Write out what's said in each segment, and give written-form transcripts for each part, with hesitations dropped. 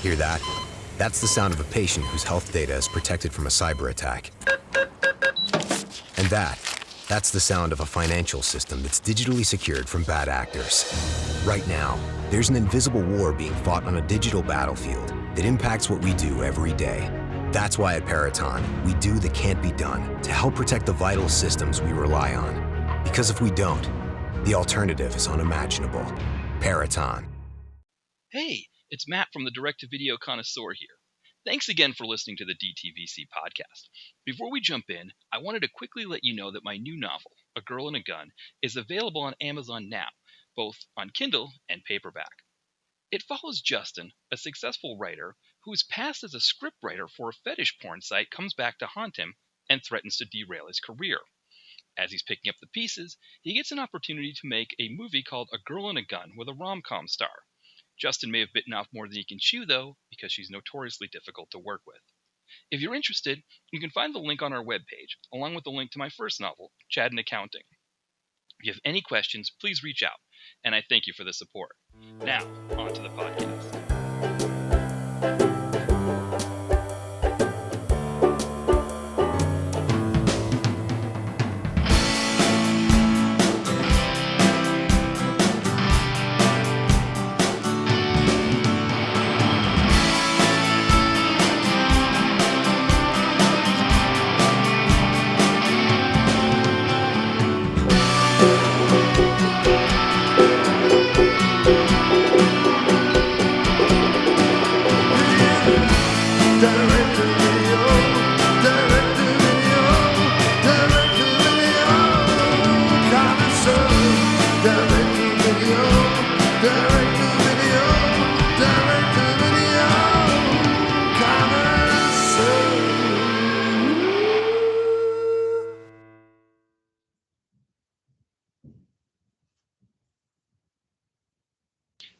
Hear that? That's the sound of a patient whose health data is protected from a cyber attack. And that's the sound of a financial system that's digitally secured from bad actors. Right now, there's an invisible war being fought on a digital battlefield that impacts what we do every day. That's why at Peraton, we do the can't be done to help protect the vital systems we rely on. Because if we don't, the alternative is unimaginable. Peraton. Hey, it's Matt from the Direct-to-Video Connoisseur here. Thanks again for listening to the DTVC podcast. Before we jump in, I wanted to quickly let you know that my new novel, A Girl and a Gun, is available on Amazon now, both on Kindle and paperback. It follows Justin, a successful writer whose past as a scriptwriter for a fetish porn site comes back to haunt him and threatens to derail his career. As he's picking up the pieces, he gets an opportunity to make a movie called A Girl and a Gun with a rom-com star. Justin may have bitten off more than he can chew, though, because she's notoriously difficult to work with. If you're interested, you can find the link on our webpage, along with the link to my first novel, Chad in Accounting. If you have any questions, please reach out, and I thank you for the support. Now, on to the podcast.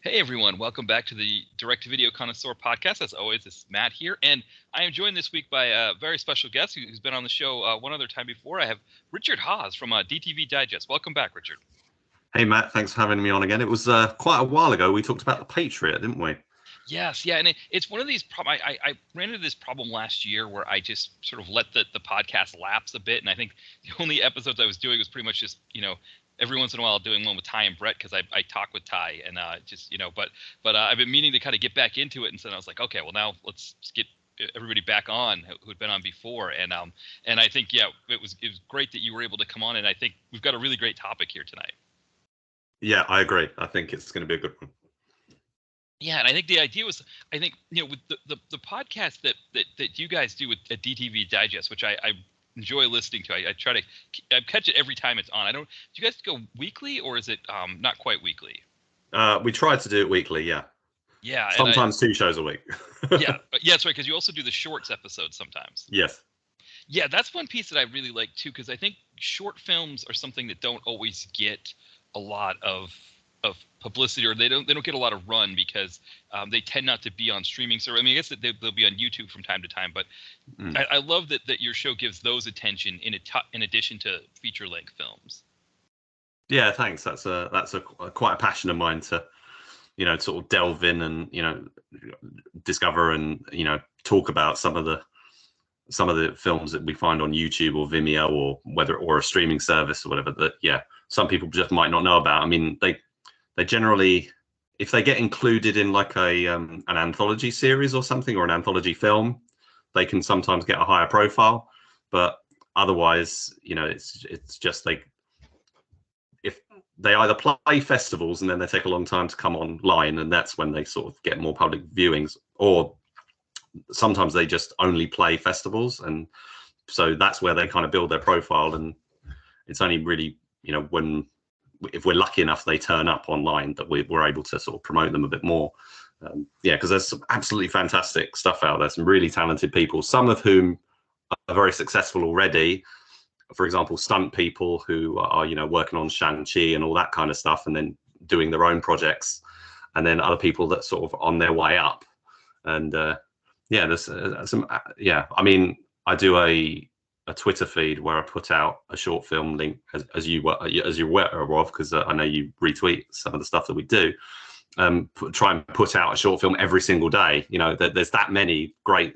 Hey everyone, welcome back to the Direct-to-Video Connoisseur podcast. As always, this is Matt here, and I am joined this week by a very special guest who's been on the show one other time before. I have Richard Hawes from DTV Digest. Welcome back, Richard. Hey Matt, thanks for having me on again. It was quite a while ago we talked about The Patriot, didn't we? Yes, yeah, and it's one of these problems. I ran into this problem last year where I just sort of let the podcast lapse a bit, and I think the only episodes I was doing was pretty much just, every once in a while doing one with Ty and Brett because I talk with Ty and but I've been meaning to kind of get back into it, and so I was like, okay, well now let's get everybody back on who'd been on before, and I think it was great that you were able to come on, and I think we've got a really great topic here tonight. Yeah, I agree. I think it's going to be a good one. Yeah, and I think the idea was, with the podcast that you guys do at DTV Digest, which I enjoy listening to. I try to catch it every time it's on. Do you guys go weekly, or is it not quite weekly? We try to do it weekly, yeah. Yeah. Sometimes 2 shows a week. Yeah, that's right, because you also do the shorts episodes sometimes. Yes. Yeah, that's one piece that I really like too, because I think short films are something that don't always get a lot of publicity, or they don't get a lot of run because they tend not to be on streaming service. I mean, I guess that they'll be on YouTube from time to time, but I love that your show gives those attention in addition to feature-length films. Yeah, thanks. That's quite a passion of mine to, sort of delve in and discover and talk about some of the films that we find on YouTube or Vimeo or a streaming service or whatever that some people just might not know about. I mean, they generally, if they get included in like an anthology series or something, or an anthology film, they can sometimes get a higher profile. But otherwise, it's just if they either play festivals and then they take a long time to come online, and that's when they sort of get more public viewings, or sometimes they just only play festivals, and so that's where they kind of build their profile. And it's only really, if we're lucky enough they turn up online, that we're able to sort of promote them a bit more. Because there's some absolutely fantastic stuff out there, some really talented people, some of whom are very successful already. For example, stunt people who are working on Shang-Chi and all that kind of stuff, and then doing their own projects, and then other people that sort of on their way up. And there's some I mean, I do a Twitter feed where I put out a short film link, as you're aware of, because I know you retweet some of the stuff that we do. try and put out a short film every single day. You know, there's that many great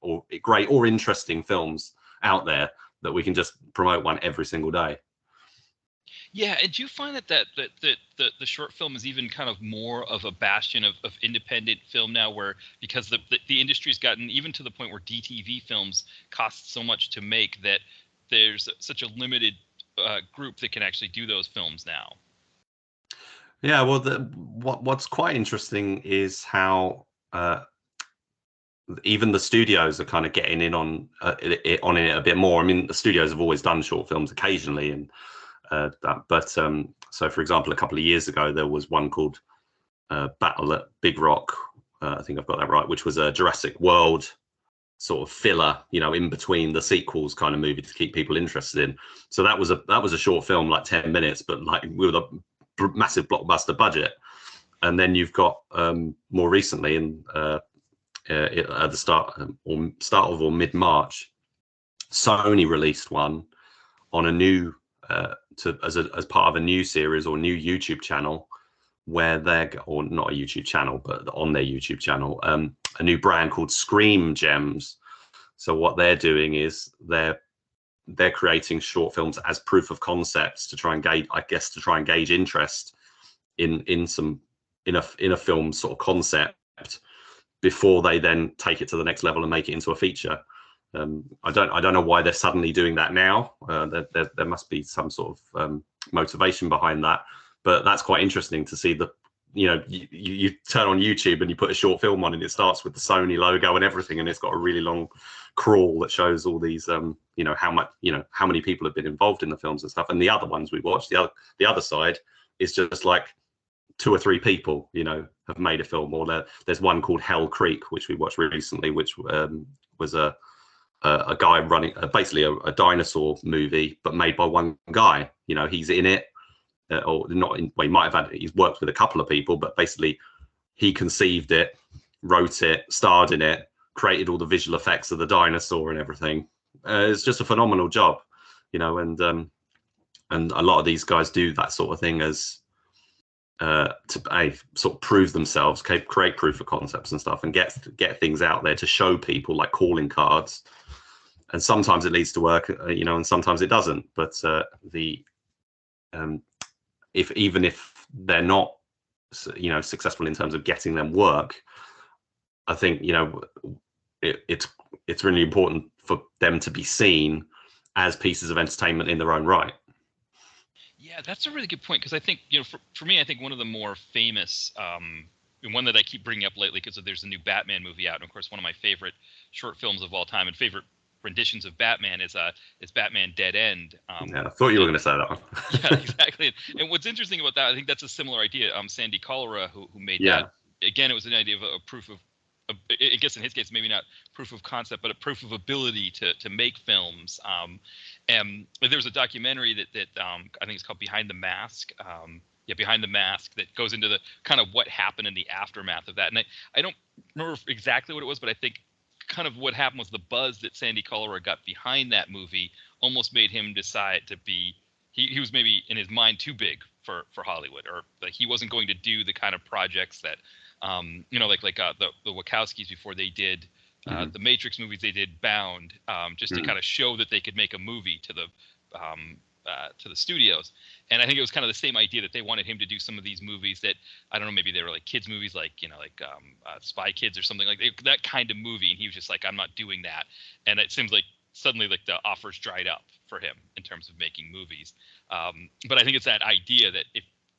or interesting films out there that we can just promote one every single day. Yeah, and do you find that the short film is even kind of more of a bastion of independent film now, where because the industry's gotten even to the point where DTV films cost so much to make that there's such a limited group that can actually do those films now? Yeah, well, what's quite interesting is how even the studios are kind of getting in on it a bit more. I mean, the studios have always done short films occasionally, and so for example, a couple of years ago there was one called Battle at Big Rock. I think I've got that right, which was a Jurassic World sort of filler, you know, in between the sequels kind of movie to keep people interested in. So that was a short film, like 10 minutes, but like with a massive blockbuster budget. And then you've got more recently at the start of or mid-March, Sony released one on a new as part of a new series or new YouTube channel, where or not a YouTube channel, but on their YouTube channel, a new brand called Scream Gems. So what they're doing is they're creating short films as proof of concepts to try and gauge interest in a film sort of concept before they then take it to the next level and make it into a feature. I don't know why they're suddenly doing that now. There must be some sort of motivation behind that, but that's quite interesting to see. You turn on YouTube and you put a short film on, and it starts with the Sony logo and everything, and it's got a really long crawl that shows all these how many people have been involved in the films and stuff. And the other ones we watched, the other side is just like 2 or 3 people, have made a film. Or there's one called Hell Creek, which we watched recently, which was a guy running basically a dinosaur movie, but made by one guy. He's in it, or not. He might have he's worked with a couple of people, but basically he conceived it, wrote it, starred in it, created all the visual effects of the dinosaur and everything. It's just a phenomenal job, and a lot of these guys do that sort of thing as to sort of prove themselves, create proof of concepts and stuff, and get things out there to show people, like calling cards. And sometimes it leads to work, and sometimes it doesn't. But if they're not, successful in terms of getting them work, I think it's really important for them to be seen as pieces of entertainment in their own right. Yeah, that's a really good point, because I think, for me, I think one of the more famous, and one that I keep bringing up lately, because there's a new Batman movie out, and of course one of my favorite short films of all time and favorite renditions of Batman is Batman Dead End. Yeah, I thought you were going to say that one. Yeah, exactly. And what's interesting about that, I think that's a similar idea. Sandy Cholera, who made that. Again, it was an idea of a proof of, I guess in his case, maybe not proof of concept, but a proof of ability to make films. And there was a documentary that I think it's called Behind the Mask. Behind the Mask, that goes into the kind of what happened in the aftermath of that. And I don't remember exactly what it was, but I think kind of what happened was the buzz that Sandy Cholera got behind that movie almost made him decide to be, he was maybe in his mind too big for Hollywood, or like he wasn't going to do the kind of projects that, the Wachowskis before they did the Matrix movies, they did Bound, just to kind of show that they could make a movie to the studios. And I think it was kind of the same idea, that they wanted him to do some of these movies that, I don't know, maybe they were like kids movies, like Spy Kids or something like that kind of movie. And he was just like, I'm not doing that. And it seems like suddenly like the offers dried up for him in terms of making movies. But I think it's that idea that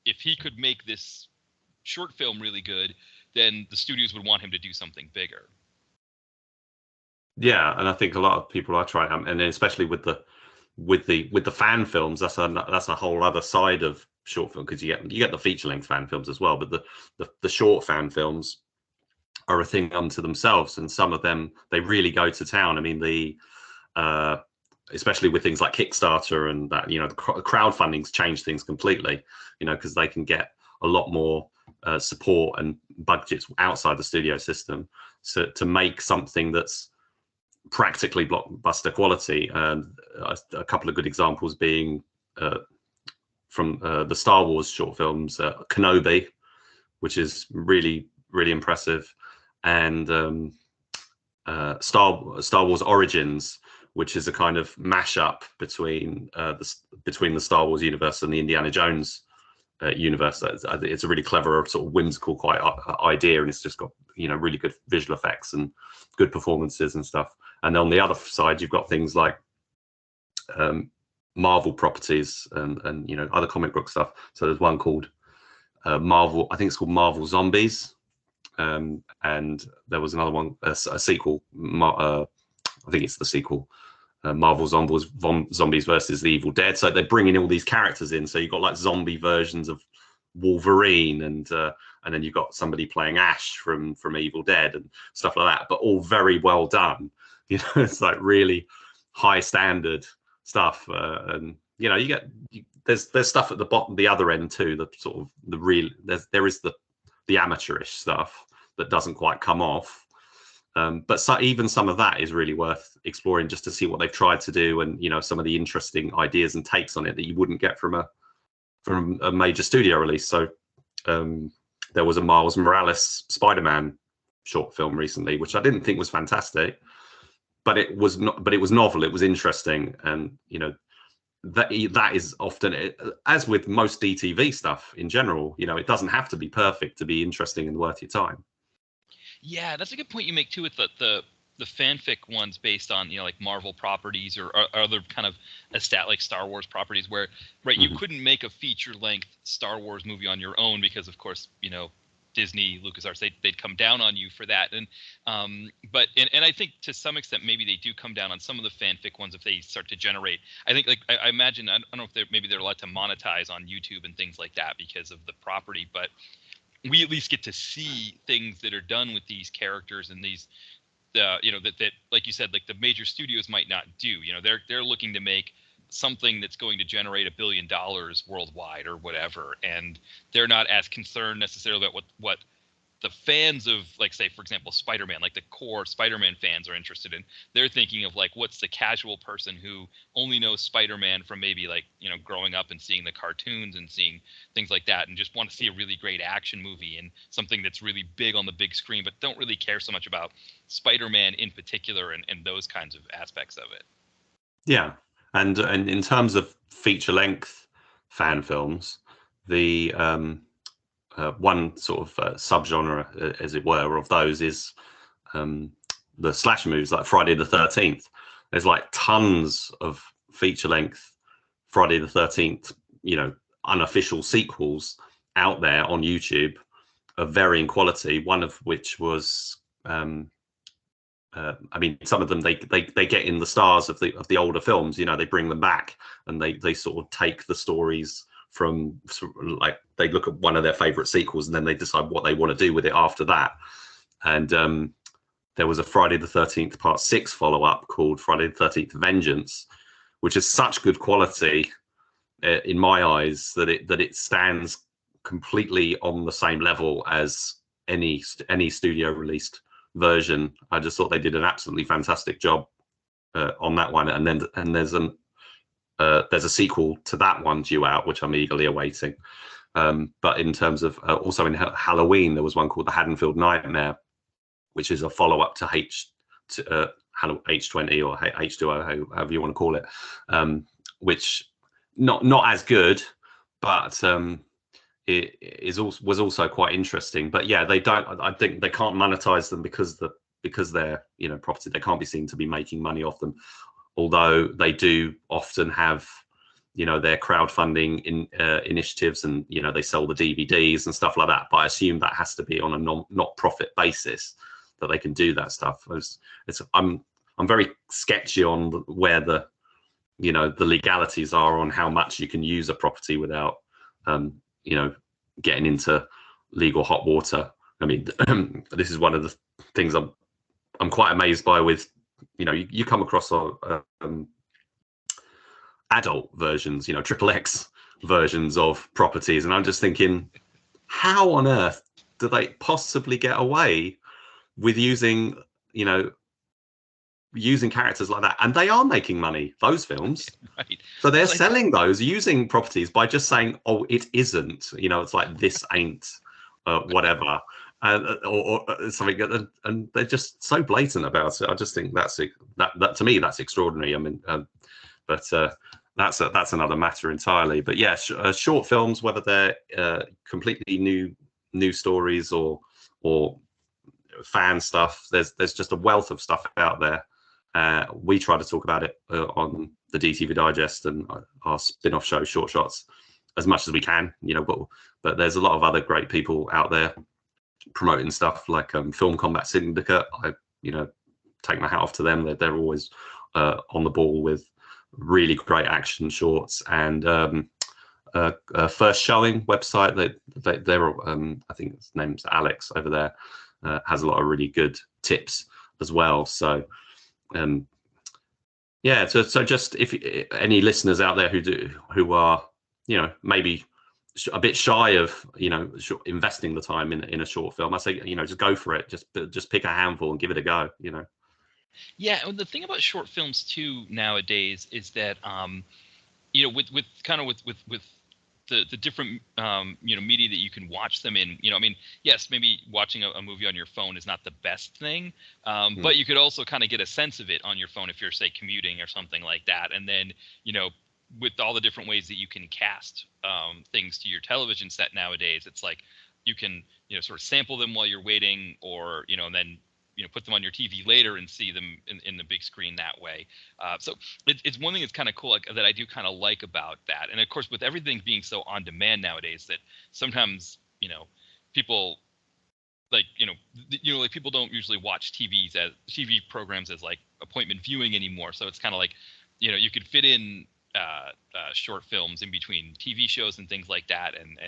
if he could make this short film really good, then the studios would want him to do something bigger. Yeah, and I think a lot of people are trying, and especially with the fan films, that's a whole other side of short film, because you get the feature length fan films as well, but the short fan films are a thing unto themselves, and some of them, they really go to town. I mean, especially with things like Kickstarter and that, the crowdfunding's changed things completely, because they can get a lot more support and budgets outside the studio system, so to make something that's practically blockbuster quality. And a couple of good examples being from the Star Wars short films, Kenobi, which is really, really impressive, and Star Wars Origins, which is a kind of mashup between the Star Wars universe and the Indiana Jones universe. It's a really clever, sort of whimsical, quite idea, and it's just got really good visual effects and good performances and stuff. And on the other side, you've got things like Marvel properties and other comic book stuff. So there's one called Marvel, I think it's called Marvel Zombies, and there was another one, a sequel. I think it's the sequel. Marvel Zombies versus the Evil Dead. So they're bringing all these characters in. So you've got like zombie versions of Wolverine, and then you've got somebody playing Ash from Evil Dead and stuff like that. But all very well done. It's like really high standard stuff, and there's stuff at the bottom, the other end too. The sort of the real there is the amateurish stuff that doesn't quite come off. But even some of that is really worth exploring, just to see what they've tried to do, and some of the interesting ideas and takes on it that you wouldn't get from a major studio release. So there was a Miles Morales Spider-Man short film recently, which I didn't think was fantastic, but it was not. But it was novel. It was interesting, and that is often, as with most DTV stuff in general. It doesn't have to be perfect to be interesting and worth your time. Yeah, that's a good point you make too, with the fanfic ones based on like Marvel properties or other kind of like Star Wars properties, where you couldn't make a feature length Star Wars movie on your own because of course Disney, LucasArts, they'd come down on you for that. And but I think to some extent maybe they do come down on some of the fanfic ones if they start to generate. I think I imagine, I don't know if maybe they're allowed to monetize on YouTube and things like that because of the property, but we at least get to see things that are done with these characters and these, that like you said, like the major studios might not do. They're looking to make something that's going to generate $1 billion worldwide or whatever, and they're not as concerned necessarily about what the fans of, like, say, for example, Spider-Man, like the core Spider-Man fans are interested in. They're thinking of like, what's the casual person who only knows Spider-Man from maybe like, growing up and seeing the cartoons and seeing things like that, and just want to see a really great action movie and something that's really big on the big screen, but don't really care so much about Spider-Man in particular and those kinds of aspects of it. Yeah. And in terms of feature length fan films, the one sort of subgenre, as it were, of those is the slasher movies, like Friday the 13th. There's like tons of feature length Friday the 13th, unofficial sequels out there on YouTube of varying quality. One of which was, some of them they get in the stars of the older films. They bring them back and they sort of take the stories from, like, they look at one of their favorite sequels and then they decide what they want to do with it after that. And there was a Friday the 13th Part 6 follow-up called Friday the 13th Vengeance, which is such good quality in my eyes that it stands completely on the same level as any studio released version. I just thought they did an absolutely fantastic job on that one. And there's a sequel to that one due out, which I'm eagerly awaiting. But in terms of also in Halloween, there was one called The Haddonfield Nightmare, which is a follow-up to H20 or H2O, however you want to call it, which not as good, but it was also quite interesting. But yeah, I think they can't monetize them because they're property. They can't be seen to be making money off them, although they do often have their crowdfunding initiatives, and they sell the DVDs and stuff like that. But I assume that has to be on a not profit basis that they can do that stuff. I'm very sketchy on where the legalities are on how much you can use a property without getting into legal hot water. I mean, this is one of the things I'm quite amazed by with, you come across adult versions, XXX versions of properties, and I'm just thinking, how on earth do they possibly get away with using characters like that? And they are making money, those films. Right. So they're selling those using properties by just saying, oh, it isn't, it's like, this ain't whatever, or something, and they're just so blatant about it. I just think that to me that's extraordinary. I mean, but that's another matter entirely. But yeah, short films, whether they're completely new stories or fan stuff, there's just a wealth of stuff out there. We try to talk about it on the DTV Digest and our spin-off show Short Shots as much as we can, but there's a lot of other great people out there promoting stuff like Film Combat Syndicate. I take my hat off to them. They're always on the ball with really great action shorts. And First Showing website, they're I think his name's Alex over there, has a lot of really good tips as well. So so just if any listeners out there who are maybe a bit shy of investing the time in a short film, I say just go for it. Just pick a handful and give it a go. Yeah, and the thing about short films too nowadays is that with the different media that you can watch them in, I mean, yes, maybe watching a movie on your phone is not the best thing, but you could also kind of get a sense of it on your phone if you're, say, commuting or something like that. And then with all the different ways that you can cast things to your television set nowadays, it's like you can sort of sample them while you're waiting, or and then put them on your TV later and see them in the big screen that way. So it's one thing that's kind of cool that I do kind of like about that. And of course, with everything being so on demand nowadays, that sometimes people like people don't usually watch TV programs as like appointment viewing anymore. So it's kind of like you could fit in short films in between TV shows and things like that, and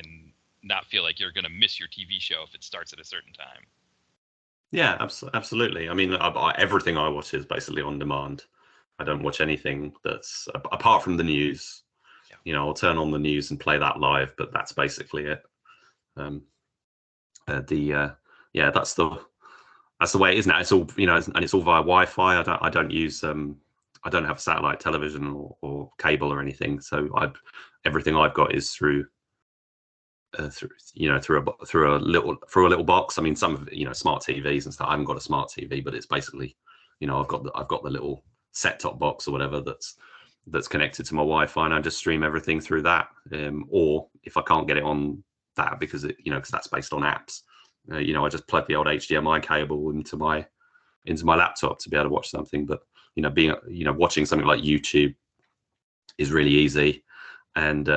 not feel like you're going to miss your TV show if it starts at a certain time. Yeah, absolutely. I mean, everything I watch is basically on demand. I don't watch anything that's apart from the news. Yeah. I'll turn on the news and play that live, but that's basically it. That's the way it is now. It's all and it's all via Wi-Fi. I don't use I don't have satellite television or cable or anything. So everything I've got is through a little box. I mean, some of smart TVs and stuff. I haven't got a smart TV, but it's basically I've got the little set-top box or whatever that's connected to my Wi-Fi, and I just stream everything through that. Or if I can't get it on that because because that's based on apps, I just plug the old HDMI cable into my laptop to be able to watch something. But watching something like YouTube is really easy, and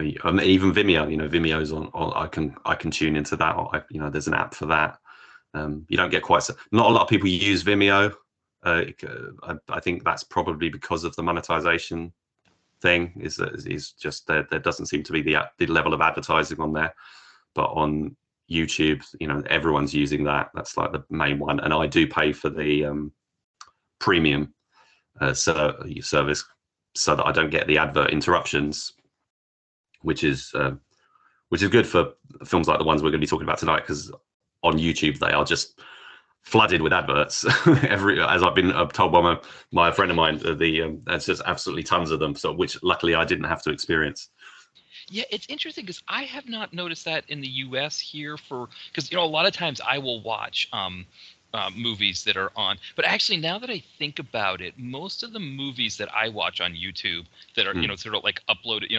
even Vimeo, Vimeo's on. I can tune into that. Or there's an app for that. You don't get not a lot of people use Vimeo. I think that's probably because of the monetization thing. Is just there doesn't seem to be the level of advertising on there, but on YouTube, everyone's using that. That's like the main one, and I do pay for the premium service so that I don't get the advert interruptions, which is good for films like the ones we're going to be talking about tonight, because on YouTube they are just flooded with adverts. As I've been told by my friend of mine, there's just absolutely tons of them. So which luckily I didn't have to experience. Yeah, it's interesting because I have not noticed that in the U.S. here because a lot of times I will watch movies that are on, but actually now that I think about it, most of the movies that I watch on YouTube that are sort of like uploaded,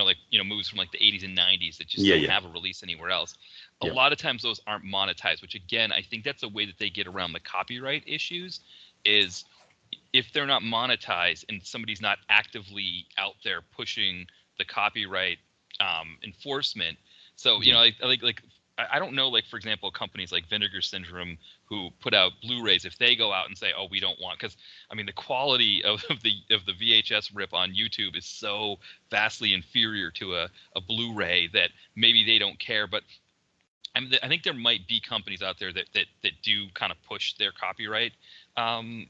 movies from like the 80s and 90s that just don't have a release anywhere else. A lot of times those aren't monetized, which again I think that's a way that they get around the copyright issues. Is if they're not monetized and somebody's not actively out there pushing the copyright enforcement. So I don't know, like for example, companies like Vinegar Syndrome who put out Blu-rays, if they go out and say, oh, we don't want, because I mean the quality of the VHS rip on YouTube is so vastly inferior to a Blu-ray that maybe they don't care. But I think there might be companies out there that do kind of push their copyright. They'll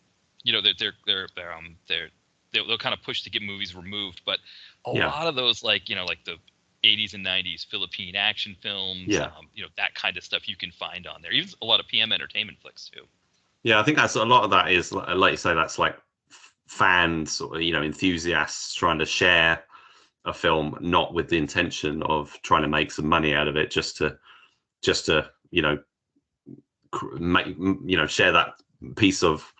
kind of push to get movies removed, but a lot of those like the 80s and 90s Philippine action films, that kind of stuff you can find on there. Even a lot of PM Entertainment flicks too. Yeah, I think that's a lot of that is, like you say, that's like fans or enthusiasts trying to share a film not with the intention of trying to make some money out of it, just to share that piece of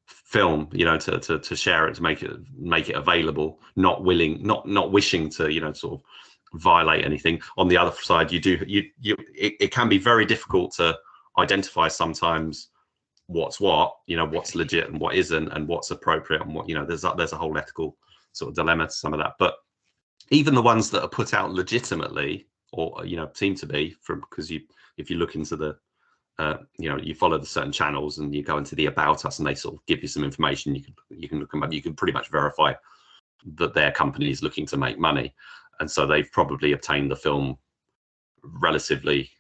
film, to share it, to make it available, not wishing to sort of violate anything. On the other side, it can be very difficult to identify sometimes what's what's legit and what isn't, and what's appropriate and what there's a whole ethical sort of dilemma to some of that. But even the ones that are put out legitimately, or seem to be, because if you look into the you follow the certain channels and you go into the About Us and they sort of give you some information, you can look them up, you can pretty much verify that their company is looking to make money, and so they've probably obtained the film relatively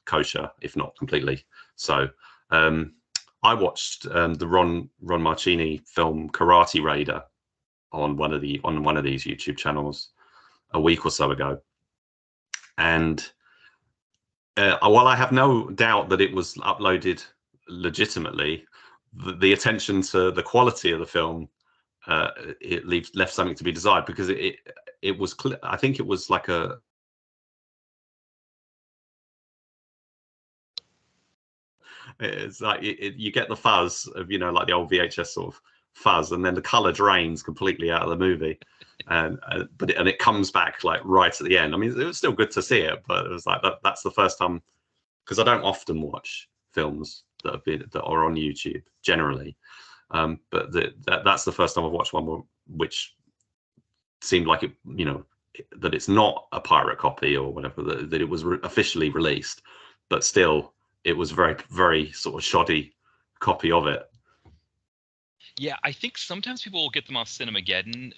kosher, if not completely. So I watched the Ron Marchini film Karate Raider on one of these YouTube channels a week or so ago, and while I have no doubt that it was uploaded legitimately, the attention to the quality of the film it left something to be desired, because it was I think it was like it's like you get the fuzz of like the old VHS sort of fuzz, and then the color drains completely out of the movie, and it comes back like right at the end. I mean, it was still good to see it, but it was like that's the first time, because I don't often watch films that are on YouTube generally, but that's the first time I've watched one which seemed like it, that it's not a pirate copy or whatever, that it was officially released, but still it was very, very sort of shoddy copy of it. Yeah, I think sometimes people will get them off Cinemageddon,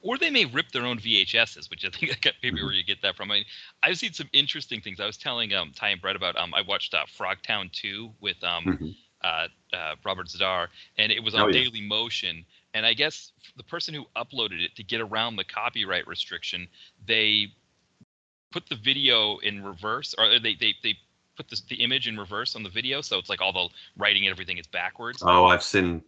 or they may rip their own VHSs, which I think maybe where you get that from. I've seen some interesting things. I was telling Ty and Brett about. I watched Frogtown 2 with Robert Zadar, and it was on Daily Motion. And I guess the person who uploaded it, to get around the copyright restriction, they put the video in reverse, or they put the image in reverse on the video, so it's like all the writing and everything is backwards. Oh, I've seen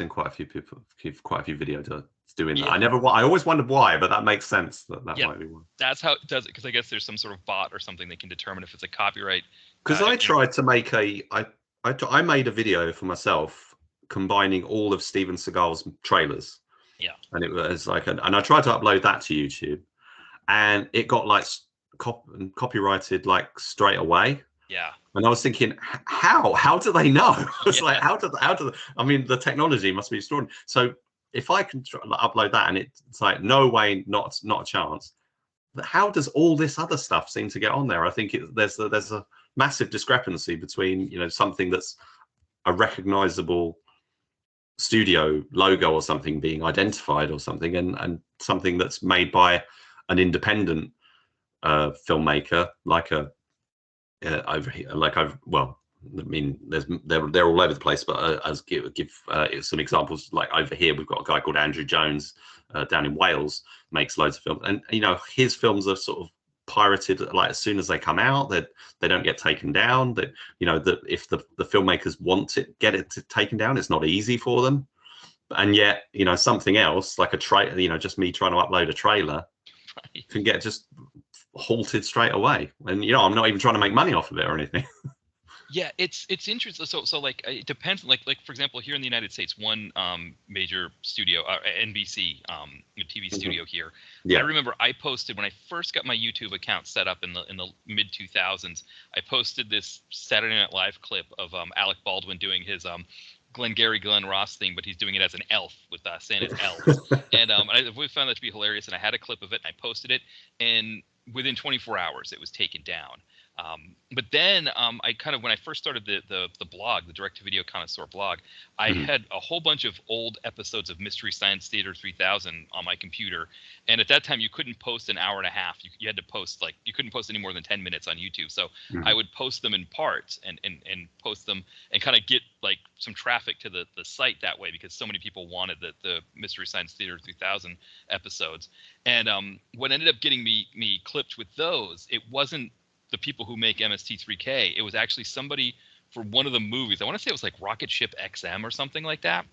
quite a few videos doing that. I always wondered why, but that makes sense. That might be one. That's how it does it, because I guess there's some sort of bot or something that can determine if it's a copyright. Because I tried to make I made a video for myself combining all of Steven Seagal's trailers. Yeah. And it was like, and I tried to upload that to YouTube, and it got like copyrighted like straight away. Yeah. And I was thinking, how do they know? It's like, how do I mean, the technology must be extraordinary. So if I can upload that and it's like, no way, not a chance. How does all this other stuff seem to get on there? I think there's a massive discrepancy between, something that's a recognizable studio logo or something being identified or something, and something that's made by an independent filmmaker, like over here, I mean, they're all over the place, but as give some examples, like over here we've got a guy called Andrew Jones down in Wales, makes loads of films, and his films are sort of pirated like as soon as they come out. That they don't get taken down. That that if the filmmakers want it, get it taken down, it's not easy for them. And yet something else like a trailer, just me trying to upload a trailer, can get just halted straight away, and I'm not even trying to make money off of it or anything. Yeah, it's interesting. So like it depends. Like for example, here in the United States, one major studio, NBC, TV studio here. Yeah. I remember I posted when I first got my YouTube account set up in the mid 2000s. I posted this Saturday Night Live clip of Alec Baldwin doing his Glenn Ross thing, but he's doing it as an elf with Santa's elves. And I've always found that to be hilarious. And I had a clip of it and I posted it, and within 24 hours it was taken down. But then I kind of, when I first started the blog, the Direct to Video Connoisseur blog, I had a whole bunch of old episodes of Mystery Science Theater 3000 on my computer. And at that time you couldn't post an hour and a half. You had to post you couldn't post any more than 10 minutes on YouTube. So I would post them in parts and post them and kind of get like some traffic to the site that way, because so many people wanted the Mystery Science Theater 3000 episodes. And what ended up getting me clipped with those, it wasn't the people who make MST3K. It was actually somebody for one of the movies. I want to say it was like Rocket Ship XM or something like that.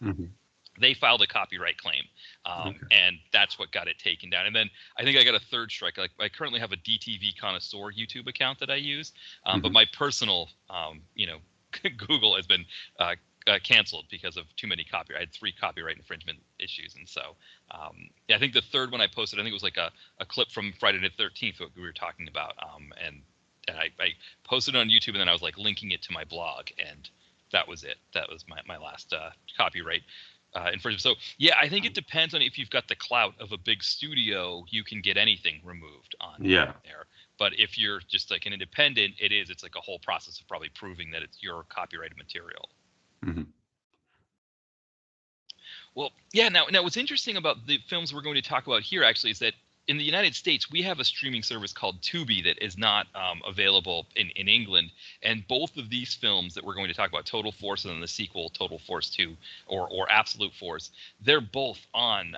they filed a copyright claim, and that's what got it taken down. And then I think I got a third strike. Like, I currently have a DTV Connoisseur YouTube account that I use, but my personal, Google has been canceled because of too many copyright. I had 3 copyright infringement issues, and so I think the third one I posted, I think it was like a clip from Friday the 13th, what we were talking about, and I posted it on YouTube, and then I was like linking it to my blog, and that was it. That was my last copyright infringement. So yeah, I think it depends on if you've got the clout of a big studio, you can get anything removed on there. But if you're just like an independent, it's like a whole process of probably proving that it's your copyrighted material. Well, yeah. Now what's interesting about the films we're going to talk about here actually is that in the United States, we have a streaming service called Tubi that is not available in England. And both of these films that we're going to talk about, Total Force and then the sequel, Total Force 2 or Absolute Force, they're both on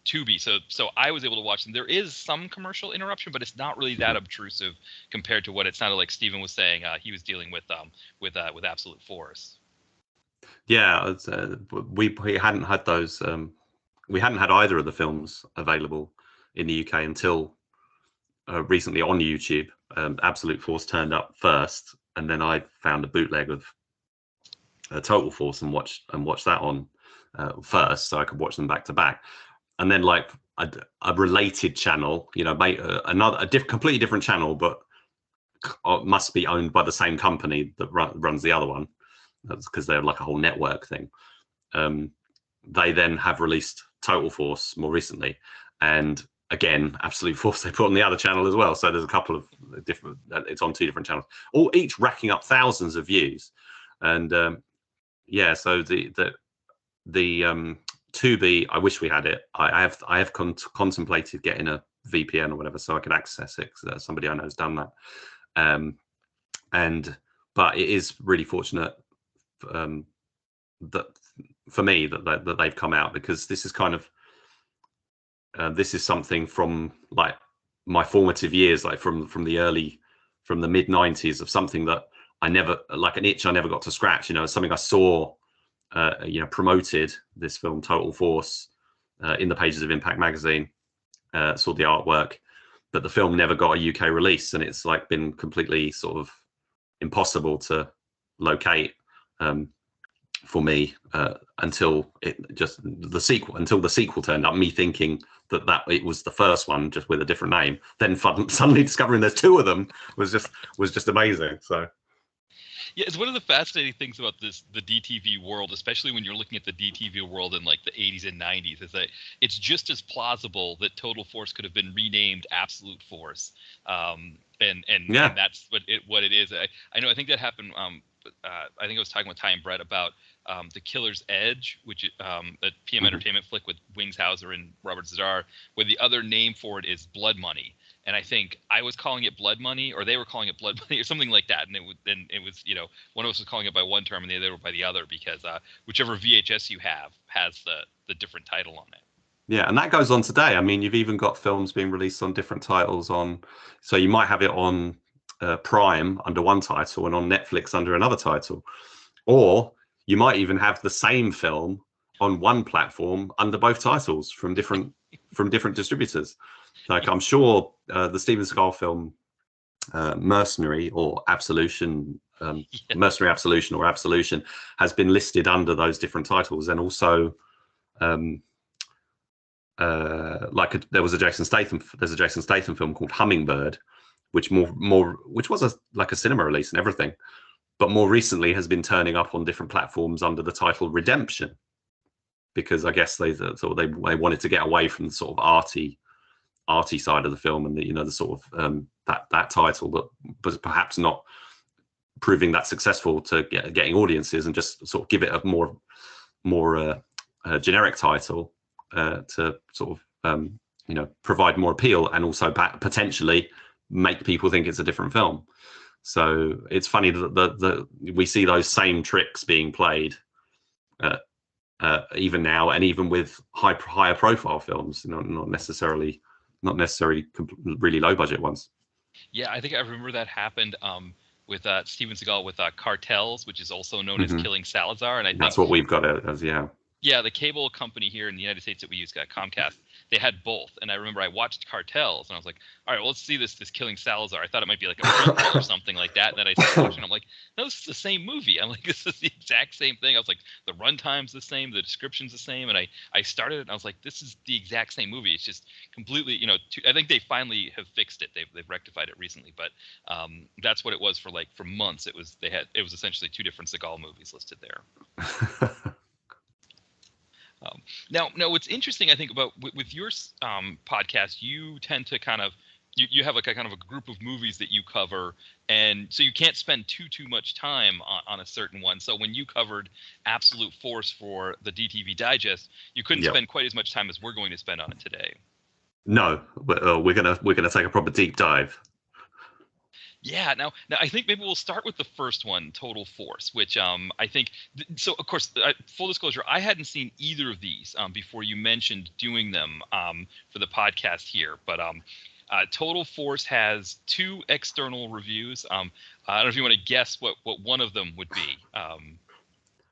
Tubi. So I was able to watch them. There is some commercial interruption, but it's not really that obtrusive compared to what it sounded like Steven was saying he was dealing with Absolute Force. Yeah, we hadn't had those. We hadn't had either of the films available in the UK until recently on YouTube. Absolute Force turned up first, and then I found a bootleg of Total Force and watched that on first, so I could watch them back to back. And then like a related channel, completely different channel, but must be owned by the same company that runs the other one. That's because they're like a whole network thing. They then have released Total Force more recently, and again Absolute Force they put on the other channel as well. So there's a couple of different. It's on 2 different channels, all each racking up thousands of views. And so the Tubi, I wish we had it. I have contemplated getting a VPN or whatever so I could access it, because somebody I know has done that. But it is really fortunate that for me that they've come out, because this is kind of this is something from like my formative years, like from the mid 90s, of something that I never, like an itch I never got to scratch. Something I saw promoted, this film Total Force in the pages of Impact magazine, saw the artwork, but the film never got a UK release, and it's like been completely sort of impossible to locate for me until the sequel turned up, me thinking that it was the first one just with a different name, then suddenly discovering there's 2 of them was just amazing. So yeah, it's one of the fascinating things about the DTV world, especially when you're looking at the DTV world in like the 80s and 90s, is that it's just as plausible that Total Force could have been renamed Absolute Force, and that's what it is. I know. I think that happened. I think I was talking with Ty and Brett about The Killer's Edge, which a PM Entertainment flick with Wings Hauser and Robert Zadar, where the other name for it is Blood Money. And I think I was calling it Blood Money, or they were calling it Blood Money, or something like that. And it was one of us was calling it by one term and the other by the other, because whichever VHS you have has the different title on it. Yeah, and that goes on today. I mean, you've even got films being released on different titles so you might have it on Prime under one title and on Netflix under another title, or you might even have the same film on one platform under both titles from different distributors. Like I'm sure the Steven Seagal film Mercenary or Absolution, Mercenary Absolution or Absolution, has been listed under those different titles, and also there's a Jason Statham film called Hummingbird, which was a cinema release and everything, but more recently has been turning up on different platforms under the title Redemption, because I guess they wanted to get away from the sort of arty side of the film, and the sort of that title that was perhaps not proving that successful to getting audiences, and just sort of give it a more generic title to sort of provide more appeal, and also potentially make people think it's a different film. So it's funny that we see those same tricks being played even now, and even with higher profile films, not necessarily really low budget ones. Yeah, I think I remember that happened with Steven Seagal with Cartels, which is also known as Killing Salazar, and I think that's what we've got as. Yeah, Yeah, the cable company here in the United States that we use, Comcast, they had both. And I remember I watched Cartels, and I was like, all right, well, let's see this Killing Salazar. I thought it might be like a prequel or something like that. And then I started watching. I'm like, no, this is the same movie. I'm like, this is the exact same thing. I was like, the runtime's the same, the description's the same. And I started it, and I was like, this is the exact same movie. It's just completely, I think they finally have fixed it. They've rectified it recently, but that's what it was for months. It was essentially two different Seagal movies listed there. Now, what's interesting, I think, about with your podcast, you tend to kind of you have like a kind of a group of movies that you cover, and so you can't spend too much time on a certain one. So when you covered Absolute Force for the DTV Digest, you couldn't spend quite as much time as we're going to spend on it today. No, we're gonna take a proper deep dive. Yeah, now I think maybe we'll start with the first one, Total Force, which I think so. Of course, full disclosure, I hadn't seen either of these before you mentioned doing them for the podcast here. But Total Force has 2 external reviews. I don't know if you want to guess what one of them would be.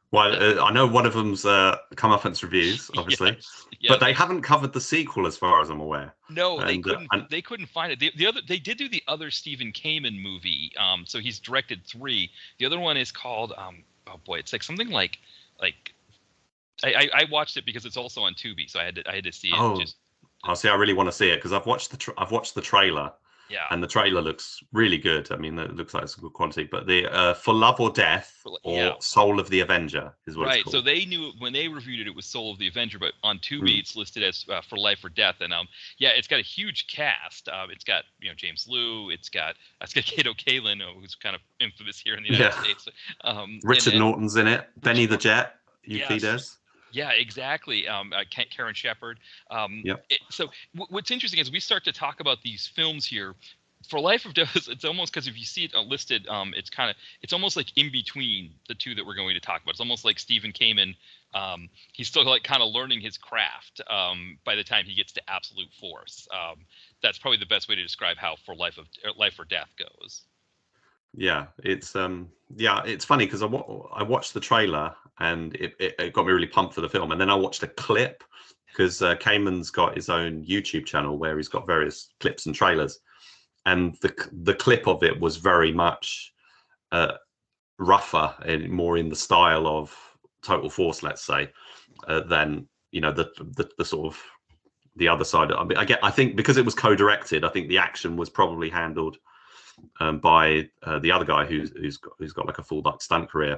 Well, I know one of them's Comeuppance Reviews, obviously, yes. But they haven't covered the sequel, as far as I'm aware. No, they couldn't. They couldn't find it. The other, they did do the other Stephen Kamen movie. So he's directed 3. The other one is called oh boy, it's like something like I watched it because it's also on Tubi, so I had to see it. Oh, see, I really want to see it because I've watched the trailer. Yeah. And the trailer looks really good. I mean, it looks like it's good quality. But the For Love or Death or Soul of the Avenger is what it's called. So they knew when they reviewed it, it was Soul of the Avenger. But on Tubi, it's listed as For Life or Death. And it's got a huge cast. It's got James Liu. It's got Kato Kalin, who's kind of infamous here in the United States. Richard Norton's in it. Benny the Jet. Euclides. Yeah, exactly. Karen Shepard. So what's interesting is we start to talk about these films here. For Life of Death, it's almost, because if you see it listed, it's almost like in between the 2 that we're going to talk about. It's almost like Stephen Kamen. He's still like kind of learning his craft by the time he gets to Absolute Force. That's probably the best way to describe how For Life or Death goes. Yeah, it's funny because I watched the trailer and it got me really pumped for the film, and then I watched a clip because Kamen's got his own YouTube channel where he's got various clips and trailers, and the clip of it was very much rougher and more in the style of Total Force, let's say, than the sort of the other side. I mean, I think because it was co-directed, I think the action was probably handled by the other guy who's got like a full stunt career,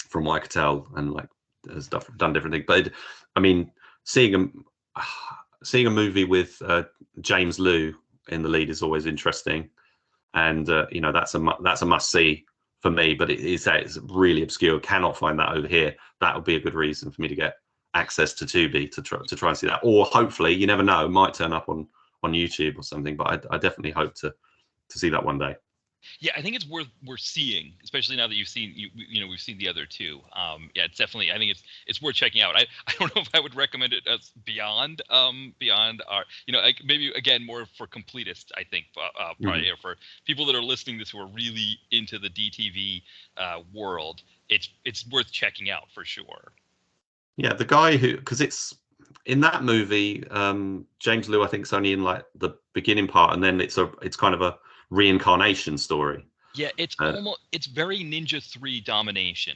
from what I could tell, and like has done different things. But I mean, seeing a movie with James Liu in the lead is always interesting, and that's a must see for me. But it's really obscure. Cannot find that over here. That would be a good reason for me to get access to Tubi to try and see that, or hopefully, you never know, might turn up on YouTube or something. But I definitely hope to see that one day. Yeah, I think it's worth seeing, especially now that you've seen we've seen the other 2. It's definitely, I think it's worth checking out. I don't know if I would recommend it as beyond our maybe again more for completists. I think probably, or for people that are listening to this who are really into the DTV world, it's worth checking out for sure. Yeah, the guy because it's in that movie, James Liu, I think, is only in like the beginning part, and then it's kind of a reincarnation story. Yeah, it's very Ninja 3 domination.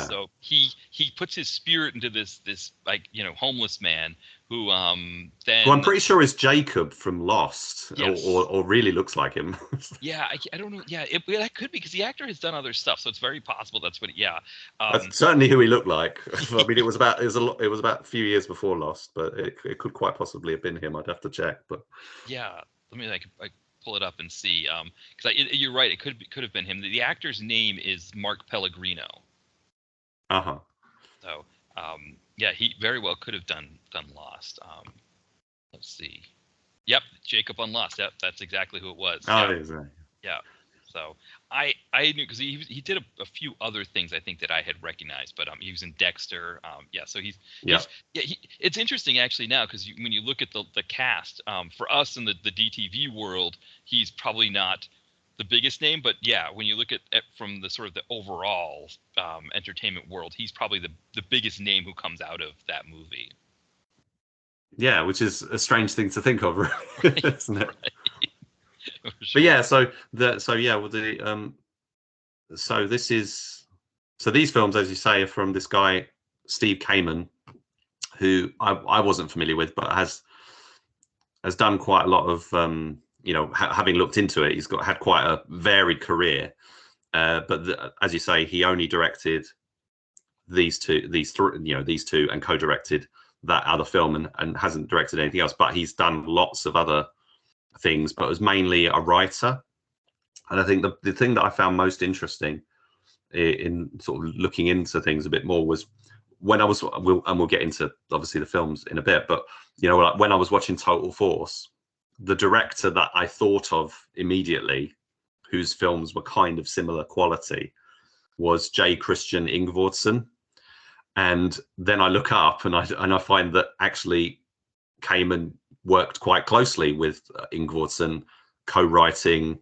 So he puts his spirit into this like homeless man who then. Well, I'm pretty sure is Jacob from Lost, yes. or really looks like him. Yeah, I don't know. Yeah, that could be because the actor has done other stuff, so it's very possible that's what. That's certainly who he looked like. I mean, it was about a few years before Lost, but it could quite possibly have been him. I'd have to check, but. Yeah, let me pull it up and see, because you're right, it could have been him. The actor's name is Mark Pellegrino. So he very well could have done Lost. Let's see. Yep, Jacob on Lost. Yep, that's exactly who it was. Oh, it is, right. Yeah. So I knew because he did a few other things I think that I had recognized, but he was in Dexter. So it's interesting actually now because when you look at the cast, for us in the DTV world, he's probably not the biggest name, but yeah, when you look at from the sort of the overall entertainment world, he's probably the biggest name who comes out of that movie. Yeah, which is a strange thing to think of, right? Isn't it? Right. Sure. But yeah, so this is these films, as you say, are from this guy Steve Kamen, who I wasn't familiar with, but has done quite a lot of having looked into it, he's had quite a varied career. But as you say, he only directed these two, and co-directed that other film, and hasn't directed anything else. But he's done lots of other things, but was mainly a writer. And I think the thing that I found most interesting in sort of looking into things a bit more was when we'll get into obviously the films in a bit, but when I was watching Total Force, the director that I thought of immediately, whose films were kind of similar quality, was J. Christian Ingvarsson. And then I look up and I find that actually Kamen worked quite closely with Ingvarsson, co-writing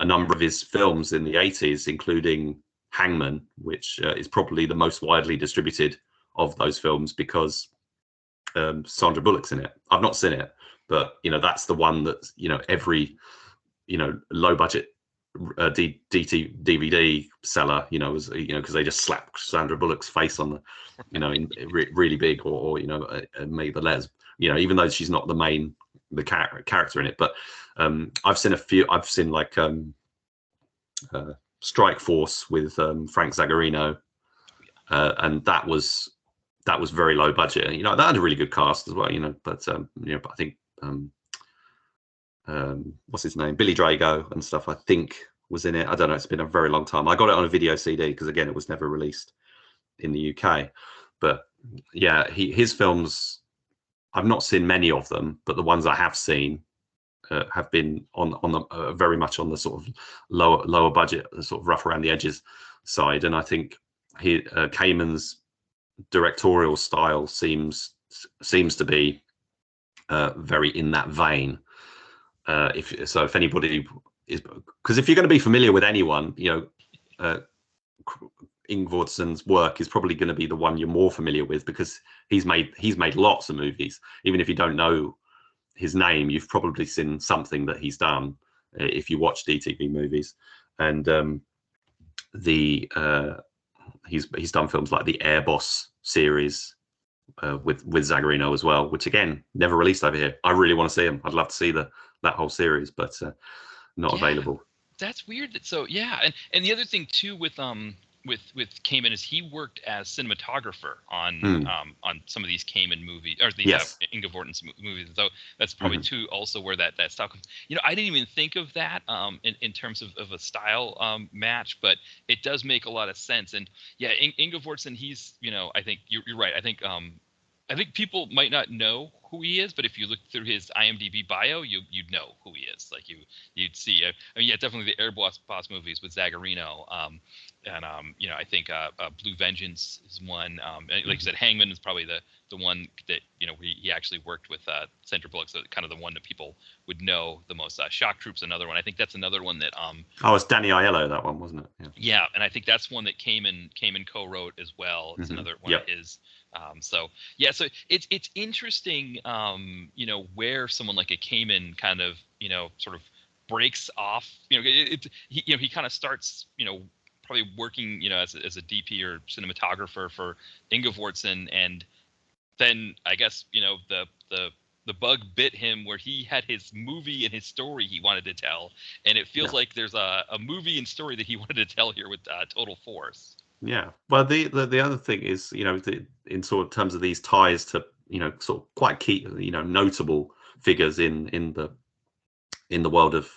a number of his films in the 80s, including Hangman, which is probably the most widely distributed of those films because Sandra Bullock's in it. I've not seen it, but that's the one that every low budget DVD seller was because they just slap Sandra Bullock's face on the in really big or make the letters even though she's not the character in it. But I've seen like Strike Force with Frank Zagarino, and that was very low budget. That had a really good cast as well. But I think what's his name, Billy Drago and stuff, I think was in it. I don't know. It's been a very long time. I got it on a video CD because again, it was never released in the UK. But yeah, his films, I've not seen many of them, but the ones I have seen have been on the very much on the sort of lower budget, sort of rough around the edges side. And I think Kamen's directorial style seems to be very in that vein. If anybody is, because if you're going to be familiar with anyone, Ingvardsson's work is probably going to be the one you're more familiar with because he's made lots of movies. Even if you don't know his name, you've probably seen something that he's done if you watch DTV movies. And he's done films like the Air Boss series with Zagarino as well, which again never released over here. I really want to see him. I'd love to see that whole series, but not available. That's weird. So yeah, and the other thing too with Kamen is he worked as cinematographer on some of these Kamen movies or these Ingvarsson movies. So that's probably too also where that style comes. I didn't even think of that in terms of a style match, but it does make a lot of sense. And yeah, Ingvarsson, he's I think you're right. I think people might not know who he is, but if you look through his IMDb bio, you'd know who he is. Like you'd see. Definitely the Air Boss movies with Zagarino, and I think Blue Vengeance is one. Like you said, Hangman is probably the one that he actually worked with Sandra Bullock, so kind of the one that people would know the most. Shock Troop's another one. I think that's another one that. It's Danny Aiello, that one, wasn't it? Yeah, and I think that's one that Kamen co-wrote as well. It's another one of his. So it's interesting, where someone like a Kamen kind of, sort of breaks off. He kind of starts, probably working, as a DP or cinematographer for Ingvarsson, and then I guess the bug bit him where he had his movie and his story he wanted to tell, and it feels like there's a movie and story that he wanted to tell here with Total Force. Yeah, well, the other thing is, in sort of terms of these ties to, sort of quite key, notable figures in the world of,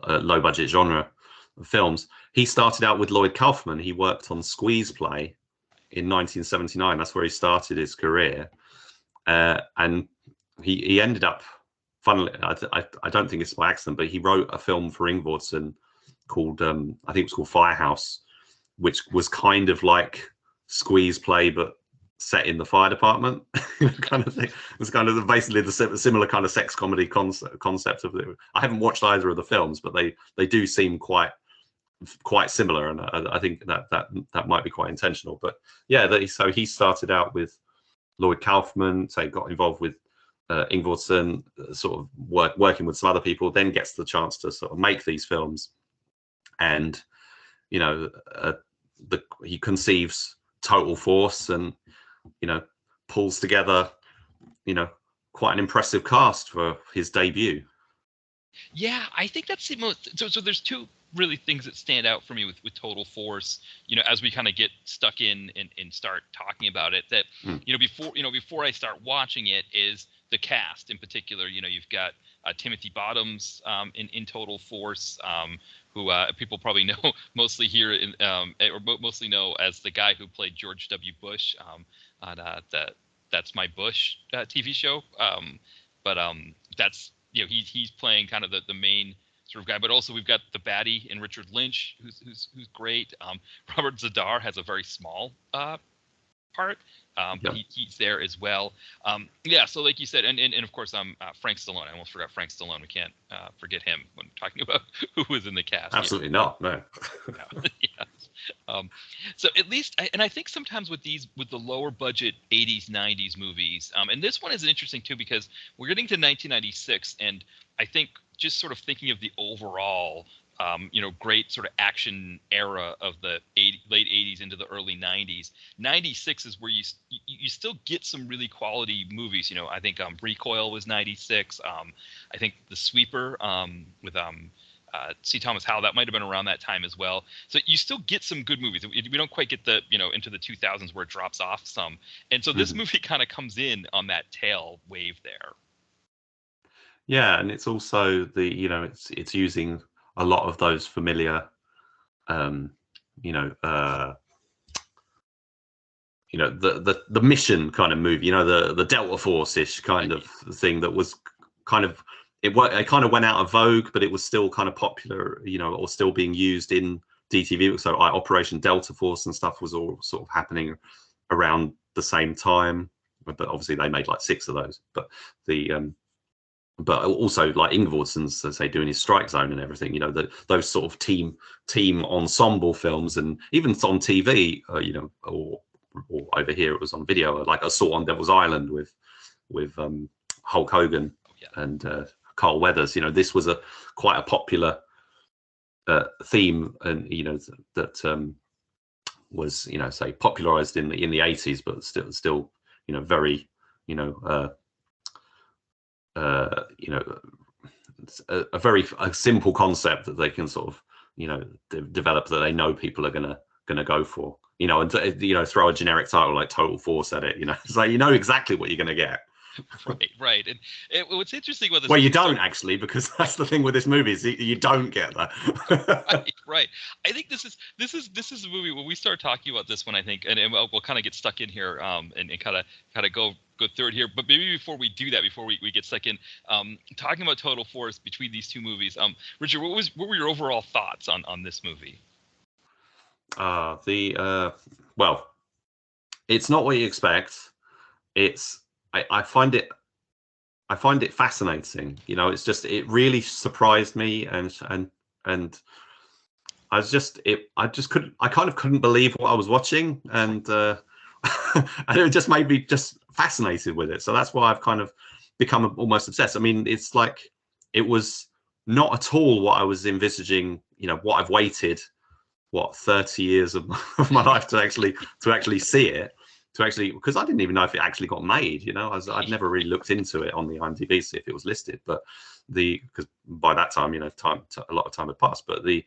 low budget genre films. He started out with Lloyd Kaufman. He worked on Squeeze Play in 1979. That's where he started his career, and he ended up, funnily, I don't think it's by accident, but he wrote a film for Ingvarsson called I think it was called Firehouse, which was kind of like Squeeze Play but set in the fire department, kind of thing. It's kind of basically the similar kind of sex comedy concept of it. I haven't watched either of the films, but they do seem quite similar, and I think that might be quite intentional. But yeah, so he started out with Lloyd Kaufman, so he got involved with Ingvardsson, sort of working with some other people, then gets the chance to sort of make these films, and he conceives Total Force, and pulls together quite an impressive cast for his debut. Yeah, I think that's the most. So there's two really things that stand out for me with Total Force. As we kind of get stuck in and start talking about it, that before I start watching it, is the cast in particular. You've got Timothy Bottoms in Total Force, who people probably know mostly here mostly know as the guy who played George W. Bush on the That's My Bush TV show. But that's he's playing kind of the main sort of guy, but also we've got the baddie in Richard Lynch, who's great. Robert Zadar has a very small part, but he's there as well. So like you said, and of course Frank Stallone. I almost forgot Frank Stallone. We can't forget him when talking about who was in the cast. Absolutely not. No. Yeah. So at least, and I think sometimes with the lower budget 80s, 90s movies, and this one is interesting too, because we're getting to 1996, and I think just sort of thinking of the overall, great sort of action era of the late 80s into the early 90s. 96 is where you still get some really quality movies. I think Recoil was 96. I think The Sweeper with C. Thomas Howell, that might have been around that time as well. So you still get some good movies. We don't quite get the into the 2000s where it drops off some. And so this movie kind of comes in on that tail wave there. Yeah, and it's also it's using a lot of those familiar the mission kind of movie, the Delta Force-ish kind of thing that was kind of it kind of went out of vogue, but it was still kind of popular, or still being used in DTV. So Operation Delta Force and stuff was all sort of happening around the same time, but obviously they made like 6 of those. But but also like Ingvardsson's, say, doing his Strike Zone and everything, those sort of team ensemble films, and even on TV, or over here it was on video, like Assault on Devil's Island with Hulk Hogan and Carl Weathers. This was quite a popular theme, and that was say popularized in the 80s, but still very a very simple concept that they can sort of develop, that they know people are gonna go for, and throw a generic title like Total Force at it. It's like exactly what you're gonna get. Right. And what's interesting about this, well, you don't actually, because that's the thing with this movie, is you don't get that. right. I think this is a movie when we start talking about this one, I think, and we'll kind of get stuck in here and kind of go through it here. But maybe before we do that, before we get stuck in talking about Total Force between these two movies, Richard, what were your overall thoughts on this movie? Well, it's not what you expect. I find it fascinating. It's just, it really surprised me, and I kind of couldn't believe what I was watching, and and it just made me just fascinated with it. So that's why I've kind of become almost obsessed. I mean, it's like, it was not at all what I was envisaging. What I've waited 30 years of my life to actually see it. Because I didn't even know if it actually got made. I'd never really looked into it on the IMDb, see if it was listed. But because by that time, a lot of time had passed. But to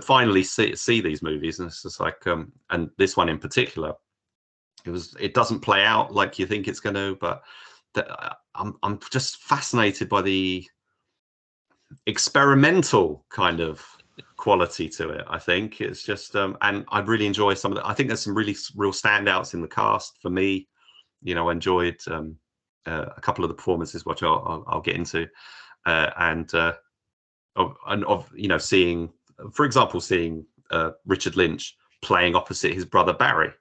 finally see these movies, and it's just like, and this one in particular, it doesn't play out like you think it's going to. But I'm just fascinated by the experimental kind of quality to it. I think it's just and I really enjoy some of the, I think there's some real standouts in the cast for me. I enjoyed a couple of the performances, which I'll get into, and seeing, for example, Richard Lynch playing opposite his brother Barry,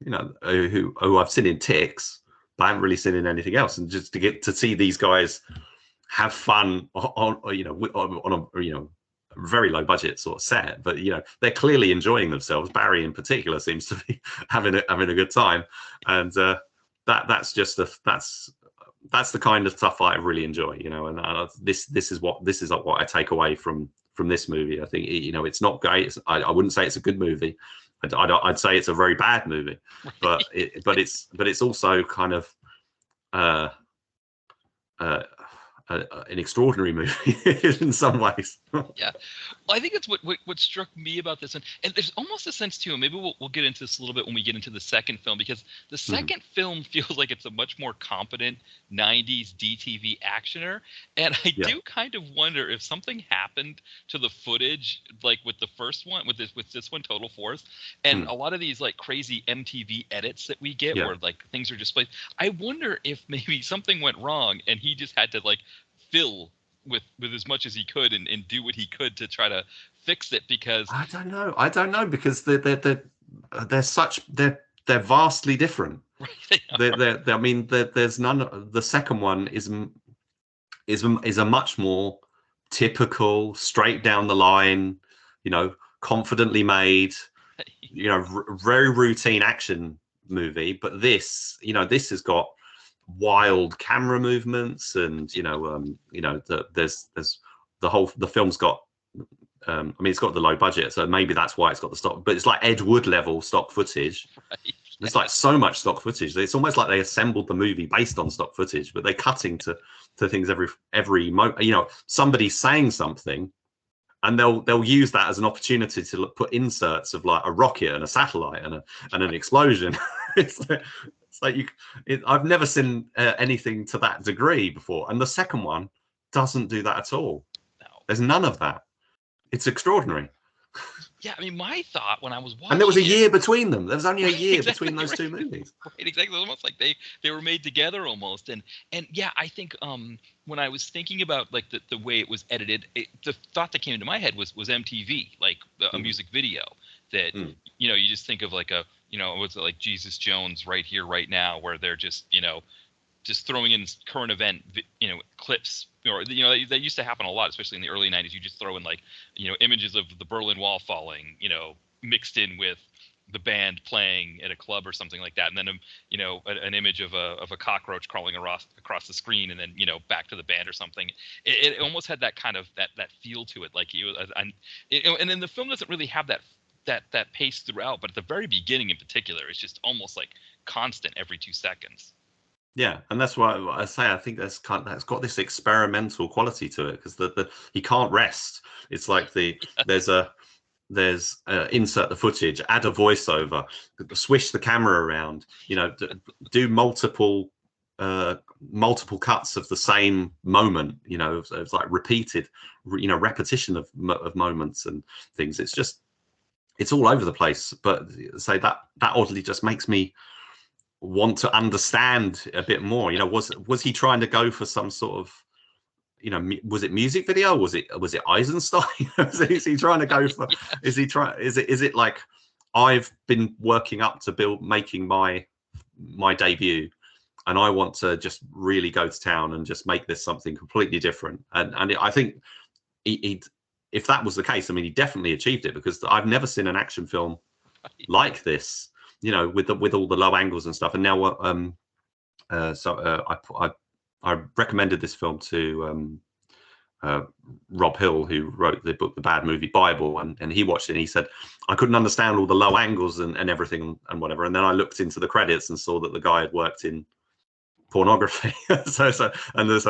who I've seen in Ticks, but I haven't really seen in anything else. And just to get to see these guys have fun on a very low budget sort of set, but they're clearly enjoying themselves. Barry in particular seems to be having a good time, and that's the kind of stuff I really enjoy. And this is what I take away from this movie. I think it's not great. I wouldn't say it's a good movie. I'd say it's a very bad movie, but it's also kind of an extraordinary movie in some ways. Yeah, well, I think that's what struck me about this, and there's almost a sense too. And maybe we'll get into this a little bit when we get into the second film, because the second film feels like it's a much more competent '90s DTV actioner, and I do kind of wonder if something happened to the footage, like with the first one, with this one, Total Force, and a lot of these like crazy MTV edits that we get where like things are displayed. I wonder if maybe something went wrong and he just had to like fill with as much as he could and do what he could to try to fix it, because I don't know because they're vastly different. Right. I mean, there's none. The second one is a much more typical, straight down the line, confidently made, very routine action movie. But this has got wild camera movements, and there's the film's got it's got the low budget, so maybe that's why it's got the stock, but it's like Ed Wood level stock footage. Right. There's like so much stock footage. It's almost like they assembled the movie based on stock footage, but they're cutting to things every moment. Somebody's saying something, and they'll use that as an opportunity to put inserts of like a rocket and a satellite and an explosion. It's like I've never seen anything to that degree before, and the second one doesn't do that at all. No. There's none of that. It's extraordinary. Yeah, I mean, my thought when I was watching, and there was a year between them. There was only a year between those two movies. Right, exactly. Almost like they were made together almost. And yeah, I think when I was thinking about like the way it was edited, the thought that came into my head was MTV, like a music video that you just think of like a what's it, like Jesus Jones Right Here Right Now, where they're just just throwing in current event clips, or that used to happen a lot, especially in the early 90s. You just throw in like images of the Berlin Wall falling, mixed in with the band playing at a club or something like that, and then an image of a cockroach crawling across the screen, and then back to the band or something. It almost had that kind of that feel to it, like and then the film doesn't really have that pace throughout, but at the very beginning in particular, it's just almost like constant every 2 seconds. Yeah, and that's why I say I think that's got this experimental quality to it, because he can't rest. It's like there's insert the footage, add a voiceover, swish the camera around, do multiple cuts of the same moment. It's like repeated, repetition of moments and things. It's all over the place. But say that oddly just makes me want to understand a bit more. Was he trying to go for some sort of was it music video? Was it Eisenstein? Is he trying to go for? Is it like I've been working up to making my debut, and I want to just really go to town and just make this something completely different. And I think if that was the case, I mean, he definitely achieved it, because I've never seen an action film like this. With all the low angles and stuff. And now, I recommended this film to Rob Hill, who wrote the book The Bad Movie Bible, and he watched it and he said, I couldn't understand all the low angles and everything and whatever. And then I looked into the credits and saw that the guy had worked in pornography. so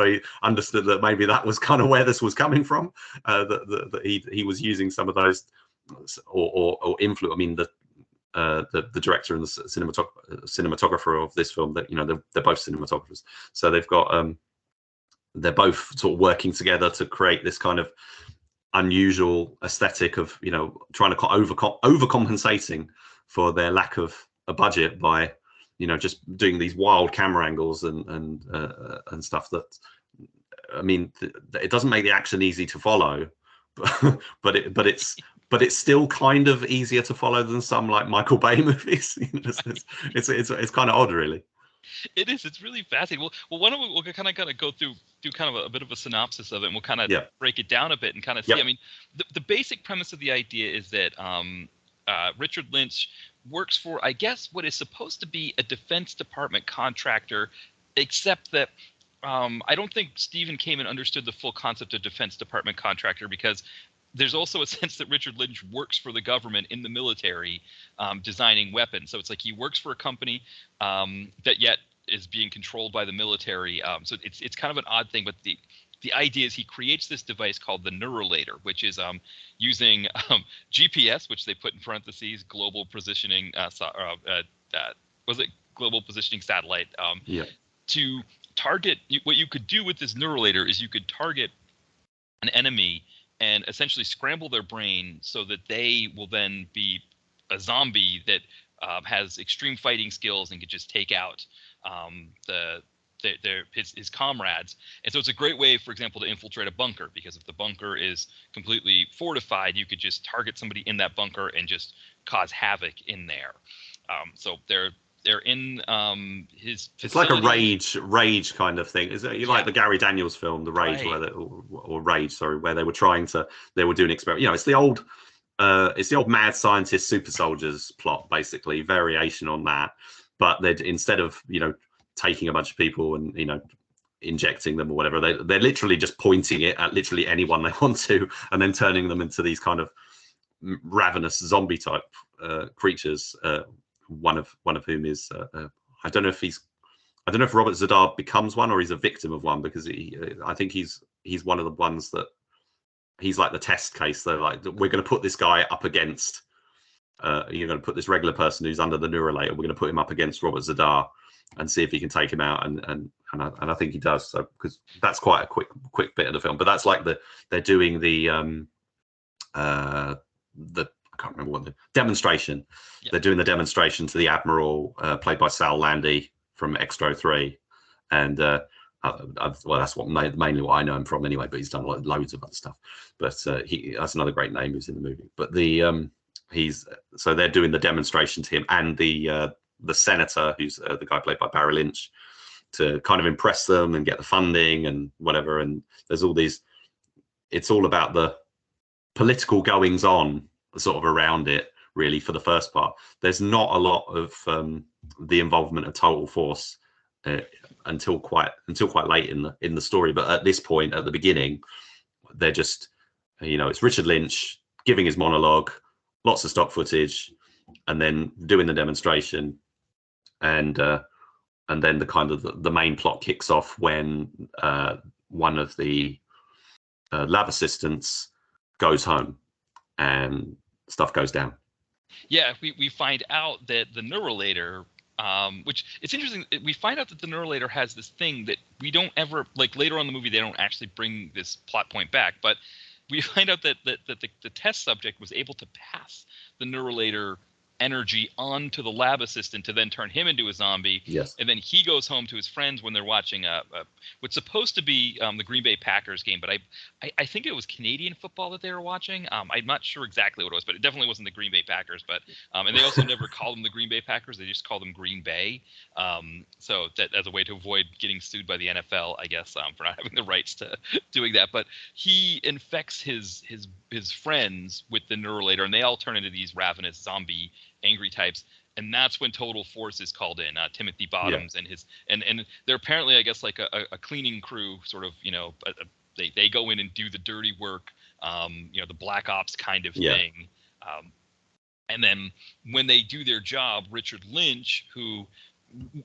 he understood that maybe that was kind of where this was coming from, that he was using some of those or influence. I mean, the director and the cinematographer of this film, that they're both cinematographers, so they've got they're both sort of working together to create this kind of unusual aesthetic of trying to overcompensating for their lack of a budget by just doing these wild camera angles and stuff. That, I mean, it doesn't make the action easy to follow, but it's but it's still kind of easier to follow than some like Michael Bay movies. It's kind of odd, really. It is. It's really fascinating. Well, why don't we'll kind of go through kind of a bit of a synopsis of it, and we'll kind of break it down a bit and kind of see. I mean, the basic premise of the idea is that Richard Lynch works for, I guess, what is supposed to be a Defense Department contractor, except that I don't think Stephen Kamen understood the full concept of Defense Department contractor, because there's also a sense that Richard Lynch works for the government in the military, designing weapons. So it's like he works for a company that yet is being controlled by the military. So it's kind of an odd thing, but the idea is he creates this device called the Neurolator, which is using GPS, which they put in parentheses, global positioning. Was it global positioning satellite? To target. What you could do with this Neurolator is you could target an enemy and essentially scramble their brain so that they will then be a zombie that has extreme fighting skills and can just take out his comrades. And so it's a great way, for example, to infiltrate a bunker, because if the bunker is completely fortified, you could just target somebody in that bunker and just cause havoc in there. So they're in his facility. It's like a rage kind of thing. Is it like the Gary Daniels film, The Rage, right. Where they were doing experiments. It's the old mad scientist super soldiers plot, basically, variation on that. But they'd, instead of taking a bunch of people and injecting them or whatever, they're literally just pointing it at literally anyone they want to, and then turning them into these kind of ravenous zombie type creatures. One of whom is I don't know if Robert Zadar becomes one or he's a victim of one, because I think he's one of the ones that he's like the test case. They're like, we're going to put this guy up against you're going to put this regular person who's under the Neurolator, we're going to put him up against Robert Zadar and see if he can take him out, and I think he does, so because that's quite a quick bit of the film. But that's like they're doing the I can't remember what the demonstration. Yeah. They're doing the demonstration to the Admiral, played by Sal Landy from Extra 3, and that's mainly what I know him from anyway. But he's done loads of other stuff. But that's another great name who's in the movie. But so they're doing the demonstration to him and the senator, who's the guy played by Barry Lynch, to kind of impress them and get the funding and whatever. And there's all these. It's all about the political goings on sort of around it, really, for the first part. There's not a lot of the involvement of Total Force until quite late in the story. But at this point, at the beginning, they're just it's Richard Lynch giving his monologue, lots of stock footage, and then doing the demonstration, and then the kind of the main plot kicks off when one of the lab assistants goes home and stuff goes down. Yeah, we find out that the Neurolator, which it's interesting, we find out that the Neurolator has this thing that we don't ever, like later on in the movie, they don't actually bring this plot point back, but we find out that the test subject was able to pass the Neurolator energy onto the lab assistant to then turn him into a zombie. Yes. And then he goes home to his friends when they're watching what's supposed to be the Green Bay Packers game, but I think it was Canadian football that they were watching. I'm not sure exactly what it was, but it definitely wasn't the Green Bay Packers. But and they also never call them the Green Bay Packers; they just call them Green Bay. So that as a way to avoid getting sued by the NFL, I guess, for not having the rights to doing that. But he infects his friends with the Neurolator, and they all turn into these ravenous zombie angry types, and that's when Total Force is called in. Timothy Bottoms and his and they're apparently, I guess, like a cleaning crew, sort of, they go in and do the dirty work, the Black Ops kind of thing. And then when they do their job, Richard Lynch, who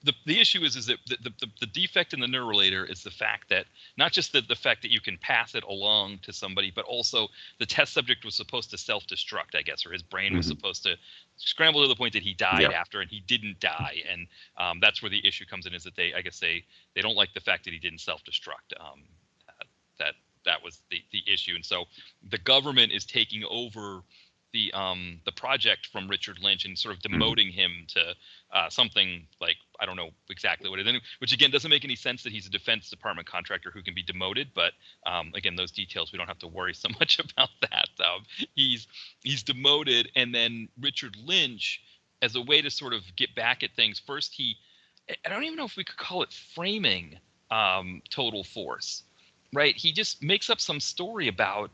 the issue is that the defect in the Neurolator is the fact that not just the fact that you can pass it along to somebody, but also the test subject was supposed to self-destruct, I guess, or his brain was supposed to scramble to the point that he died after, and he didn't die. And that's where the issue comes in, is that they don't like the fact that he didn't self-destruct. That was the issue. And so the government is taking over the project from Richard Lynch and sort of demoting him to something like, I don't know exactly what it is, which again doesn't make any sense that he's a Defense Department contractor who can be demoted. But again, those details, we don't have to worry so much about that. he's demoted, and then Richard Lynch, as a way to sort of get back at things, first I don't even know if we could call it framing Total Force, right? He just makes up some story about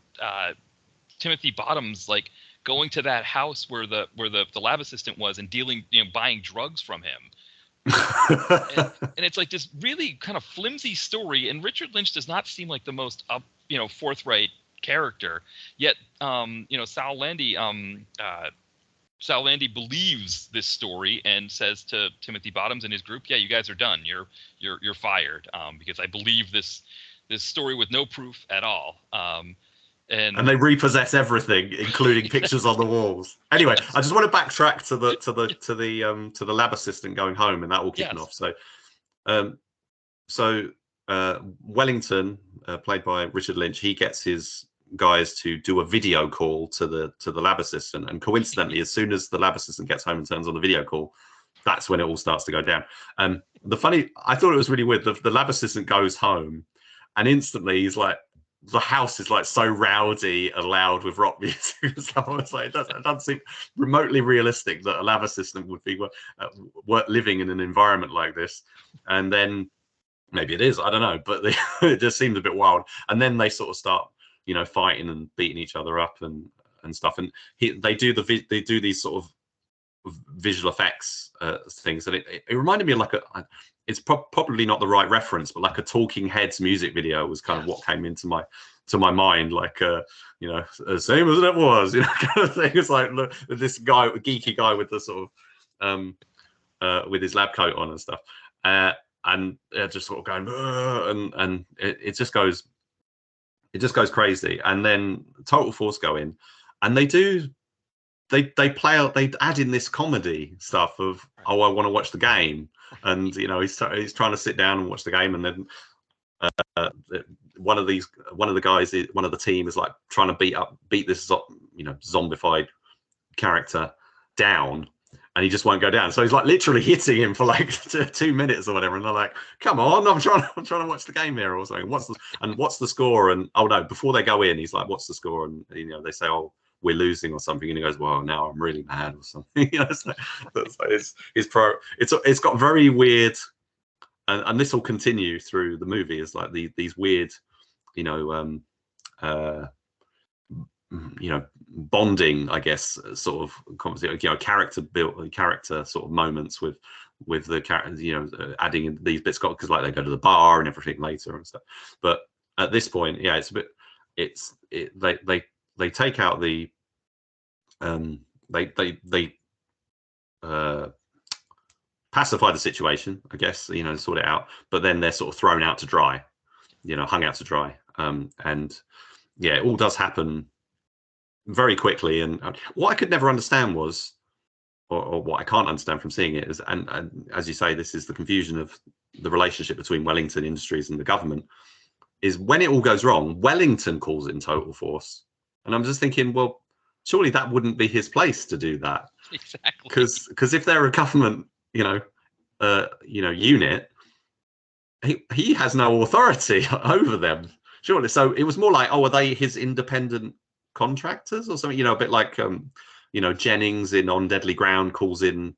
Timothy Bottoms like going to that house where the lab assistant was and buying drugs from him. and it's like this really kind of flimsy story, and Richard Lynch does not seem like the most forthright character, yet Sal Landy believes this story and says to Timothy Bottoms and his group, yeah, you guys are done, you're fired, because I believe this story with no proof at all. And they repossess everything, including pictures on the walls. Anyway, yes. I just want to backtrack to the lab assistant going home and that all kicking off. So, Wellington, played by Richard Lynch, he gets his guys to do a video call to the lab assistant, and coincidentally, as soon as the lab assistant gets home and turns on the video call, that's when it all starts to go down. I thought it was really weird. The lab assistant goes home, and instantly he's like, the house is like so rowdy and loud with rock music. So I was like, it doesn't seem remotely realistic that a lab assistant would be living in an environment like this. And then maybe it is, I don't know, but it just seemed a bit wild. And then they sort of start, fighting and beating each other up and stuff. And they do these sort of visual effects things, and it reminded me of it's probably not the right reference, but like a Talking Heads music video was kind of what came into my mind, like same as it was, kind of thing. It's like, look, this geeky guy with the sort of with his lab coat on and stuff, and just sort of going, and it just goes crazy. And then Total Force go in, and they add in this comedy stuff of, oh, I want to watch the game, and he's trying to sit down and watch the game, and then one of the team is like trying to beat this zombified character down, and he just won't go down. So he's like literally hitting him for like 2 minutes or whatever, and they're like, "Come on, I'm trying to watch the game here," or something. What's the score? And oh no, before they go in, he's like, "What's the score?" And they say, "Oh, we're losing," or something, and he goes, "Well, now I'm really mad," or something. It's got very weird, and this will continue through the movie. Is like these weird, bonding, I guess, sort of character sort of moments with the characters, adding in these bits, because like they go to the bar and everything later and stuff. But at this point, yeah, it's a bit, they take out the they pacify the situation, I guess, sort it out, but then they're sort of thrown out to dry, hung out to dry, and yeah, it all does happen very quickly. And what I could never understand was, or what I can't understand from seeing it is, and as you say, this is the confusion of the relationship between Wellington Industries and the government, is when it all goes wrong, Wellington calls in Total Force. And I'm just thinking, well, surely that wouldn't be his place to do that. Exactly. Because if they're a government, unit, he has no authority over them, surely. So it was more like, oh, are they his independent contractors or something? A bit like, Jennings in On Deadly Ground calls in,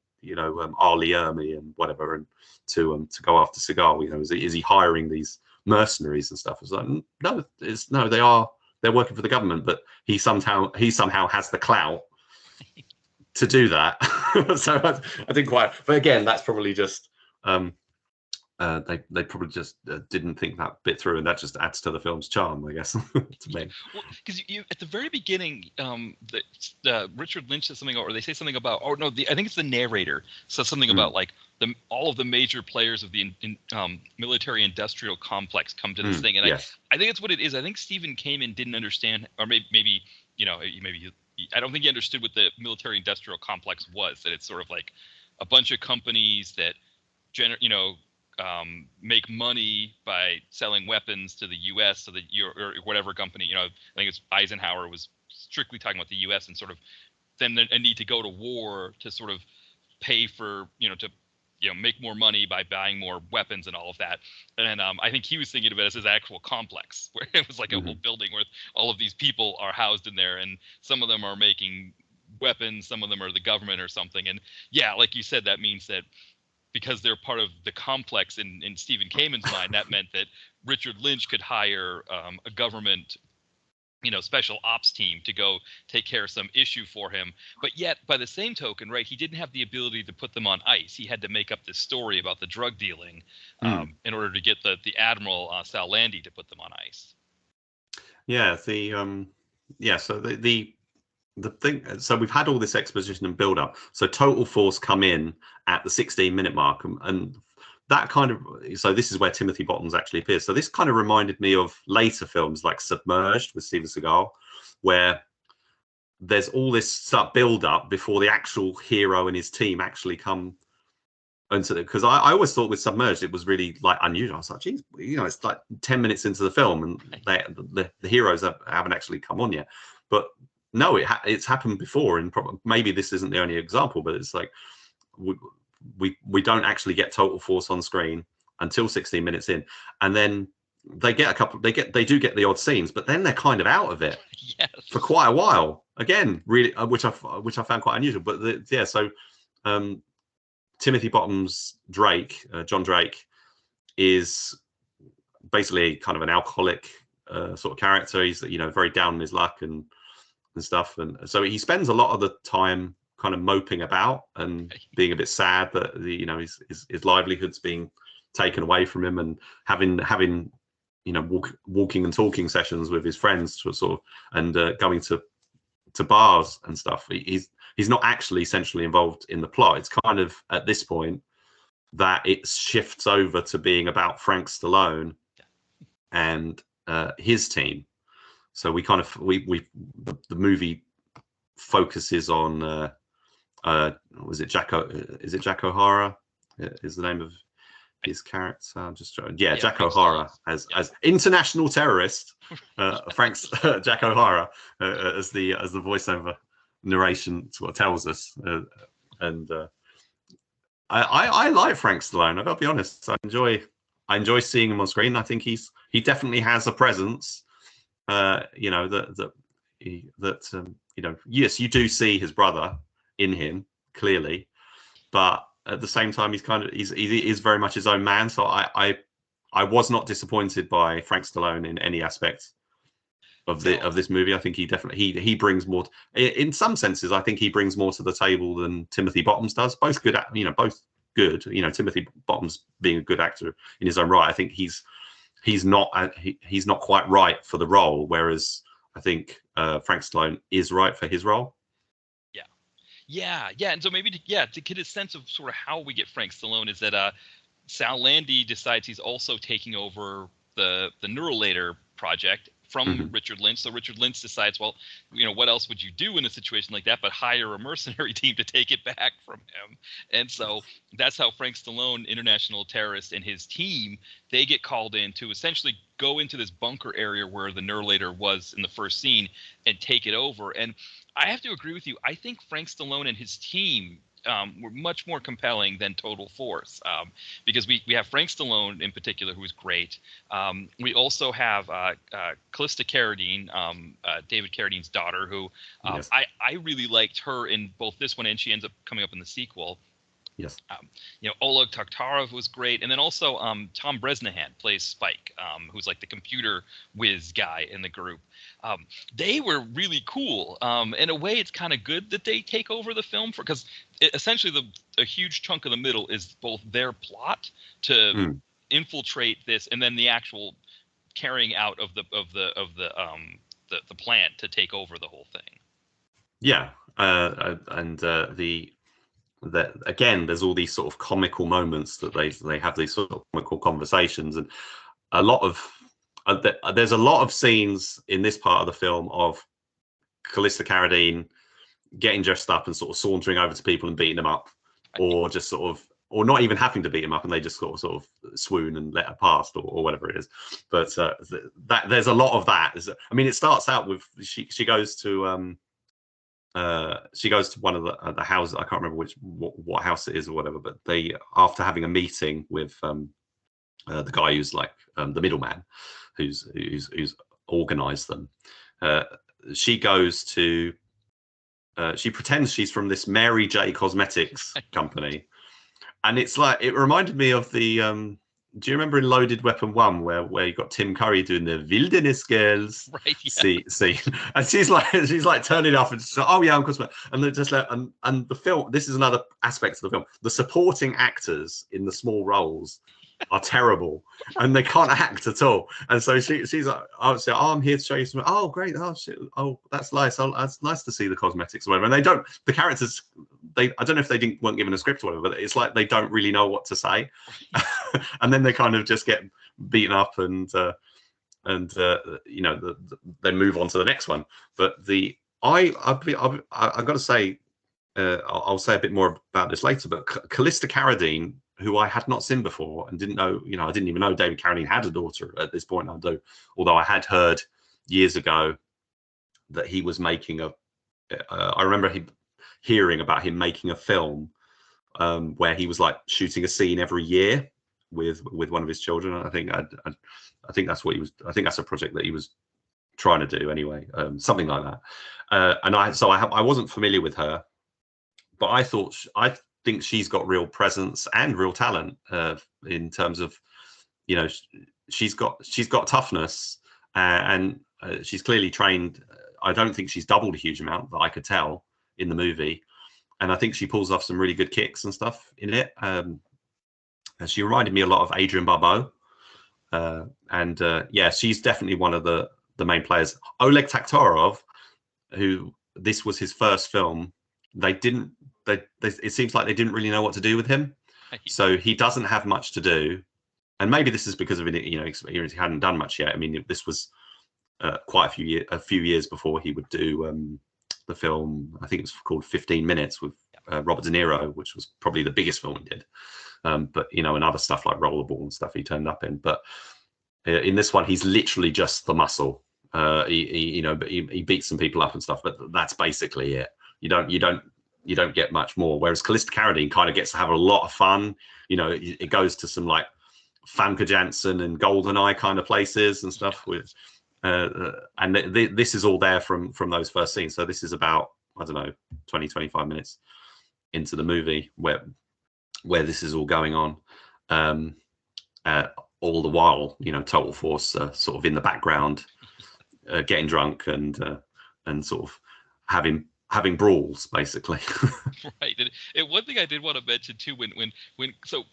Ali Ermey and whatever, and to go after Seagal. Is he hiring these mercenaries and stuff? It's like, no, they're working for the government, but he somehow has the clout to do that. So I didn't quite. But again, that's probably just they probably just didn't think that bit through, and that just adds to the film's charm, I guess, to me. Well, because you at the very beginning, Richard Lynch says something, or they say something about, I think it's the narrator says something about like all of the major players of the military industrial complex come to this thing, and yes. I think it's what it is. I think Stephen came and didn't understand, or maybe I don't think he understood what the military industrial complex was. That it's sort of like a bunch of companies that make money by selling weapons to the U.S. so that or whatever company, I think it's Eisenhower was strictly talking about the U.S. and sort of then a need to go to war to sort of pay for, to make more money by buying more weapons and all of that. And I think he was thinking of it as his actual complex, where it was like a whole building where all of these people are housed in there, and some of them are making weapons, some of them are the government or something. And yeah, like you said, that means that because they're part of the complex in Stephen Kamen's mind, that meant that Richard Lynch could hire a government special ops team to go take care of some issue for him. But yet, by the same token, right, he didn't have the ability to put them on ice. He had to make up this story about the drug dealing in order to get the Admiral Sal Landy to put them on ice. Yeah, so the thing, so we've had all this exposition and build up. So Total Force come in at the 16-minute mark, and that kind of, so this is where Timothy Bottoms actually appears. So this kind of reminded me of later films like Submerged with Steven Seagal, where there's all this build up before the actual hero and his team actually come into it. Because I always thought with Submerged it was really like unusual. I was like, geez, it's like 10 minutes into the film and the heroes haven't actually come on yet. But no, it's happened before, and maybe this isn't the only example, but it's like we don't actually get Total Force on screen until 16 minutes in, and then they get they do get the odd scenes, but then they're kind of out of it for quite a while again, really, which I found quite unusual. But so Timothy Bottoms Drake, John Drake, is basically kind of an alcoholic sort of character. He's very down on his luck and stuff, and so he spends a lot of the time kind of moping about and being a bit sad that his livelihood's being taken away from him, and having walking and talking sessions with his friends to sort of, and going to bars and stuff. He's not actually centrally involved in the plot. It's kind of at this point that it shifts over to being about Frank Stallone and his team. So we kind of the movie focuses on was it Jack O'Hara is the name of his character? I'm just trying. Jack O'Hara as international terrorist. Jack O'Hara as the voiceover narration sort of tells us, and I like Frank Stallone. I've got to be honest. I enjoy seeing him on screen. I think he definitely has a presence. Yes, you do see his brother in him clearly, but at the same time he is very much his own man. So I was not disappointed by Frank Stallone in any aspect of this movie. I think he brings more in some senses. I think he brings more to the table than Timothy Bottoms does. Both good, both good. Timothy Bottoms being a good actor in his own right. I think he's not quite right for the role, whereas I think Frank Stallone is right for his role. Yeah. And so maybe to get a sense of sort of how we get Frank Stallone is that Sal Landy decides he's also taking over the Neuralator project from Richard Lynch. So Richard Lynch decides, well, what else would you do in a situation like that but hire a mercenary team to take it back from him? And so that's how Frank Stallone, international terrorist, and his team, they get called in to essentially go into this bunker area where the Neuralator was in the first scene and take it over. And I have to agree with you. I think Frank Stallone and his team were much more compelling than Total Force, because we have Frank Stallone in particular, who is great. We also have Callista Carradine, David Carradine's daughter, who Yes. I really liked her in both this one, and she ends up coming up in the sequel. Yes. Oleg Taktarov was great. And then also Tom Bresnahan plays Spike, who's like the computer whiz guy in the group. They were really cool. In a way, it's kind of good that they take over the film because essentially a huge chunk of the middle is both their plot to infiltrate this and then the actual carrying out of the plan to take over the whole thing. Yeah. That again, there's all these sort of comical moments that they have these sort of comical conversations, and there's a lot of scenes in this part of the film of Callista Carradine getting dressed up and sort of sauntering over to people and beating them up, or just sort of, or not even having to beat them up, and they just sort of swoon and let her pass, or whatever it is. But that there's a lot of that. I mean, it starts out with she goes to she goes to one of the houses. I can't remember what house it is or whatever. But they, after having a meeting with the guy who's like the middleman, who's organised them, she goes to. She pretends she's from this Mary J Cosmetics company, and it's like, it reminded me of the. Do you remember in Loaded Weapon 1 where you got Tim Curry doing the Wilderness Girls Right, yeah. scene, and she's like turning off and just like, oh yeah, of course, and they're just like, and the film. This is another aspect of the film. The supporting actors in the small roles are terrible, and they can't act at all. And so she's like, oh, I'm here to show you some. Oh, great. Oh shit. Oh, that's nice. Oh, that's nice to see the cosmetics or whatever. And they don't. The characters. I don't know if they weren't given a script or whatever, but it's like they don't really know what to say, and then they kind of just get beaten up and you know, they move on to the next one. But I've got to say, I'll say a bit more about this later. But Callista Carradine, who I had not seen before and didn't know, you know, I didn't even know David Carradine had a daughter at this point. I do, although I had heard years ago that he was making a. I remember hearing about him making a film where he was like shooting a scene every year with one of his children. I think that's what he was. I think that's a project that he was trying to do anyway, something like that. And I wasn't familiar with her, but I think she's got real presence and real talent in terms of, you know, she's got toughness and she's clearly trained. I don't think she's doubled a huge amount that I could tell in the movie, and I think she pulls off some really good kicks and stuff in it. And she reminded me a lot of Adrienne Barbeau, and yeah, she's definitely one of the main players. Oleg Taktarov, who this was his first film, it seems like they didn't really know what to do with him, so he doesn't have much to do. And maybe this is because of it, you know, experience. He hadn't done much yet. I mean, this was quite a few years before he would do the film. I think it was called 15 Minutes with Robert De Niro, which was probably the biggest film he did. But you know, and other stuff like Rollerball and stuff he turned up in. But in this one, he's literally just the muscle. He beats some people up and stuff, but that's basically it. You don't get much more. Whereas Callista Carradine kind of gets to have a lot of fun. You know, it goes to some like Famke Janssen and GoldenEye kind of places and stuff with. And this is all there from those first scenes. So this is about, I don't know, 20-25 minutes into the movie where this is all going on. All the while, you know, Total Force sort of in the background, getting drunk and sort of having brawls, basically. Right. And one thing I did want to mention too, so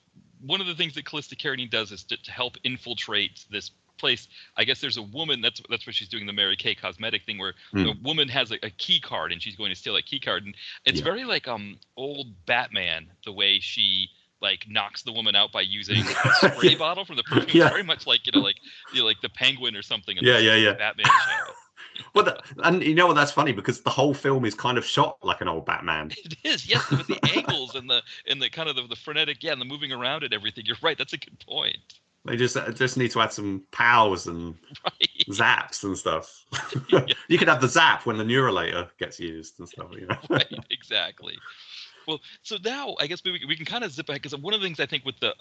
one of the things that Callista Carradine does is to help infiltrate this place. I guess there's a woman, that's what she's doing, the Mary Kay cosmetic thing, where the woman has a key card and she's going to steal that key card, and it's very like old Batman, the way she like knocks the woman out by using a spray bottle from the perfume. It's very much like like the Penguin or something in the Batman show. Well, and you know what, that's funny because the whole film is kind of shot like an old Batman. It is, yes, with the angles and the kind of the frenetic, and the moving around and everything. You're right, that's a good point. They just need to add some pows and zaps and stuff. You could have the zap when the neuralator gets used and stuff. You know? Right, exactly. Well, so now I guess we can kind of zip back, because one of the things I think with the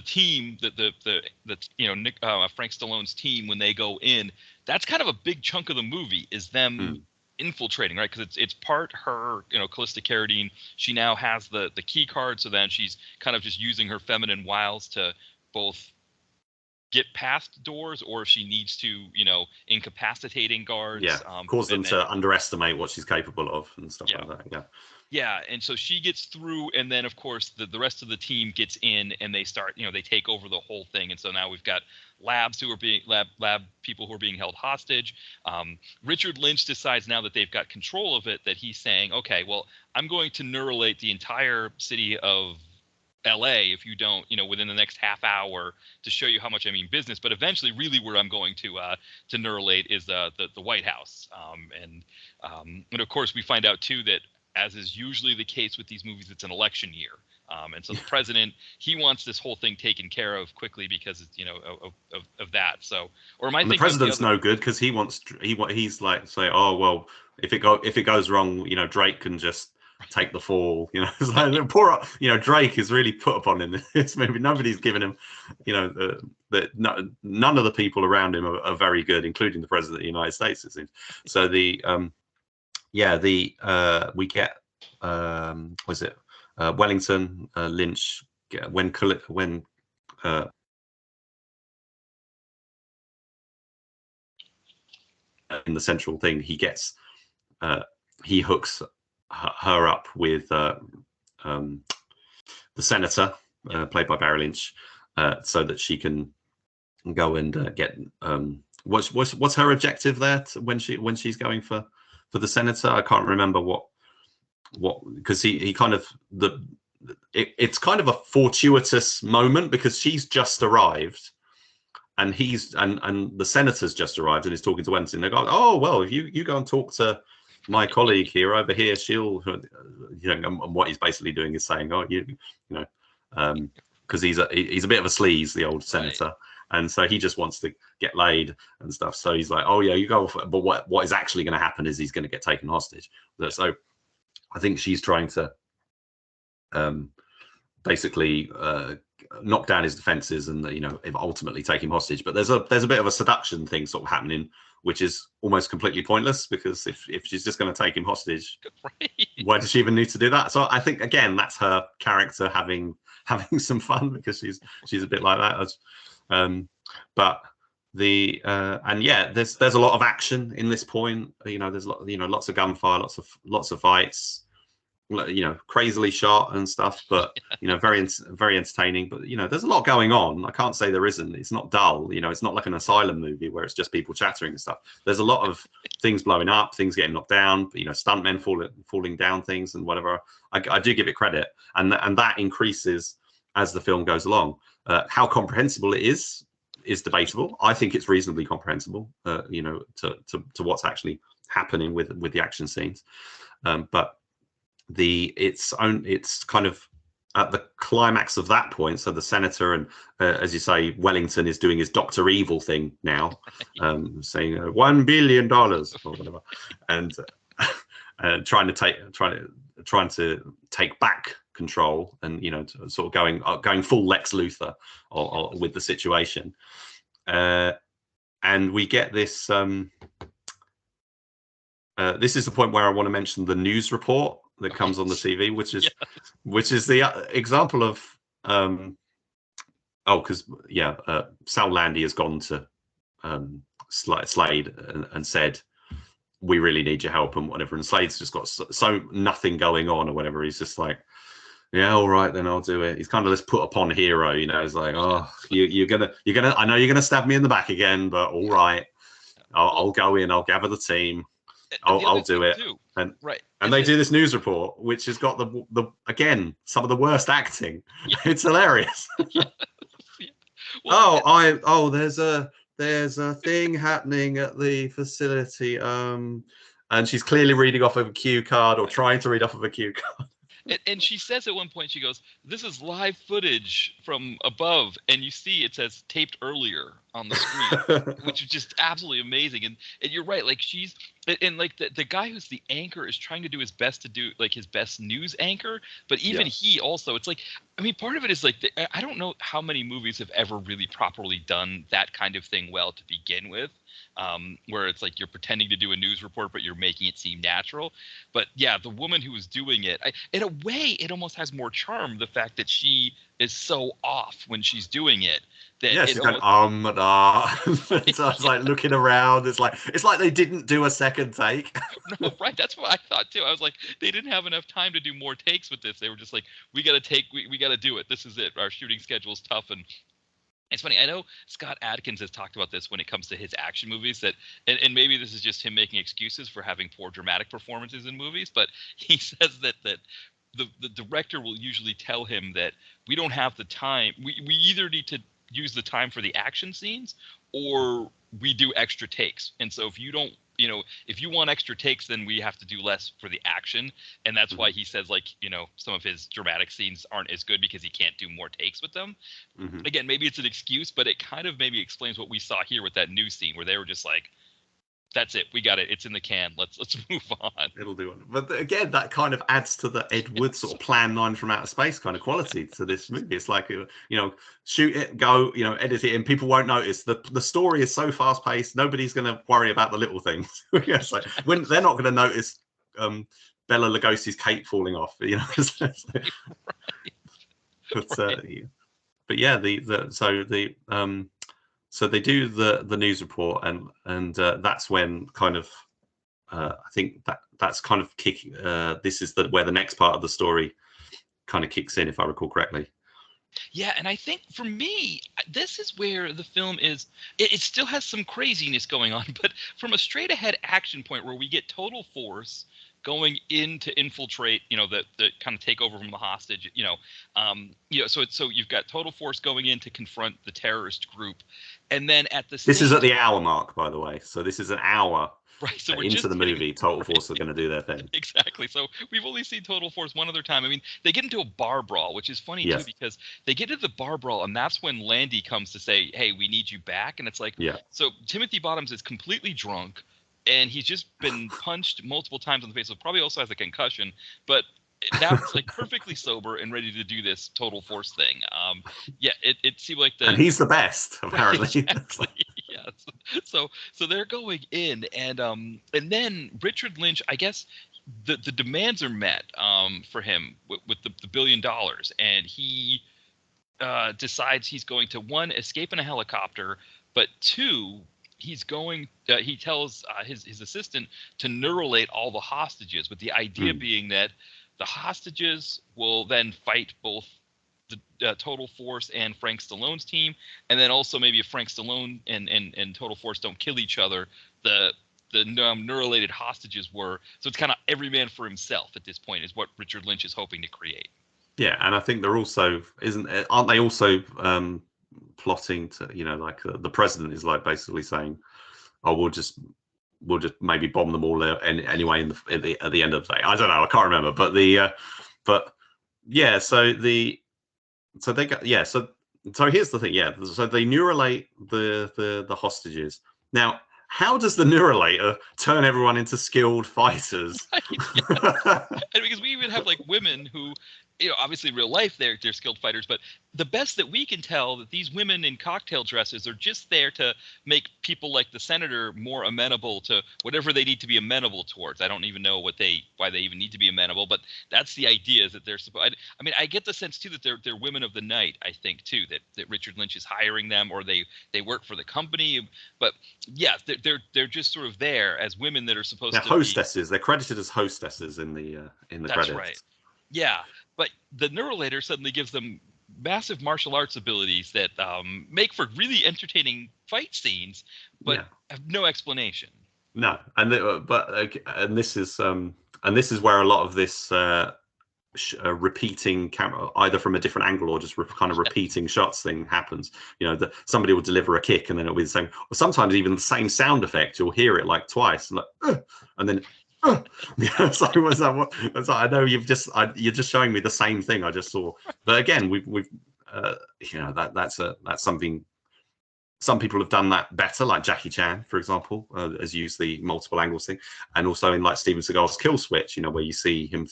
team, Nick Frank Stallone's team, when they go in, that's kind of a big chunk of the movie is them infiltrating, right? Because it's part her, Callista Carradine. She now has the key card, so then she's kind of just using her feminine wiles to both get past doors, or if she needs to, incapacitating guards. Yeah, cause them to underestimate what she's capable of and stuff like that. Yeah. Yeah, and so she gets through, and then of course the rest of the team gets in, and they start, they take over the whole thing, and so now we've got lab people who are being held hostage. Richard Lynch decides now that they've got control of it, that he's saying, okay, well, I'm going to neuralate the entire city of LA if you don't, within the next half hour, to show you how much I mean business. But eventually, really, where I'm going to neuralate is the White House, and of course we find out too that, as is usually the case with these movies, it's an election year. And so the president, he wants this whole thing taken care of quickly because it's, of that. So, or am I And the thinking of the president's other? no good because he's like say, oh well, if it goes wrong, Drake can just take the fall. It's like poor, Drake is really put upon in this movie. Nobody's given him, none of the people around him are very good, including the president of the United States, it seems. So we get was it Wellington, Lynch, when in the central thing, he hooks her up with the senator, played by Barry Lynch, so that she can go and get what's her objective there when she's going for the senator. I can't remember what because he kind of it's kind of a fortuitous moment because she's just arrived and and the senator's just arrived and he's talking to Wellington. They go, oh well, if you go and talk to my colleague here over here, she'll and what he's basically doing is saying, oh, because he's a bit of a sleaze, the old senator. Right. And so he just wants to get laid and stuff. So he's like, oh yeah, you go for it. But what is actually going to happen is he's going to get taken hostage. So I think she's trying to basically knock down his defenses and ultimately take him hostage. But there's a bit of a seduction thing sort of happening, which is almost completely pointless because if she's just going to take him hostage, right, why does she even need to do that? So I think again that's her character having some fun because she's a bit like that. But there's a lot of action in this point. There's lots of gunfire, lots of fights. Crazily shot and stuff, but very entertaining. But there's a lot going on. I can't say there isn't. It's not dull. It's not like an asylum movie where it's just people chattering and stuff. There's a lot of things blowing up, things getting knocked down. Stuntmen falling down things and whatever. I do give it credit, and that increases as the film goes along. How comprehensible it is debatable. I think it's reasonably comprehensible. To what's actually happening with the action scenes, but it's kind of at the climax of that point. So the senator and as you say, Wellington is doing his Dr. Evil thing now, saying $1 billion or whatever, and trying to take back control and sort of going full Lex Luthor or with the situation, and we get this. This is the point where I want to mention the news report that comes on the TV, which is the example of Sal Landy has gone to Slade and said, we really need your help and whatever, and Slade's just got so nothing going on or whatever. He's just like, yeah, all right, then I'll do it. He's kind of this put upon hero, He's like, oh, you're gonna I know you're gonna stab me in the back again, but all right, I'll go in, I'll gather the team. I'll do it. And right. And they do this news report, which has got the again some of the worst acting. Yeah. It's hilarious. Yeah. Well, there's a thing happening at the facility. And she's clearly reading off of a cue card or trying to read off of a cue card. And she says at one point, she goes, this is live footage from above. And you see it says taped earlier on the screen, which is just absolutely amazing. And you're right. Like the guy who's the anchor is trying to do his best to do like his best news anchor. But even he also, it's like, I mean, part of it is like, I don't know how many movies have ever really properly done that kind of thing well to begin with. Where it's like you're pretending to do a news report, but you're making it seem natural. But yeah, the woman who was doing it, in a way, it almost has more charm. The fact that she is so off when she's doing it. That she's going, So I was like looking around. It's like they didn't do a second take. No, right. That's what I thought too. I was like, they didn't have enough time to do more takes with this. They were just like, we got to do it. This is it. Our shooting schedule is tough. And it's funny. I know Scott Adkins has talked about this when it comes to his action movies, that, and maybe this is just him making excuses for having poor dramatic performances in movies, but he says that the director will usually tell him that we don't have the time. We either need to use the time for the action scenes or we do extra takes. And so if you don't if you want extra takes, then we have to do less for the action. And that's why he says, like, some of his dramatic scenes aren't as good because he can't do more takes with them. Again, maybe it's an excuse, but it kind of maybe explains what we saw here with that new scene where they were just like, that's it, we got it, it's in the can, let's move on. It'll do it. But again, that kind of adds to the Ed Wood sort of Plan 9 from outer space kind of quality to this movie. It's like, shoot it, go, edit it, and people won't notice. The story is so fast paced, nobody's going to worry about the little things. It's like, when they're not going to notice Bela Lugosi's cape falling off. But yeah, so they do the news report, and that's when kind of I think that's kind of kicking. This is where the next part of the story kind of kicks in, if I recall correctly. Yeah, and I think for me, this is where the film is. It still has some craziness going on, but from a straight ahead action point where we get total force going in to infiltrate, the kind of take over from the hostage, so you've got total force going in to confront the terrorist group, and then at the this is at the hour mark, by the way. So this is an hour. Right, so we're into just the movie. Total Force are going to do their thing. Exactly. So we've only seen Total Force one other time. I mean, they get into a bar brawl, which is funny too, because they get into the bar brawl, and that's when Landy comes to say, "Hey, we need you back." And it's like, So Timothy Bottoms is completely drunk, and he's just been punched multiple times on the face. So probably also has a concussion, but now it's like perfectly sober and ready to do this Total Force thing. It seemed like and he's the best, apparently. Right, exactly. Yeah. So they're going in, and then Richard Lynch, I guess the demands are met for him with the $1 billion, and he decides he's going to, one, escape in a helicopter, but two, he's going he tells his assistant to neuralate all the hostages, with the idea being that the hostages will then fight both the Total Force and Frank Stallone's team, and then also maybe if Frank Stallone and Total Force don't kill each other, the neuralated hostages were. So it's kind of every man for himself at this point is what Richard Lynch is hoping to create. Yeah, and I think they're also aren't they also plotting to, like the president is like basically saying, "Oh, we'll just maybe bomb them all anyway at the end of the day." I don't know, I can't remember, but so they got so here's the thing, so they neuralate the hostages. Now, how does the neuralator turn everyone into skilled fighters? Right, and because we even have like women who, obviously in real life they're skilled fighters, but the best that we can tell that these women in cocktail dresses are just there to make people like the senator more amenable to whatever they need to be amenable towards. I don't even know why they even need to be amenable, but that's the idea, is that they're supposed. I mean, I get the sense too that they're women of the night. I think too that Richard Lynch is hiring them, or they work for the company. But yeah, they're just sort of there as women that are supposed to be hostesses. They're credited as hostesses in the credits. That's right. Yeah, but the neuralator suddenly gives them massive martial arts abilities that make for really entertaining fight scenes, but have no explanation. No, and this is where a lot of this repeating camera, either from a different angle or just kind of repeating shots thing happens. Somebody will deliver a kick and then it'll be the same, or sometimes even the same sound effect. You'll hear it like twice, and then. So was that what? I know you're just showing me the same thing I just saw, but again, we've that's something. Some people have done that better, like Jackie Chan, for example, has used the multiple angles thing, and also in like Steven Seagal's Kill Switch, where you see him,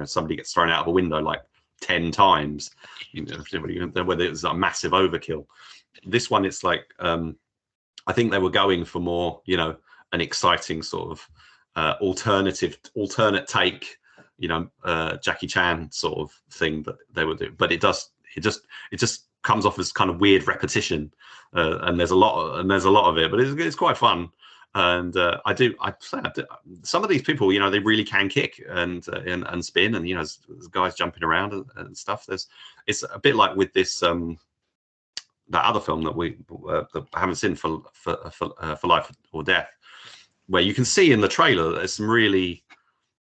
somebody gets thrown out of a window like 10 times, whether it's a massive overkill. This one, it's like I think they were going for more, an exciting sort of alternate take, Jackie Chan sort of thing that they would do, but it just comes off as kind of weird repetition, and there's a lot of it, but it's quite fun. And I some of these people, they really can kick and spin, and there's guys jumping around and stuff. It's a bit like with this that other film that we haven't seen, for Life or Death, where you can see in the trailer that there's some really,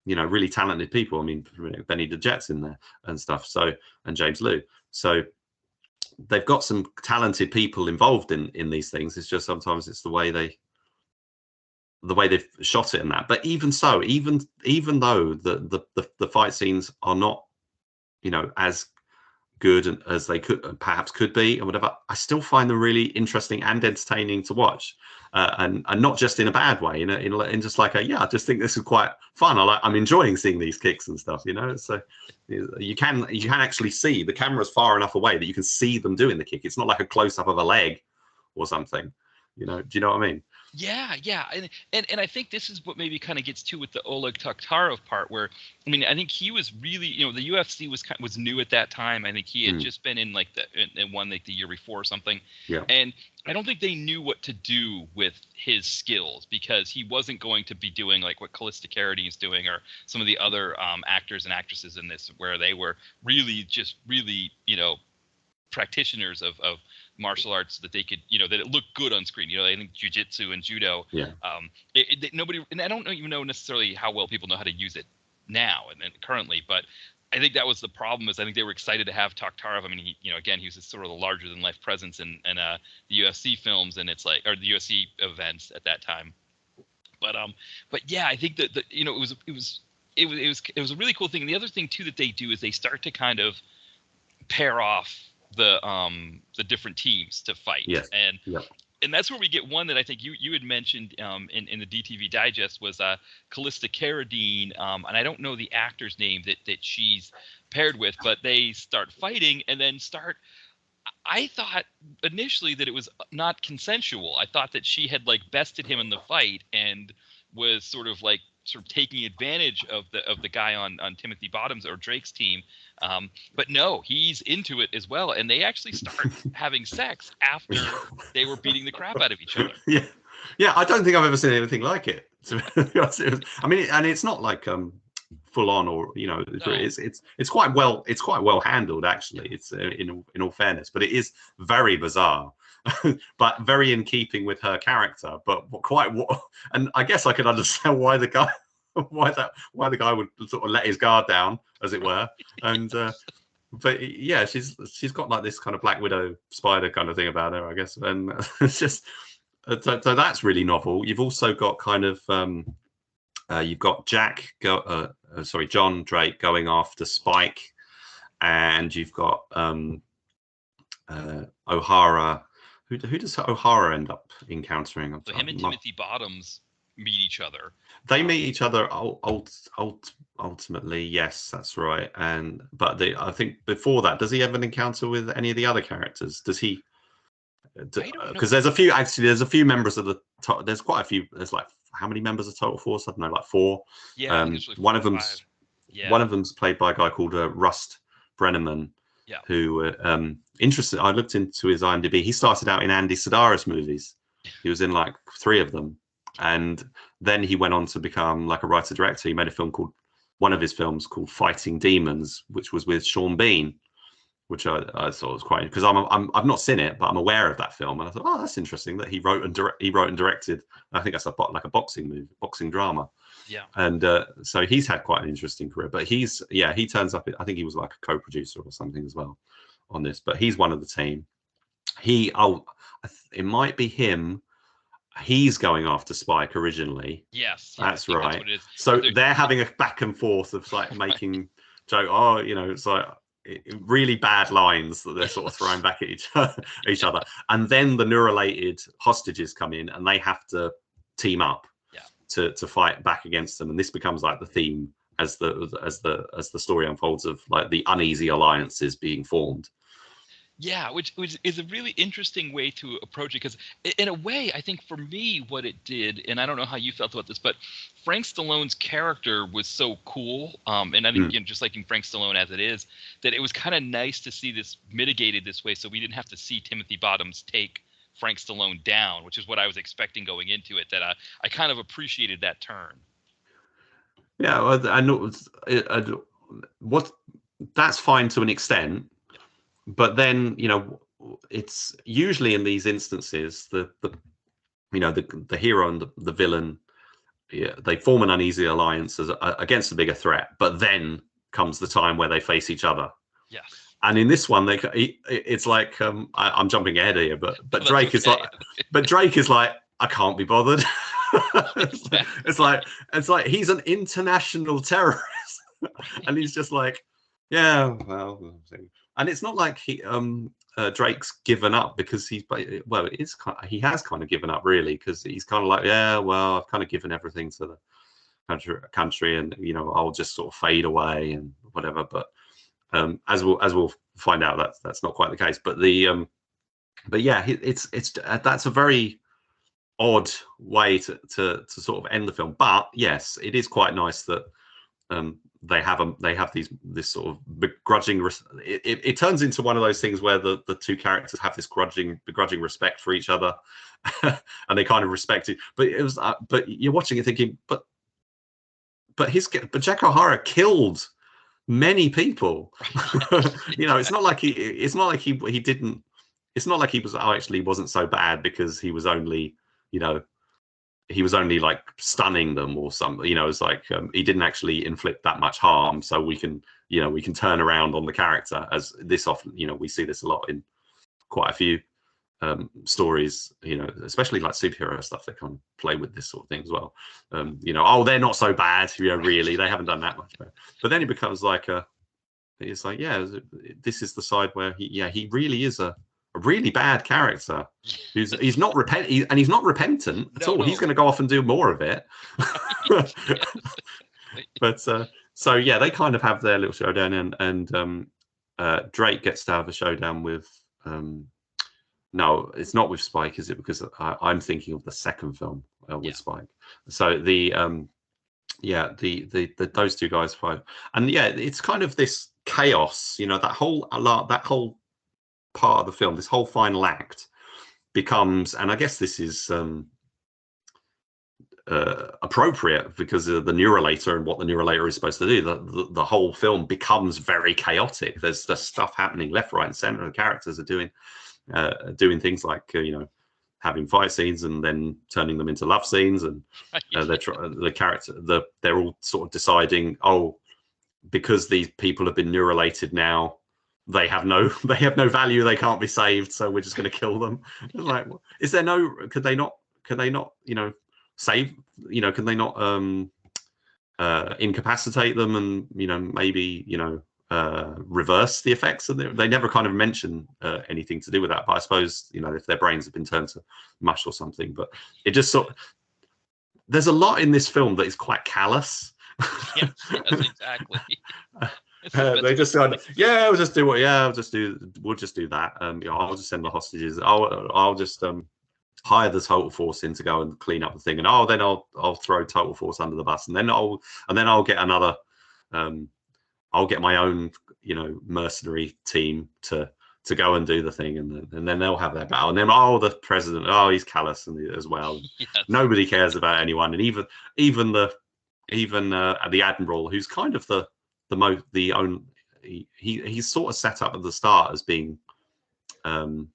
really talented people. I mean, Benny DeJett's in there and stuff. So, and James Liu. So they've got some talented people involved in these things. It's just sometimes it's the way the way they've shot it and that. But even so, even though the fight scenes are not, you know, as good as they perhaps could be or whatever, I still find them really interesting and entertaining to watch, and not just in a bad way, in just like I just think this is quite fun. I'm enjoying seeing these kicks and stuff, you know. So you can actually see the camera's far enough away that you can see them doing the kick. It's not like a close up of a leg or something, you know. Do you know what I mean? Yeah, and I think this is what maybe kind of gets to with the Oleg Taktarov part, where I mean I think he was really, you know, the UFC was new at that time. I think he had just been in like in one like the year before or something, and I don't think they knew what to do with his skills, because he wasn't going to be doing like what Callista Carradine is doing, or some of the other actors and actresses in this, where they were really you know, practitioners of martial arts, that they could, you know, that it looked good on screen. You know, I think jiu-jitsu and judo. Nobody, and I don't even know necessarily how well people know how to use it now and currently, but I think that was the problem. Is I think they were excited to have Taktarov. I mean, he, you know, again, he was sort of the larger than life presence in the UFC films, and it's like, or the UFC events at that time. But yeah, I think that you know, it was a really cool thing. And the other thing too that they do is they start to kind of pair off the different teams to fight. And that's where we get one that I think you had mentioned in the DTV Digest was Callista Carradine, and I don't know the actor's name that she's paired with, but they start fighting and then I thought initially that it was not consensual. I thought that she had like bested him in the fight and was sort of taking advantage of the guy on Timothy Bottom's or Drake's team. But no, he's into it as well. And they actually start having sex after they were beating the crap out of each other. Yeah. I don't think I've ever seen anything like it. I mean, and it's not like full on, or, you know, it's quite well handled, actually. It's in all fairness, but it is very bizarre. But very in keeping with her character, but and I guess I could understand why the guy would sort of let his guard down, as it were. And but yeah, she's got like this kind of Black Widow spider kind of thing about her, I guess. And it's just so that's really novel. You've also got kind of you've got John Drake going after Spike, and you've got O'Hara. Who does O'Hara end up encountering? So him and Timothy Bottoms meet each other. They meet each other ultimately, yes, that's right. But I think before that, does he have an encounter with any of the other characters? Does he? Because there's a few members of there's quite a few. There's like, how many members of Total Force? I don't know, like 4. Yeah, one of them's played by a guy called Rust Brenneman. Yeah. Who interested? I looked into his IMDb. He started out in Andy Sedaris movies. He was in like 3 of them, and then he went on to become like a writer director. He made one of his films called Fighting Demons, which was with Sean Bean, which I thought was quite, because I've not seen it, but I'm aware of that film, and I thought, oh, that's interesting that he wrote and directed. I think that's like a boxing drama. Yeah. And so he's had quite an interesting career, but he turns up. I think he was like a co-producer or something as well on this, but he's one of the team. It might be him. He's going after Spike originally. Yes. That's right. That's what it is. So they're having a back and forth of like making joke. Oh, you know, it's like really bad lines that they're sort of throwing back at each other, and then the neuralated hostages come in and they have to team up to fight back against them, and this becomes like the theme as the story unfolds of like the uneasy alliances being formed. Yeah, which is a really interesting way to approach it, because in a way, I think for me, what it did, and I don't know how you felt about this, but Frank Stallone's character was so cool, and I think just like in Frank Stallone as it is, that it was kind of nice to see this mitigated this way, so we didn't have to see Timothy Bottoms take Frank Stallone down, which is what I was expecting going into it. That I kind of appreciated that turn. Yeah, well, I know that's fine to an extent. But then, you know, it's usually in these instances the hero and the villain, they form an uneasy alliance against a bigger threat. But then comes the time where they face each other. Yes. And in this one, it's like I'm jumping ahead here, but Drake is like, I can't be bothered. it's like he's an international terrorist, and he's just like, yeah, well, and it's not like Drake's given up, because he has kind of given up, really, because he's kind of like, yeah, well, I've kind of given everything to the country, and I'll just sort of fade away and whatever. But as we'll find out, that's not quite the case. But but yeah, it's that's a very odd way to sort of end the film. But yes, it is quite nice that they have this sort of begrudging. It turns into one of those things where the two characters have this begrudging respect for each other, and they kind of respect it. But it was, but you're watching it thinking, but Jack O'Hara killed many people. It's not like he didn't. It's not like he was actually wasn't so bad, because he was only like stunning them or something. It's like he didn't actually inflict that much harm. So we can turn around on the character, as this often, we see this a lot in quite a few stories, especially like superhero stuff. They kind of play with this sort of thing as well. Oh, they're not so bad, really, they haven't done that much better. But then it becomes like it's like, yeah, this is the side where he really is a really bad character, he's not repentant at all. He's going to go off and do more of it. But so yeah, they kind of have their little showdown, and Drake gets to have a showdown with no, it's not with Spike, is it? Because I'm thinking of the second film with Spike. So the those two guys fight, and yeah, it's kind of this chaos. That whole part of the film, this whole final act becomes, and I guess this is appropriate because of the Neuralator and what the Neuralator is supposed to do. The whole film becomes very chaotic. There's stuff happening left, right, and center. The characters are doing things like having fight scenes and then turning them into love scenes, and they're all sort of deciding, oh, because these people have been neuralated now, they have no value, they can't be saved, so we're just going to kill them. It's like, is there no, could they not save, can they not incapacitate them and maybe reverse the effects? And they never kind of mention anything to do with that, but I suppose if their brains have been turned to mush or something. But it just there's a lot in this film that is quite callous. Yes, exactly. They just said, we'll just do that. I'll just send the hostages. I'll just hire the total force in to go and clean up the thing, and then I'll throw total force under the bus, and then I'll get another I'll get my own mercenary team to go and do the thing, and then they'll have their battle, and then the president, he's callous as well. Yes. Nobody cares about anyone, and even the admiral, who's kind of he's sort of set up at the start as being the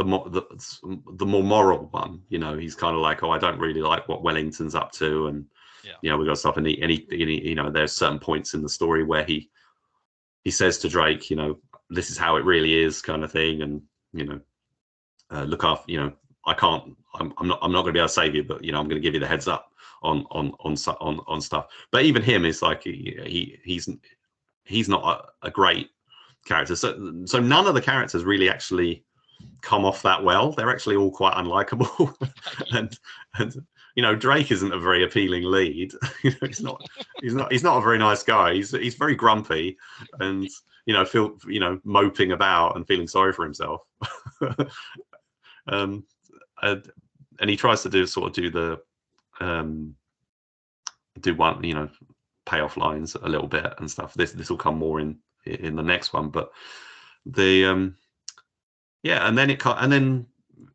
more moral one. He's kind of like, I don't really like what Wellington's up to, and we got stuff. And he there's certain points in the story where he says to Drake, this is how it really is, kind of thing, and look after, I can't, I'm not going to be able to save you, but I'm going to give you the heads up on stuff. But even him is like, he's not a great character. So none of the characters really actually come off that well. They're actually all quite unlikable. and Drake isn't a very appealing lead. He's not a very nice guy. He's very grumpy and moping about and feeling sorry for himself. And he tries to do the payoff lines a little bit and stuff. This will come more in the next one, but and then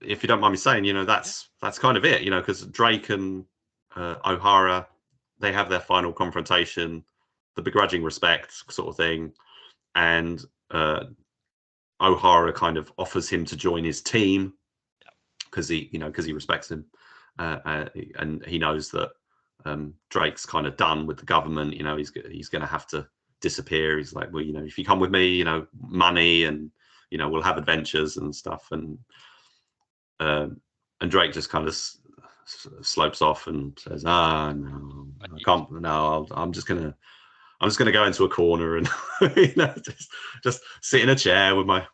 if you don't mind me saying, that's kind of it, because Drake and O'Hara, they have their final confrontation, the begrudging respect sort of thing, and O'Hara kind of offers him to join his team because he respects him, and he knows that Drake's kind of done with the government. He's going to have to disappear. He's like, well, if you come with me, money, and we'll have adventures and stuff. And Drake just kind of slopes off and says, "Ah, no, I can't. No, I'm just gonna go into a corner and just sit in a chair with my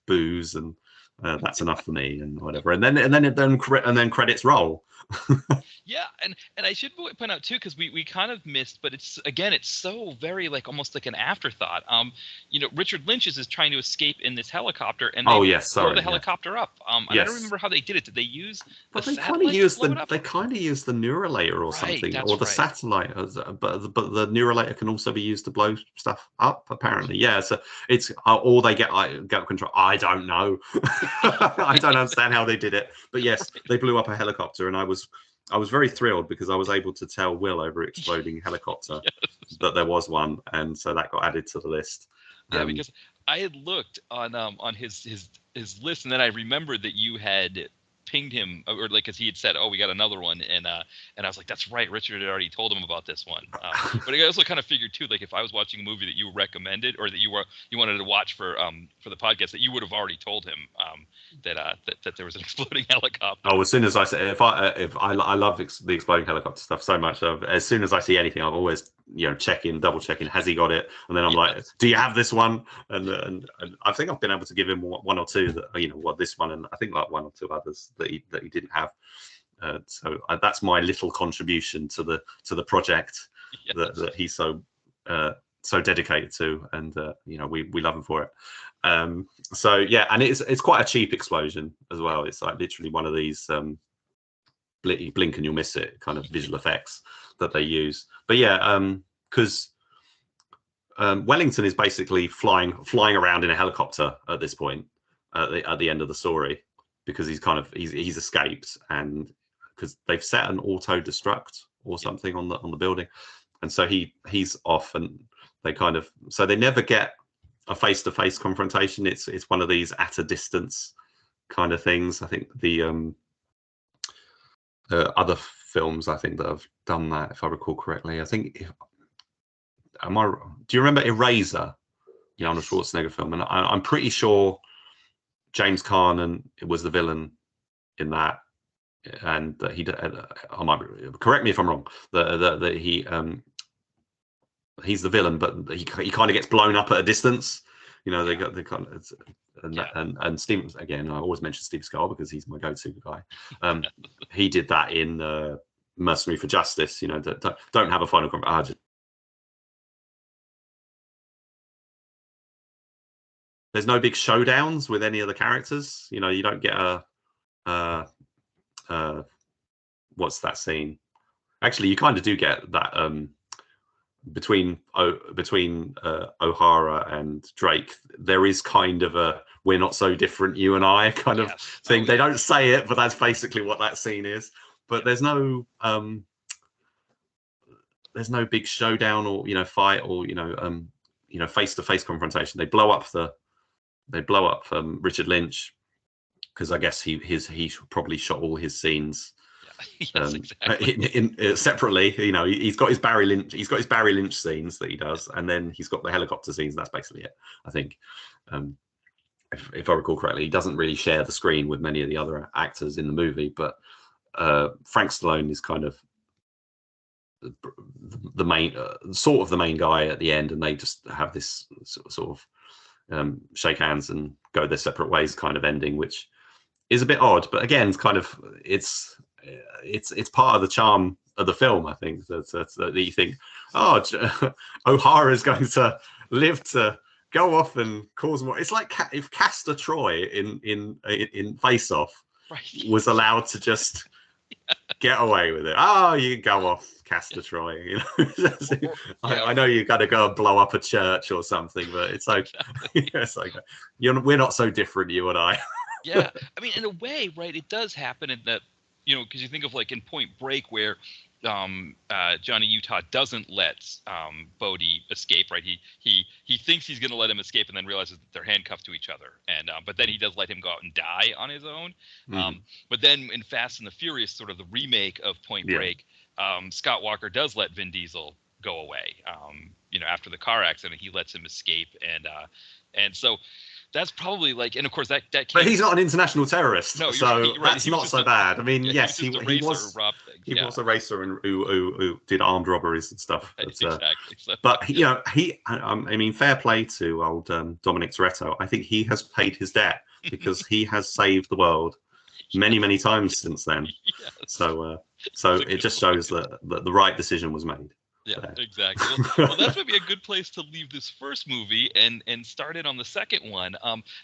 booze, and that's enough for me," and whatever. And then credits roll. Yeah, and I should point out too, because we kind of missed, but it's so very like almost like an afterthought. Richard Lynch is trying to escape in this helicopter, and they blow the helicopter up. And I don't remember how they did it. Did they use the satellite to blow it up? They kind of use the Neuralator or something, or the satellite. But the Neuralator can also be used to blow stuff up, apparently. Yeah, so it's or they get control. I don't know. I don't understand how they did it, but yes, they blew up a helicopter, and I was very thrilled because I was able to tell Will over exploding helicopter that there was one, and so that got added to the list. Yeah, because I had looked on his list, and then I remembered that you had pinged him, or like, because he had said, "Oh, we got another one," and I was like, "That's right, Richard had already told him about this one." But I also kind of figured too, like if I was watching a movie that you recommended or that you wanted to watch for the podcast, that you would have already told him that there was an exploding helicopter. Oh, as soon as I say, if I love the exploding helicopter stuff so much, as soon as I see anything, I'm always double checking, has he got it? And then I'm like, do you have this one? And I think I've been able to give him one or two that this one, and I think like one or two others that he didn't have. So that's my little contribution to the project that he's so dedicated to, and we love him for it. So yeah, and it's quite a cheap explosion as well. It's like literally one of these blink and you'll miss it kind of visual effects that they use. But yeah, because Wellington is basically flying around in a helicopter at this point at the end of the story, because he's escaped, and because they've set an auto destruct or something on the building, and so he's off, and they never get a face-to-face confrontation. It's one of these at a distance kind of things. I think the other films I think that have done that, if I recall correctly. I think do you remember Eraser, Arnold Schwarzenegger film? And I'm pretty sure James Caan was the villain in that, and that he I might correct me if I'm wrong, that he's the villain, but he kind of gets blown up at a distance. They got the kind of, and Steven, again, I always mention Steve Scarl because he's my go-to guy. He did that in Mercenary for Justice. Don't have a final confrontation. There's no big showdowns with any of the characters. You don't get what's that scene? Actually, you kind of do get that between O'Hara and Drake. There is kind of a "we're not so different, you and I" kind of thing. They don't say it, but that's basically what that scene is. But there's no big showdown or fight or face-to-face confrontation. They blow up Richard Lynch, because I guess he probably shot all his scenes exactly. Separately. He's got his Barry Lynch scenes that he does, and then he's got the helicopter scenes. And that's basically it, I think. If I recall correctly, he doesn't really share the screen with many of the other actors in the movie, but Frank Stallone is kind of the main the main guy at the end, and they just have this sort of shake hands and go their separate ways kind of ending, which is a bit odd, but again, it's part of the charm of the film. I think that you think, O'Hara is going to live to go off and cause more. It's like if Castor Troy in Face Off was allowed to just get away with it. You go off, Castor Troy. I know you got to go and blow up a church or something, but it's like, it's like we're not so different, you and I. Yeah, I mean, in a way, right? It does happen in that, because you think of like in Point Break, where Johnny Utah doesn't let Bodhi escape, right? He thinks he's going to let him escape, and then realizes that they're handcuffed to each other, and but then he does let him go out and die on his own. But then in Fast and the Furious, sort of the remake of Point Break, Scott Walker does let Vin Diesel go away. After the car accident, he lets him escape, and so That's probably like, and of course that But came. he's not an international terrorist, No, so you're right. that's He was not just so bad. I mean, yeah, yes, he was just a he racer who was robbed things. he Yeah, was a racer and who did armed robberies and stuff. exactly. So, But you know, I mean, fair play to old Dominic Toretto. I think he has paid his debt because he has saved the world many times since then. yes. So it just shows that the right decision was made. Yeah, there. exactly. Well, that's maybe a good place to leave this first movie and start in on the second one.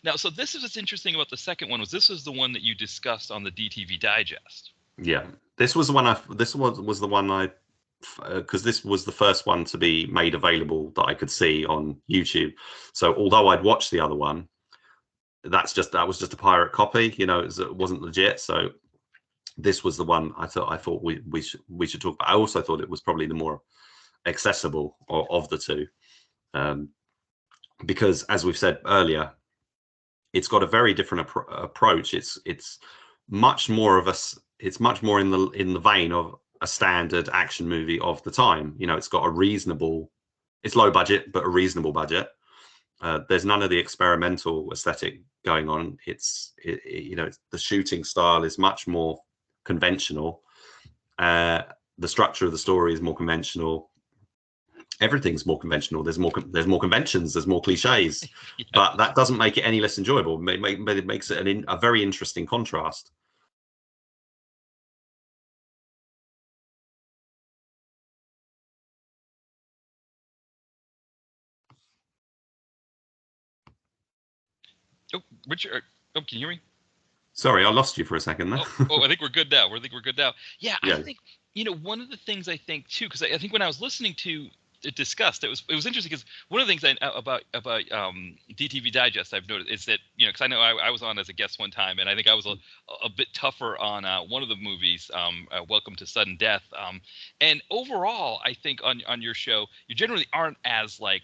Now, so this is what's interesting about the second one was this was the one that you discussed on the DTV Digest. Yeah, this was the one was the one I because this was the first one to be made available that I could see on YouTube. So although I'd watched the other one, that was just a pirate copy. You know, it wasn't legit. So this was the one I thought we should talk about. I also thought it was probably the more accessible of the two, because as we've said earlier, it's got a very different approach. It's much more in the vein of a standard action movie of the time. You know, it's got it's low budget but a reasonable budget. There's none of the experimental aesthetic going on. The shooting style is much more conventional. The structure of the story is more conventional. Everything's more conventional. There's more conventions. There's more cliches, Yeah. but that doesn't make it any less enjoyable. It makes it a very interesting contrast. Oh, Richard. Oh, can you hear me? Sorry, I lost you for a second there. I think we're good now. Yeah, Yeah. I think one of the things I think too, because I think when I was listening to it discussed, it was interesting because one of the things about DTV Digest I've noticed is that because I know I was on as a guest one time and I think I was a bit tougher on one of the movies, Welcome to Sudden Death, and overall I think on your show you generally aren't as like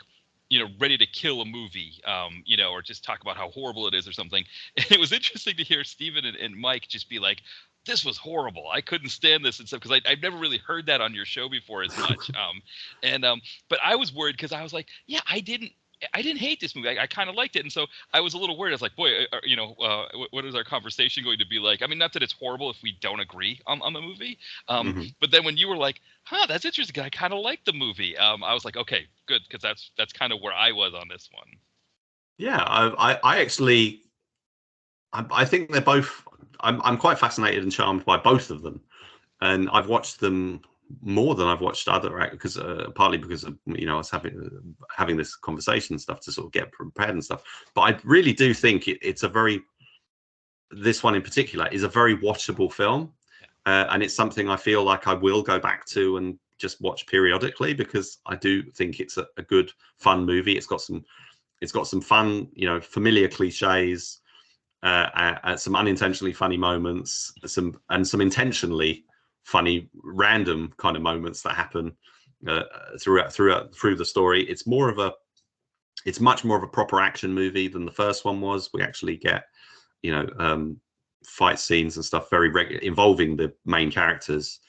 ready to kill a movie, or just talk about how horrible it is or something. And it was interesting to hear Steven and Mike just be like, this was horrible. I couldn't stand this and stuff because I've never really heard that on your show before as much. But I was worried because I was like, yeah, I didn't hate this movie. I kind of liked it. And so I was a little worried. I was like, boy, what is our conversation going to be like? I mean, not that it's horrible if we don't agree on the movie. But then when you were like, that's interesting, I kind of like the movie. I was like, okay, good. Because that's kind of where I was on this one. Yeah, I actually, I think they're both, I'm quite fascinated and charmed by both of them. And I've watched them more than I've watched other actors, partly because of, I was having this conversation and stuff to sort of get prepared and stuff. But I really do think this one in particular is a very watchable film, and it's something I feel like I will go back to and just watch periodically because I do think it's a good fun movie. It's got some fun, familiar cliches, some unintentionally funny moments, some intentionally funny random kind of moments that happen through the story. It's much more of a proper action movie than the first one was. We actually get fight scenes and stuff very regular involving the main characters,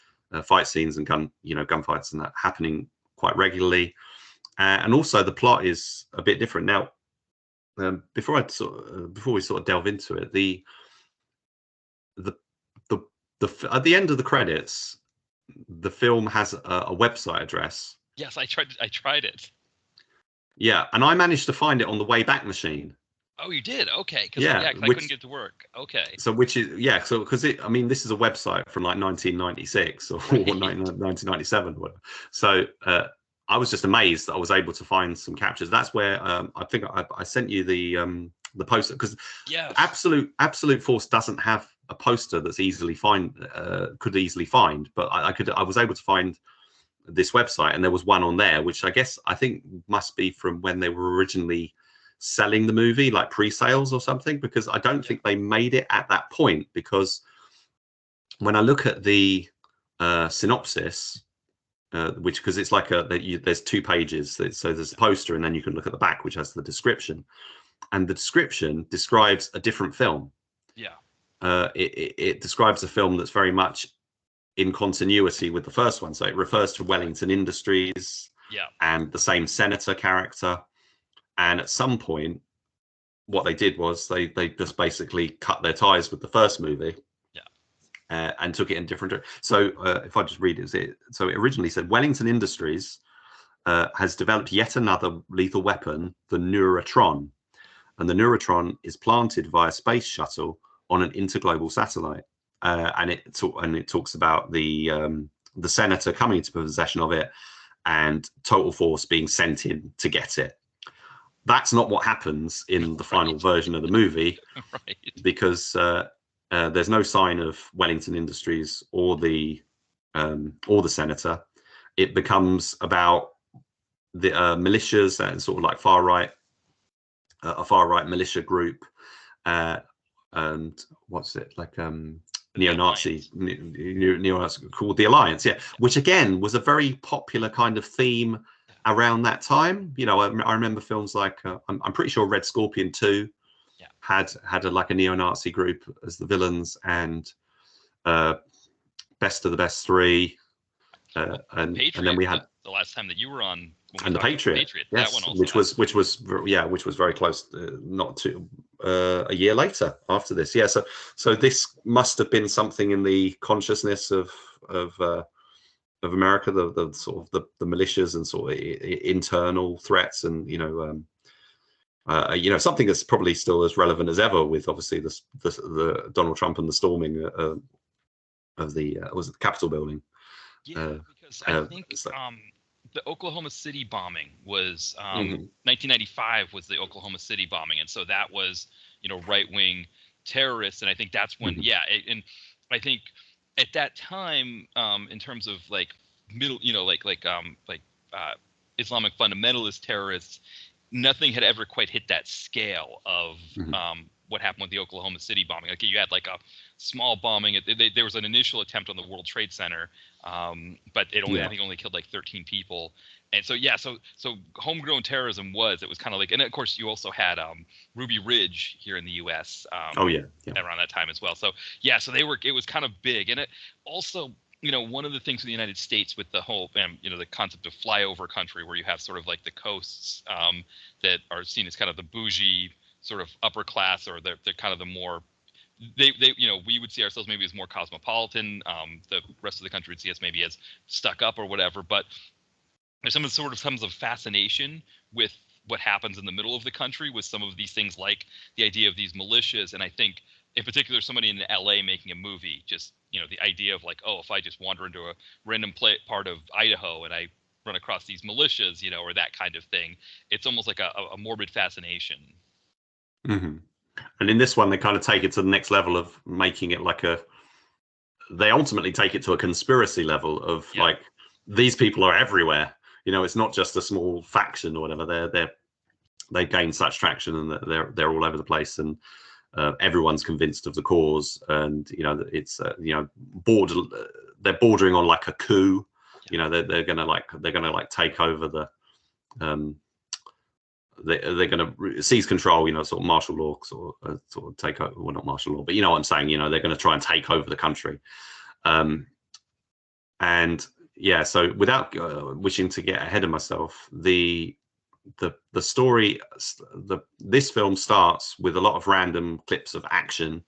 fight scenes and gunfights and that happening quite regularly, and also the plot is a bit different now. Before we sort of delve into it, at the end of the credits, the film has a website address. Yes, I tried it. Yeah, and I managed to find it on the Wayback Machine. Oh, you did? Okay. Cause I couldn't get to work. Okay. So because this is a website from like 1996 or 1997. So I was just amazed that I was able to find some captures. That's where I think I sent you the poster because Absolute Force doesn't have a poster that's could easily find, but I was able to find this website and there was one on there, which I think must be from when they were originally selling the movie, like pre-sales or something, because I don't think they made it at that point, because when I look at the synopsis, because it's like there's 2 pages, so there's a poster and then you can look at the back, which has the description, and the description describes a different film. It describes a film that's very much in continuity with the first one, so it refers to Wellington Industries and the same senator character, and at some point what they did was they just basically cut their ties with the first movie. And took it in different. So if I just read it, so it originally said Wellington Industries has developed yet another lethal weapon, the Neurotron, and the Neurotron is planted via space shuttle on an interglobal satellite, and it talks about the senator coming into possession of it and Total Force being sent in to get it. That's not what happens in the final version of the movie, because there's no sign of Wellington Industries or the senator. It becomes about the militias and sort of like a far right militia group, and what's it like neo-Nazi called the Alliance, which again was a very popular kind of theme around that time. You know, I remember films like I'm pretty sure Red Scorpion 2 had a neo-Nazi group as the villains, and Best of the Best 3, and then we had the last time that you were on, and the Patriot, yes, that one also which was very close, not to a year later after this. So this must have been something in the consciousness of America, the sort of the militias and sort of internal threats, and something that's probably still as relevant as ever, with obviously the Donald Trump and the storming of the was it the Capitol building. Because I think the Oklahoma City bombing was 1995 was the Oklahoma City bombing, and so that was right-wing terrorists, and I think that's when and I think at that time, in terms of like middle, Islamic fundamentalist terrorists, nothing had ever quite hit that scale of what happened with the Oklahoma City bombing. Like you had like a small bombing. There was an initial attempt on the World Trade Center, but it only I think only killed like 13 people. And so so homegrown terrorism was kind of like, and of course you also had Ruby Ridge here in the U.S. Around that time as well. So so it was kind of big, and it also. One of the things in the United States with the whole, the concept of flyover country, where you have sort of like the coasts that are seen as kind of the bougie sort of upper class, or they're kind of the more, we would see ourselves maybe as more cosmopolitan. The rest of the country would see us maybe as stuck up or whatever. But there's some of fascination with what happens in the middle of the country with some of these things, like the idea of these militias. And I think in particular, somebody in LA making a movie, just, the idea of like, oh, if I just wander into a random part of Idaho and I run across these militias, or that kind of thing, it's almost like a morbid fascination. Mm-hmm. And in this one, they kind of take it to the next level of making it like they ultimately take it to a conspiracy level of like, these people are everywhere. It's not just a small faction or whatever. They gain such traction, and they're all over the place, and everyone's convinced of the cause, and it's they're bordering on like a coup. They're gonna take over the they're gonna seize control, sort of martial law, sort of take over, well, not martial law, but what I'm saying, they're going to try and take over the country. And so without wishing to get ahead of myself, the story, this film starts with a lot of random clips of action,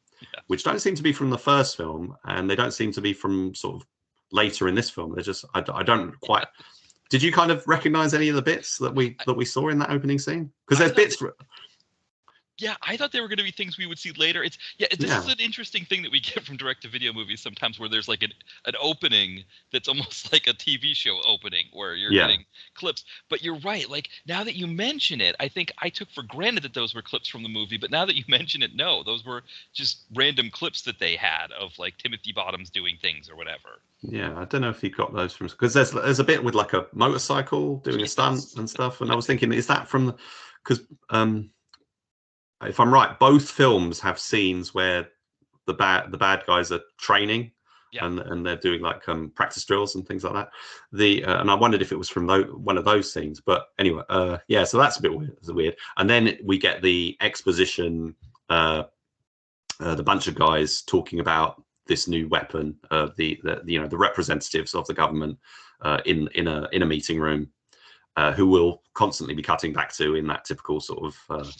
which don't seem to be from the first film, and they don't seem to be from sort of later in this film. They're just, I don't quite. Did you kind of recognize any of the bits that we saw in that opening scene? Because there's bits. Yeah, I thought they were going to be things we would see later. This is an interesting thing that we get from direct-to-video movies sometimes, where there's like an opening that's almost like a TV show opening, where you're getting clips. But you're right. Like, now that you mention it, I think I took for granted that those were clips from the movie. But now that you mention it, no, those were just random clips that they had of like Timothy Bottoms doing things or whatever. Yeah, I don't know if he got those from, because there's a bit with like a motorcycle doing a stunt and stuff, and I was thinking, is that from because if I'm right, both films have scenes where the bad guys are training, and they're doing like practice drills and things like that. And I wondered if it was from one of those scenes. But anyway, so that's a bit weird. And then we get the exposition, the bunch of guys talking about this new weapon, the representatives of the government in a meeting room, who will constantly be cutting back to in that typical sort of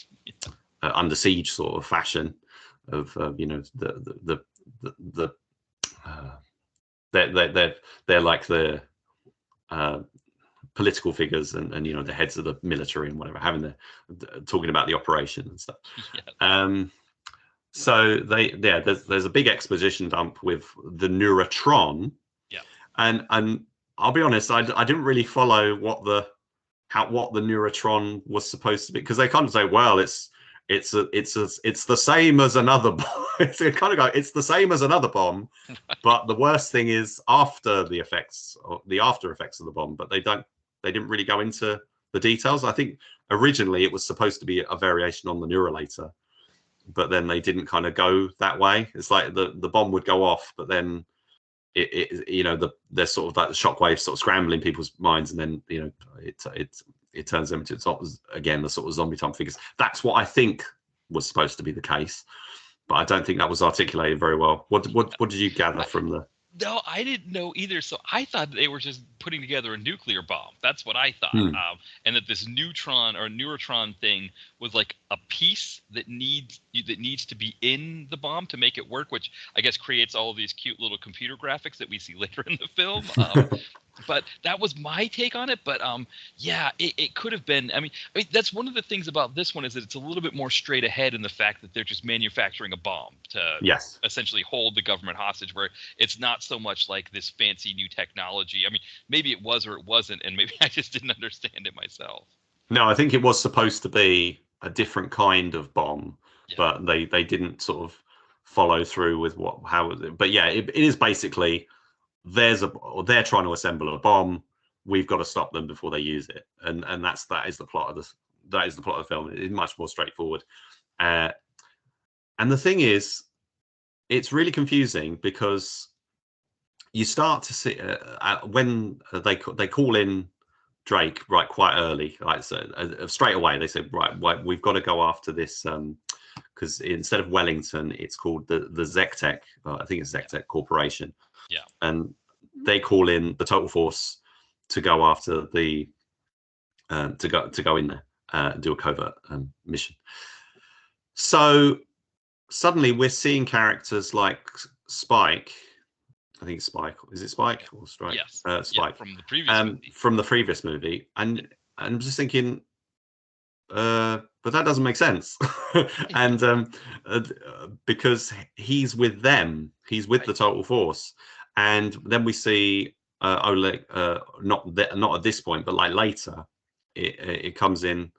under siege sort of fashion of they're like the political figures and the heads of the military and whatever, having talking about the operation and stuff. Yeah. So there's a big exposition dump with the Neurotron. Yeah. And I'll be honest, I didn't really follow what the Neurotron was supposed to be, because they kind of say, well, it's the same as another bomb. It's kind of go, it's the same as another bomb, but the worst thing is after the effects, or the after effects of the bomb. But they didn't really go into the details. I think originally it was supposed to be a variation on the Neuralator, but then they didn't kind of go that way. It's like the bomb would go off, but then there's sort of like the shockwave sort of scrambling people's minds, and then it turns them into again the sort of zombie type figures. That's what I think was supposed to be the case, but I don't think that was articulated very well. What did you gather from the? No, I didn't know either. So I thought they were just putting together a nuclear bomb. That's what I thought. And that this Neurotron thing was like a piece that needs to be in the bomb to make it work, which I guess creates all of these cute little computer graphics that we see later in the film. But that was my take on it. But yeah, it could have been. I mean, that's one of the things about this one, is that it's a little bit more straight ahead in the fact that they're just manufacturing a bomb to essentially hold the government hostage, where it's not so much like this fancy new technology. I mean, maybe it was or it wasn't, and maybe I just didn't understand it myself. No, I think it was supposed to be a different kind of bomb, but they didn't sort of follow through with how. But yeah, it is basically. They're trying to assemble a bomb. We've got to stop them before they use it, and that is the plot of the film. It's much more straightforward, and the thing is, it's really confusing because you start to see when they call in Drake right quite early, like straight away. They said, right, we've got to go after this because instead of Wellington, it's called the Zectec. I think it's Zectec Corporation. Yeah. And they call in the total force to go after the to go in there and do a covert mission. So suddenly we're seeing characters like Spike. I think it's Spike. Is it Spike or Strike? Yes. Spike from the previous movie. From the previous movie, and I'm just thinking, but that doesn't make sense. And because he's with them, he's with the total force. And then we see Oleg, not at this point, but like later, it comes in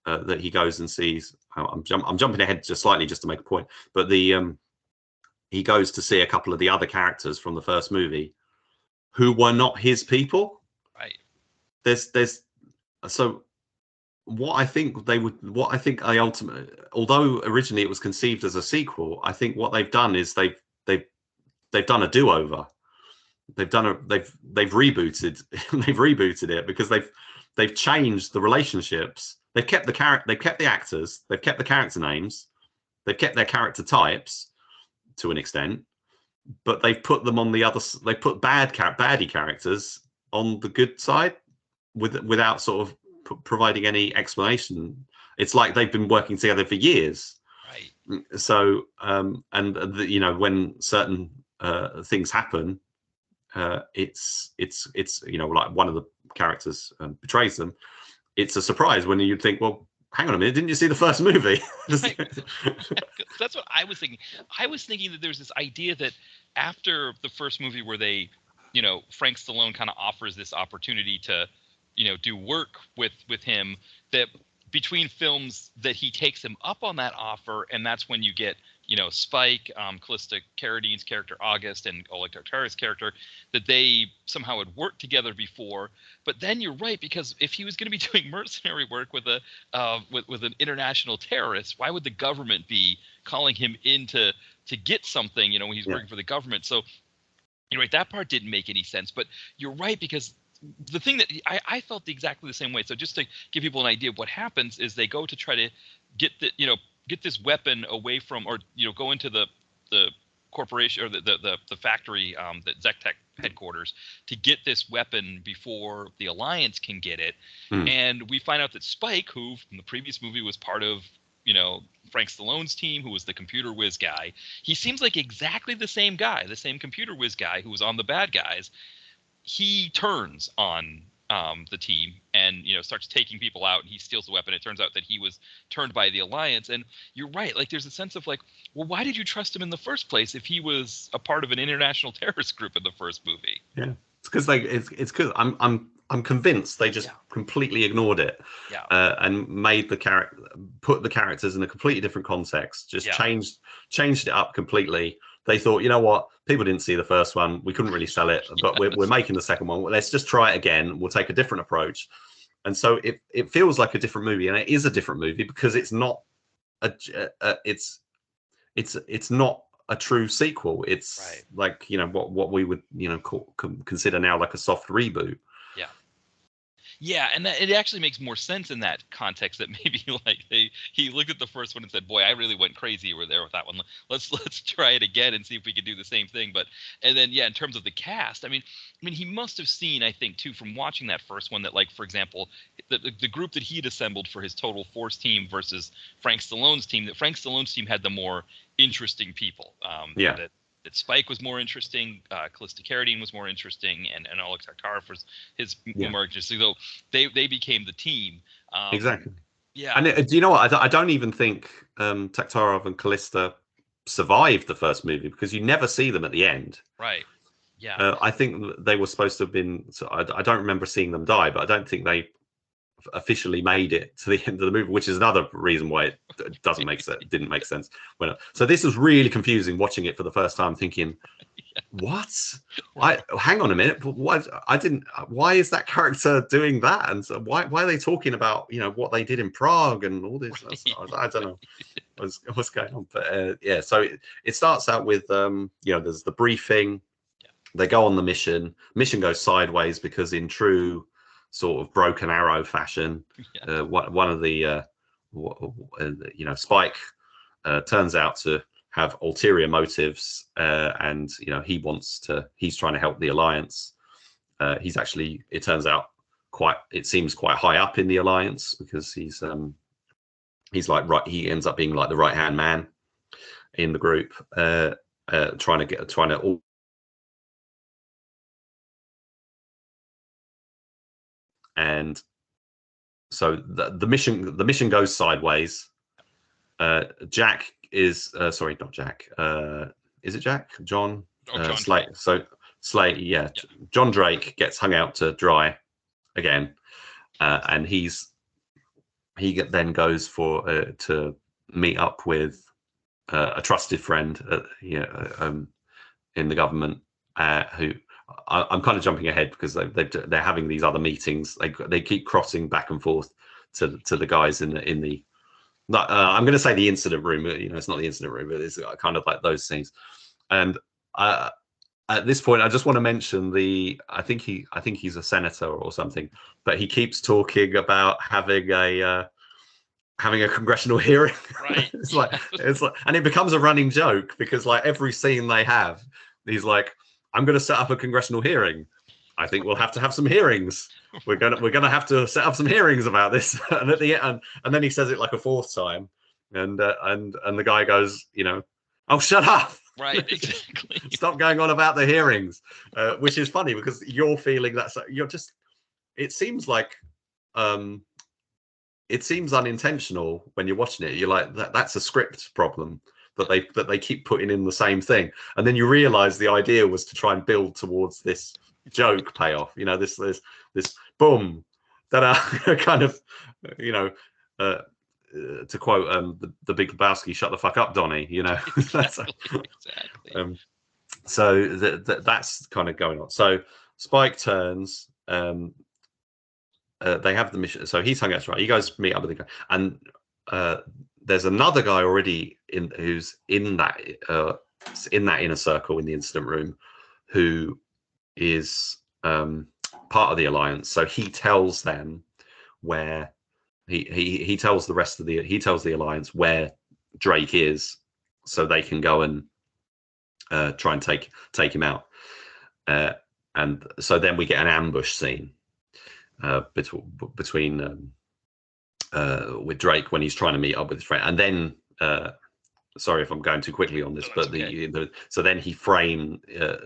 that he goes and sees. I'm jumping ahead just slightly just to make a point, but he goes to see a couple of the other characters from the first movie, who were not his people. Right. So what I think I ultimately, although originally it was conceived as a sequel, I think what they've done is they've done a do-over. They've rebooted they've rebooted it because they've changed the relationships. They've kept the actors, they've kept the character names, they've kept their character types to an extent, but they've put them on the other. They put baddie characters on the good side without sort of providing any explanation. It's like they've been working together for years. Right. So when certain things happen, it's like one of the characters betrays them. It's a surprise when you'd think, well, hang on a minute, didn't you see the first movie? Right. That's what I was thinking. I was thinking that there's this idea that after the first movie where they, Frank Stallone kind of offers this opportunity to, do work with him, that between films that he takes him up on that offer, and that's when you get, Spike, Callista Carradine's character August, and Oleg Tartarov's character, that they somehow had worked together before. But then you're right, because if he was going to be doing mercenary work with with an international terrorist, why would the government be calling him in to get something? When he's working for the government. So that part didn't make any sense. But you're right, because the thing that I felt exactly the same way. So just to give people an idea of what happens is they go to try to get this weapon away from, or go into the corporation or the factory, the Zectec headquarters, to get this weapon before the Alliance can get it. And we find out that Spike, who from the previous movie was part of Frank Stallone's team, who was the computer whiz guy. He seems like exactly the same guy, the same computer whiz guy who was on the bad guys. He turns on the team and starts taking people out, and he steals the weapon. It turns out that he was turned by the Alliance. And you're right, like there's a sense of like, well, why did you trust him in the first place if he was a part of an international terrorist group in the first movie? Yeah, it's because it's because I'm convinced they just completely ignored it, and made put the characters in a completely different context, just changed it up completely. They thought, you know what, people didn't see the first one, we couldn't really sell it, but we're making the second one. Let's just try it again. We'll take a different approach. And so it feels like a different movie, and it is a different movie because it's not it's not a true sequel. It's like what we would consider now like a soft reboot. Yeah, and it actually makes more sense in that context that maybe like he looked at the first one and said, "Boy, I really went crazy over there with that one. Let's try it again and see if we can do the same thing." But and then in terms of the cast, I mean he must have seen, I think too, from watching that first one that, like, for example, the group that he'd assembled for his Total Force team versus Frank Stallone's team, that Frank Stallone's team had the more interesting people. That Spike was more interesting, Callista Carradine was more interesting, and Oleg Taktarov was his more interesting. So they became the team. Exactly. Yeah. And do you know what? I don't even think Taktarov and Callista survived the first movie because you never see them at the end. Right. Yeah. I think they were supposed to have been. So I don't remember seeing them die, but I don't think they officially made it to the end of the movie, which is another reason why it didn't make sense. So this was really confusing watching it for the first time, thinking, what? Hang on a minute, why is that character doing that? And so why are they talking about what they did in Prague and all this? I don't know what's going on, but so it starts out with there's the briefing. They go on the mission goes sideways because in true sort of Broken Arrow fashion, one of the Spike turns out to have ulterior motives, and he's trying to help the Alliance. He's actually, it turns out, it seems quite high up in the Alliance because he's like he ends up being like the right hand man in the group, trying to and so the mission goes sideways. Jack is sorry, not Jack. Is it Jack? John? John Slate. Drake. So Slate, yeah. John Drake gets hung out to dry again, and he then goes to meet up with a trusted friend in the government who. I'm kind of jumping ahead because they're having these other meetings. They keep crossing back and forth to the guys in the I'm going to say the incident room. It's not the incident room, but it's kind of like those scenes. And at this point, I just want to mention I think he's a senator or something, but he keeps talking about having a congressional hearing. Right. it's like, and it becomes a running joke because like every scene they have, he's like, I'm going to set up a congressional hearing. I think we'll have to have some hearings. We're gonna have to set up some hearings about this. And at the end, and then he says it like a fourth time, and the guy goes, oh, shut up. Right, exactly. Stop going on about the hearings, which is funny because you're feeling that you're just. It seems like, it seems unintentional when you're watching it. You're like, that's a script problem. That they keep putting in the same thing, and then you realize the idea was to try and build towards this joke payoff. This boom, that kind of, to quote the Big Lebowski, "Shut the fuck up, Donnie." Exactly. So that's kind of going on. So Spike turns. They have the mission. So he's hung out, right? He goes meet up with the guy, and there's another guy already who's in that inner circle in the incident room, who is part of the Alliance. So he tells them where he tells the Alliance where Drake is, so they can go and try and take him out. And so then we get an ambush scene between with Drake when he's trying to meet up with his friend, and then sorry if I'm going too quickly on this, but okay. so then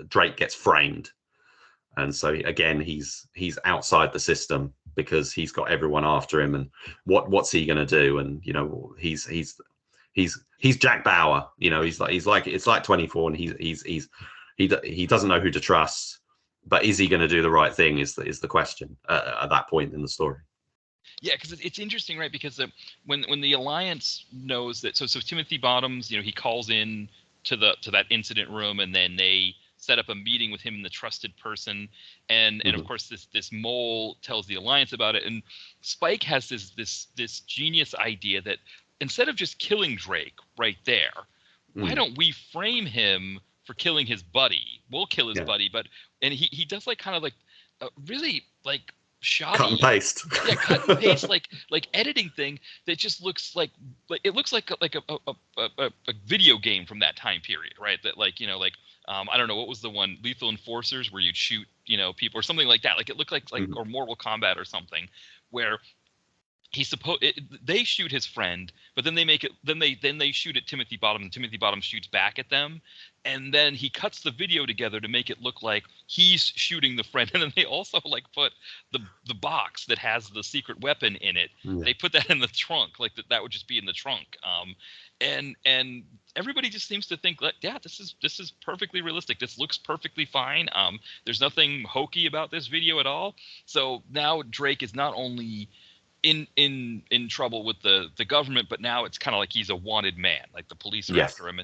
Drake gets framed, and so again he's outside the system because he's got everyone after him, and what's he going to do? And he's Jack Bauer, he's like it's like 24, and he doesn't know who to trust, but is he going to do the right thing is the question at that point in the story. Yeah, because it's interesting, right? Because when the Alliance knows that, so Timothy Bottoms, he calls in to that incident room, and then they set up a meeting with him and the trusted person, and of course this mole tells the Alliance about it, and Spike has this genius idea that instead of just killing Drake right there, why don't we frame him for killing his buddy? We'll kill his buddy, and he does like kind of like really like shoddy cut and paste. Yeah, cut and paste like editing thing that just looks like it looks like a video game from that time period, right? That I don't know, what was the one, Lethal Enforcers, where you'd shoot people or something like that. Like it looked like or Mortal Kombat or something, where they shoot his friend, but then they shoot at Timothy Bottoms, and Timothy Bottoms shoots back at them, and then he cuts the video together to make it look like he's shooting the friend, and then they also put the box that has the secret weapon in it. They put that in the trunk, like that would just be in the trunk. And everybody just seems to think like, yeah, this is perfectly realistic. This looks perfectly fine. There's nothing hokey about this video at all. So now Drake is not only in trouble with the government, but now it's kind of like he's a wanted man, like the police are after him,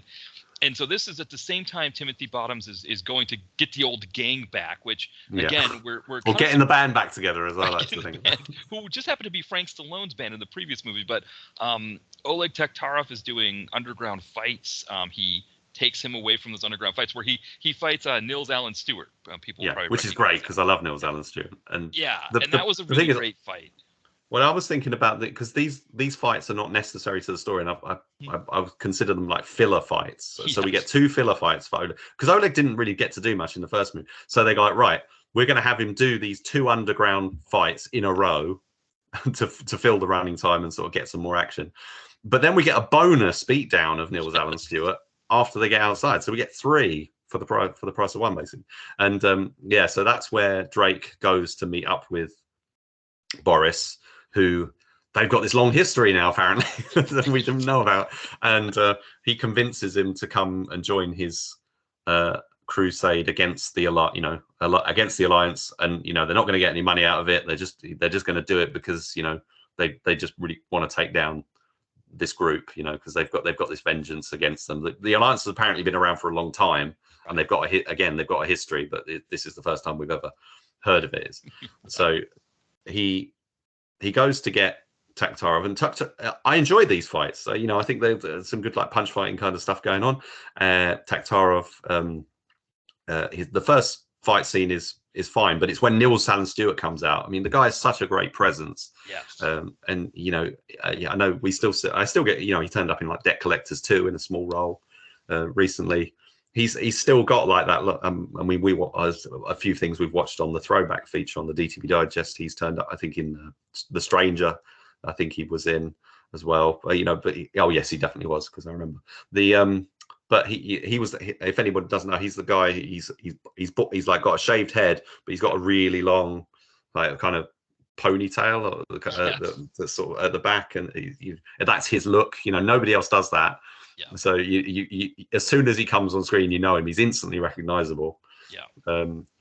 and so this is at the same time Timothy Bottoms is going to get the old gang back, which again we're getting the band back together as well. That's the thing. Who just happened to be Frank Stallone's band in the previous movie, but Oleg Taktarov is doing underground fights. He takes him away from those underground fights where he fights Nils Allen Stewart. People which is great because I love Nils Allen Stewart, and that was a really great fight. Well, I was thinking about that because these fights are not necessary to the story, and I consider them like filler fights. So we get 2 filler fights for Oleg, because Oleg didn't really get to do much in the first movie. So they go like, right, we're going to have him do these 2 underground fights in a row to fill the running time and sort of get some more action. But then we get a bonus beatdown of Nils Allen Stewart after they get outside. So we get 3 for the price of 1, basically. And so that's where Drake goes to meet up with Boris, who they've got this long history now, apparently, that we didn't know about. And he convinces him to come and join his crusade against the against the Alliance. And they're not going to get any money out of it. They're just going to do it because they just really want to take down this group, because they've got this vengeance against them. The Alliance has apparently been around for a long time, and they've got a history, but this is the first time we've ever heard of it. So he goes to get Taktarov, and I enjoy these fights. I think there's some good punch fighting kind of stuff going on. Taktarov, the first fight scene is fine, but it's when Nils Allen Stewart comes out. I mean, the guy is such a great presence. Yes. And I know I still get he turned up in like Debt Collectors 2 in a small role recently. He's still got like that look. I mean, a few things we've watched on the throwback feature on the DTV Digest. He's turned up, I think, in The Stranger. I think he was in as well. Oh yes, he definitely was, because I remember But he was. If anybody doesn't know, he's the guy. He's like got a shaved head, but he's got a really long, like kind of ponytail, the sort of at the back, and that's his look. Nobody else does that. Yeah. So you as soon as he comes on screen, him. He's instantly recognizable. Yeah.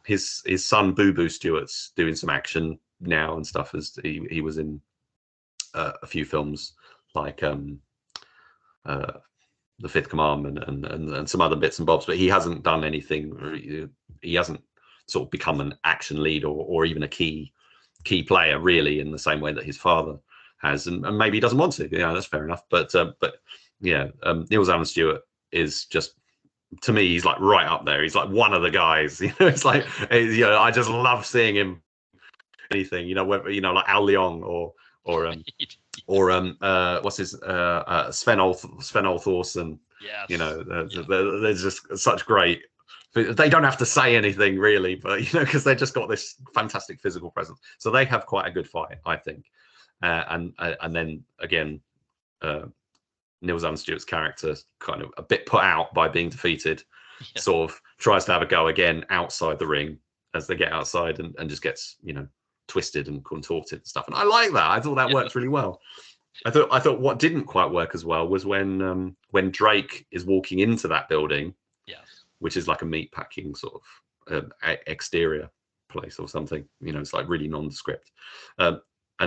His son Boo Boo Stewart's doing some action now and stuff, as he was in a few films like The Fifth Commandment and some other bits and bobs, but he hasn't done anything. He hasn't sort of become an action lead or even a key player really in the same way that his father has, and maybe he doesn't want to. That's fair enough. But Nils Allen Stewart is just, to me, he's like right up there. He's like one of the guys. It's like I just love seeing him. Anything, whether like Al Leong or what's his Sven Thorsen. Yes. There's just such great. They don't have to say anything really, but because they just got this fantastic physical presence. So they have quite a good fight, I think. And then again, Neil Zan Stewart's character, kind of a bit put out by being defeated, Yeah. sort of tries to have a go again outside the ring as they get outside, and just gets, you know, twisted and contorted and stuff. And I like that. I thought that worked really well. I thought what didn't quite work as well was when Drake is walking into that building, which is like a meat packing sort of exterior place or something. You know, it's like really nondescript. And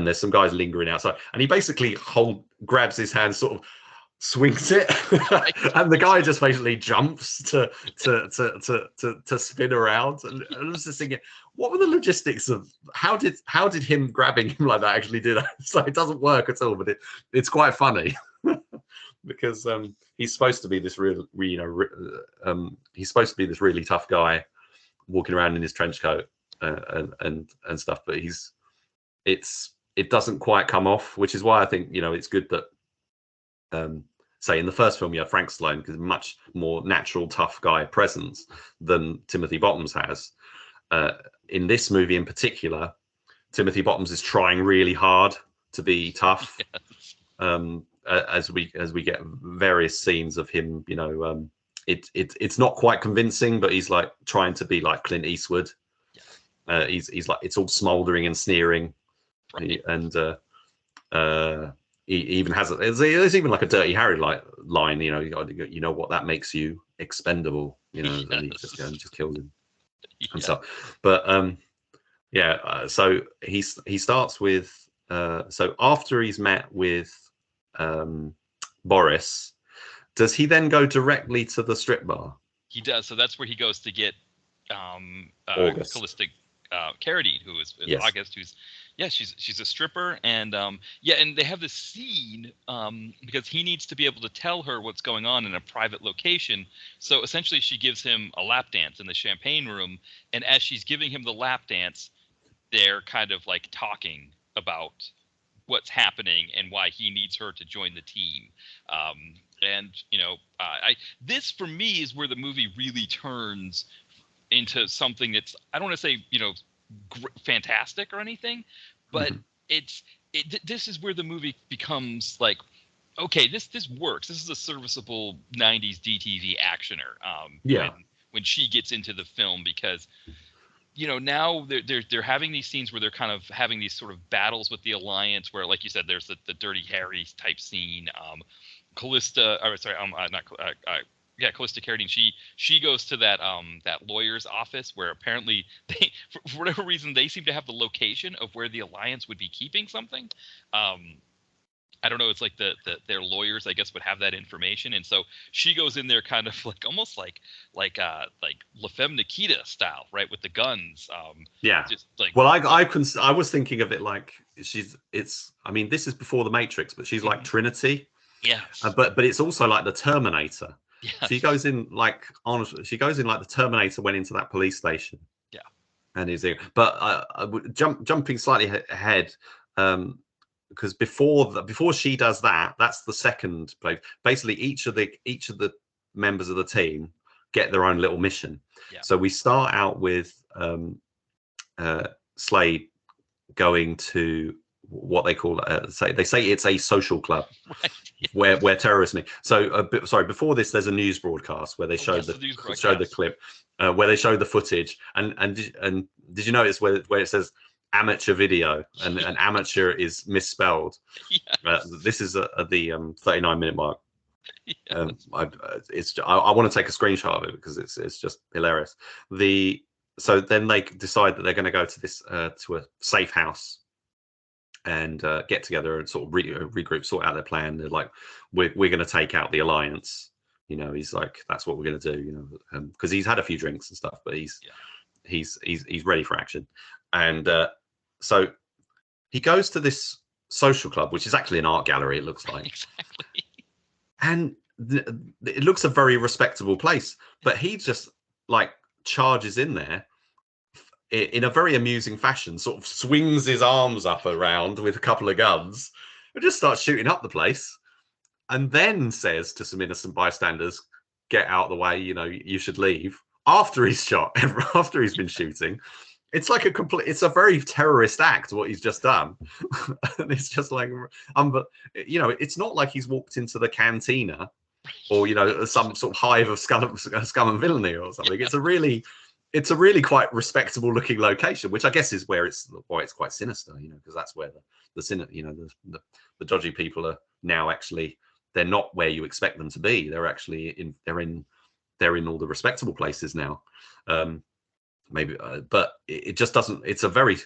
there's some guys lingering outside, and he basically grabs his hand, sort of swings it, and the guy just basically jumps to spin around. And I was just thinking, what were the logistics of how did him grabbing him like that actually do that? So it doesn't work at all, but it's quite funny because he's supposed to be this he's supposed to be this really tough guy walking around in his trench coat and stuff, but it doesn't quite come off, which is why I think, you know, it's good that say in the first film you have Frank Stallone, because much more natural tough guy presence than Timothy Bottoms has. In this movie in particular, Timothy Bottoms is trying really hard to be tough. As we get various scenes of him, you know, it's not quite convincing, but he's like trying to be like Clint Eastwood. He's like, it's all smoldering and sneering, right. And he even has there's even like a Dirty Harry line, you know, you know what that makes you expendable, you know. Yes. And he just kills him himself. But so he starts with so after he's met with Boris, does he then go directly to the strip bar? He does. So that's where he goes to get Callista Carradine, who is yes. August, who's she's a stripper, and and they have this scene because he needs to be able to tell her what's going on in a private location. So essentially she gives him a lap dance in the champagne room, and as she's giving him the lap dance, they're kind of like talking about what's happening and why he needs her to join the team. And you know, this for me is where the movie really turns into something that's, I don't want to say, you know, fantastic or anything, but this is where the movie becomes like, okay, this works. This is a serviceable 90s DTV actioner. When she gets into the film, because you know, now they're having these scenes where they're kind of having these sort of battles with the Alliance, where, like you said, there's the Dirty Harry type scene. Callista Carradine, she goes to that lawyer's office, where apparently they, for whatever reason, they seem to have the location of where the Alliance would be keeping something. I don't know. It's like their lawyers, I guess, would have that information, and so she goes in there, kind of like almost like La Femme Nikita style, right, with the guns. Just like, well, I was thinking of it like I mean, this is before the Matrix, but she's like Trinity. Yes. But it's also like the Terminator. Yes. She goes in like the Terminator went into that police station. Yeah. And is there? But jumping slightly ahead, because before she does that, that's the second place. Basically, each of the members of the team get their own little mission. Yeah. So we start out with Slade going to what they call they say it's a social club, right, yeah. where terrorists meet. So before this, there's a news broadcast where they showed the clip where they show the footage, and did you notice where it says amateur video, and an amateur is misspelled? Yes. This is the 39-minute mark. Yes. I want to take a screenshot of it because it's just hilarious. So then they decide that they're going to go to this to a safe house and get together and sort of regroup, sort out their plan. They're like, we're going to take out the Alliance. You know, he's like, that's what we're going to do. You know, because he's had a few drinks and stuff, but he's ready for action. And so he goes to this social club, which is actually an art gallery. It looks like exactly, and it looks a very respectable place. But he just like charges in there in a very amusing fashion, sort of swings his arms up around with a couple of guns and just starts shooting up the place, and then says to some innocent bystanders, get out of the way, you know, you should leave, after he's shot, after he's been shooting. it's like it's a very terrorist act what he's just done. And it's just like, but it's not like he's walked into the cantina or some sort of hive of scum and villainy or something. Yeah. It's a really quite respectable looking location, which I guess is why it's quite sinister, because that's where the dodgy people are now. Actually, they're not where you expect them to be. They're actually they're in all the respectable places now. Maybe, but it just doesn't. It's a very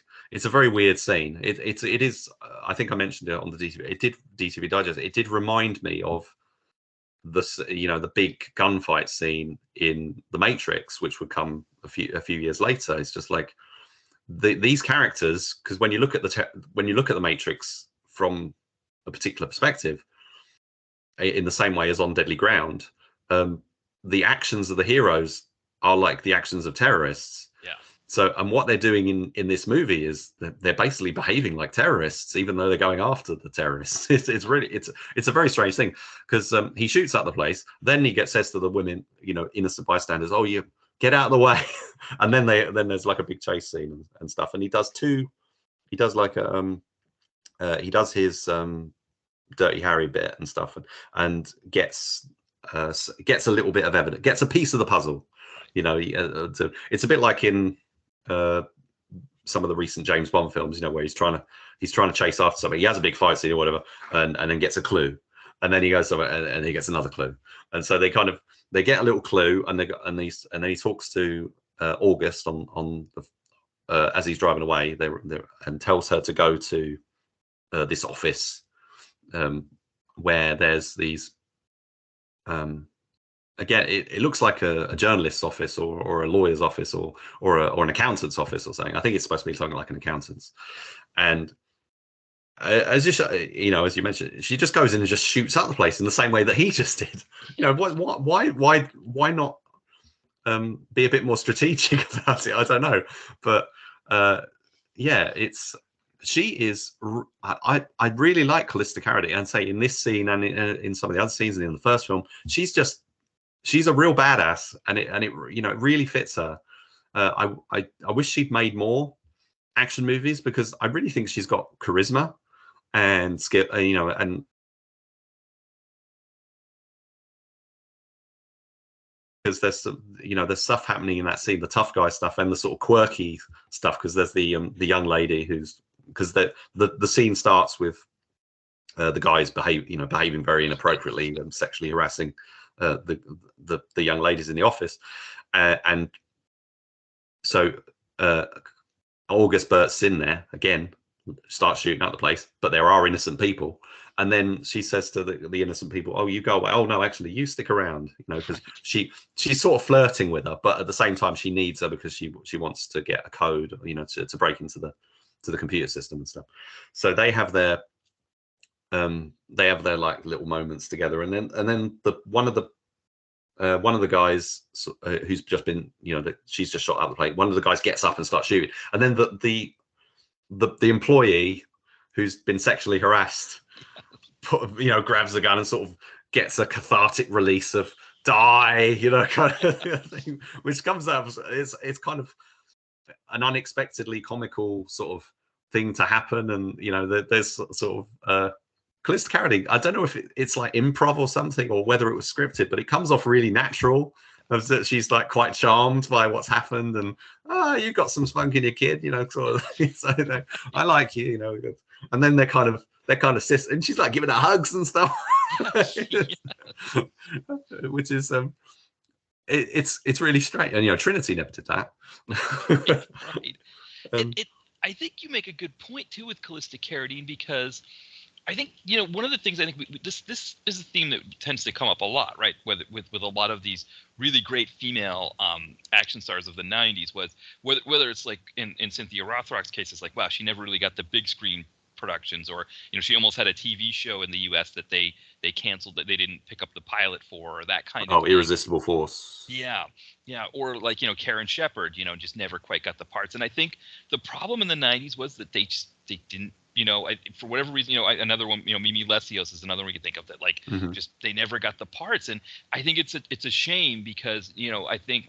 weird scene. It is. I think I mentioned it on the DTV. It did DTV Digest. It did remind me of the big gunfight scene in The Matrix, which would come a few years later. It's just like these characters, because when you look at the Matrix from a particular perspective, in the same way as on Deadly Ground, the actions of the heroes are like the actions of terrorists. Yeah. So, and what they're doing in this movie is that they're basically behaving like terrorists, even though they're going after the terrorists. It's a very strange thing, because he shoots up the place, then he says to the women, innocent bystanders, "Oh, you get out of the way," and then there's like a big chase scene and stuff. And he does his Dirty Harry bit and stuff, and gets a little bit of evidence, gets a piece of the puzzle. It's a bit like in some of the recent James Bond films, where he's trying to chase after something. He has a big fight scene or whatever, and then gets a clue, and then he goes somewhere and he gets another clue, and so they get a little clue, and then he talks to August on the as he's driving away, and tells her to go to this office where there's these. Again, it looks like a journalist's office or a lawyer's office or an accountant's office or something. I think it's supposed to be something like an accountant's. And as you mentioned, she just goes in and just shoots up the place in the same way that he just did. Why not be a bit more strategic about it? I don't know, but she is. I really like Callista Carady, and say in this scene and in some of the other scenes and in the first film, she's a real badass, and it really fits her. I wish she'd made more action movies, because I really think she's got charisma and skill, and because there's stuff happening in that scene, the tough guy stuff and the sort of quirky stuff, because there's the young lady because the scene starts with the guys behaving very inappropriately and sexually harassing the young ladies in the office, and so August bursts in there again, starts shooting out the place, but there are innocent people, and then she says to the innocent people, "Oh, you go away. Oh no, actually, you stick around." Because she's sort of flirting with her, but at the same time she needs her, because she wants to get a code, to break into the computer system and stuff. So they have their like little moments together, and then one of the guys who's just been, she's just shot out the plate. One of the guys gets up and starts shooting, and then the employee who's been sexually harassed, grabs the gun and sort of gets a cathartic release of "die," kind of thing, which comes out. It's kind of an unexpectedly comical sort of thing to happen, and there's sort of Callista Carady. I don't know if it's like improv or something, or whether it was scripted, but it comes off really natural. That she's like quite charmed by what's happened, and you've got some spunk in your kid, sort of. So I like you, and then they're kind of sis, and she's like giving her hugs and stuff, which is it's really strange. And Trinity never did that. Right. I think you make a good point too with Callista Carradine, because I think one of the things I think this is a theme that tends to come up a lot, right? With a lot of these really great female action stars of the 90s, was whether it's like in Cynthia Rothrock's case, it's like, wow, she never really got the big screen productions, or she almost had a TV show in the US that they canceled, that they didn't pick up the pilot for, or that kind of thing. Irresistible Force. Yeah, or like Karen Shepard, just never quite got the parts. And I think the problem in the 90s was that they didn't, for whatever reason, another one, Mimi Lesios is another one we could think of, that just they never got the parts. And I think it's a shame, because I think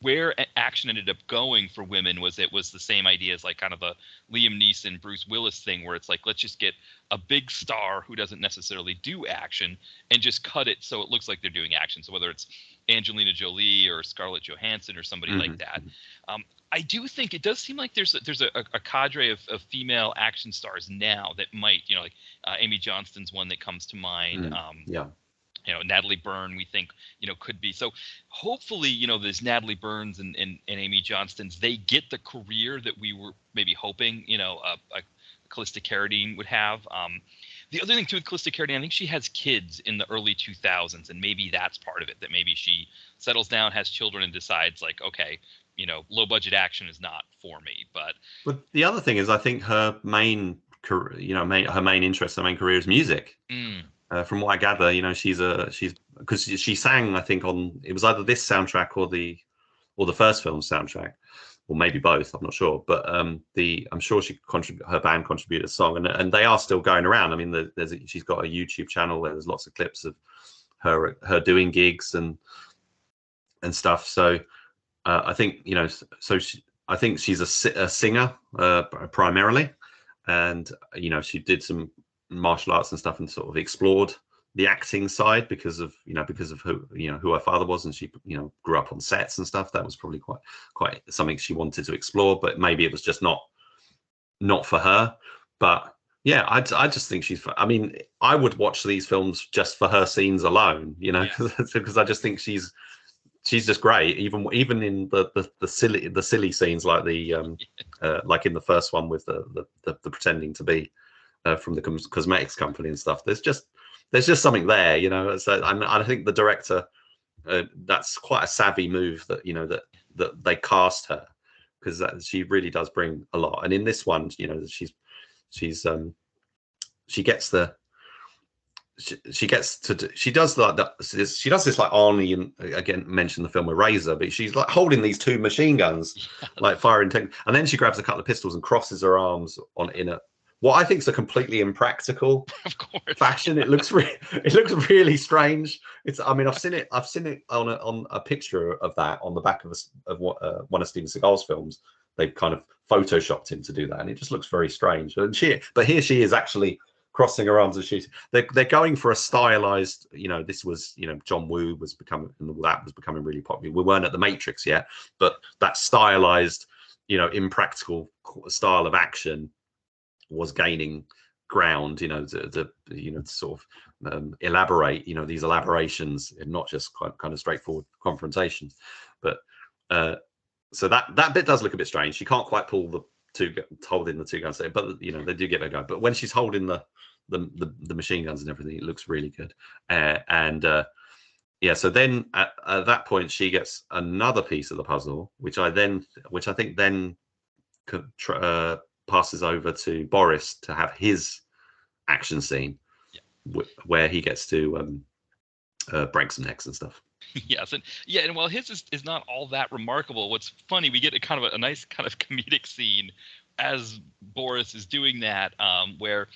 where action ended up going for women was it was the same idea as like kind of the Liam Neeson, Bruce Willis thing, where it's like, let's just get a big star who doesn't necessarily do action and just cut it so it looks like they're doing action. So whether it's Angelina Jolie or Scarlett Johansson or somebody like that. I do think it does seem like there's a cadre of female action stars now that might, like Amy Johnston's one that comes to mind. Natalie Byrne, we think, could be. So hopefully, there's Natalie Byrne's and Amy Johnston's, they get the career that we were maybe hoping, Callista Carradine would have. The other thing too with Callista Carradine, I think she has kids in the early 2000s, and maybe that's part of it, that maybe she settles down, has children, and decides like, okay, low budget action is not for me. But the other thing is, I think her main career, her main interest, her main career is music. From what I gather, she's because she sang, I think, on, it was either this soundtrack or the first film soundtrack, or maybe both. I'm not sure, but I'm sure her band contributed a song, and they are still going around. I mean, she's got a YouTube channel where there's lots of clips of her doing gigs and stuff. So I think I think she's a singer primarily, and she did some martial arts and stuff and sort of explored the acting side because of who her father was, and she grew up on sets and stuff. That was probably quite something she wanted to explore, but maybe it was just not for her. But yeah, I just think I mean, I would watch these films just for her scenes alone, because I just think she's just great, even in the silly scenes, like like in the first one with the pretending to be from the cosmetics company and stuff. There's just something there, So I think the director, that's quite a savvy move that they cast her, because she really does bring a lot. And in this one, she does this like Arnie, and again mentioned the film Eraser, but she's like holding these two machine guns, like firing, and then she grabs a couple of pistols and crosses her arms in a what I think is a completely impractical fashion. It looks really strange. I've seen it on a picture of that on the back of one of Steven Seagal's films. They've kind of photoshopped him to do that, and it just looks very strange. But here she is actually crossing her arms and shooting. They're going for a stylized, this was, John Woo was becoming really popular. We weren't at the Matrix yet, but that stylized, impractical style of action was gaining ground, to sort of elaborate, these elaborations, and not just kind of straightforward confrontations. But so that bit does look a bit strange. She can't quite pull holding the two guns, but they do get a go. But when she's holding the machine guns and everything, it looks really good. So then at that point she gets another piece of the puzzle, which I think then passes over to Boris to have his action scene, where he gets to break some necks and stuff. Yes, and while his is not all that remarkable, what's funny, we get a nice kind of comedic scene as Boris is doing that, where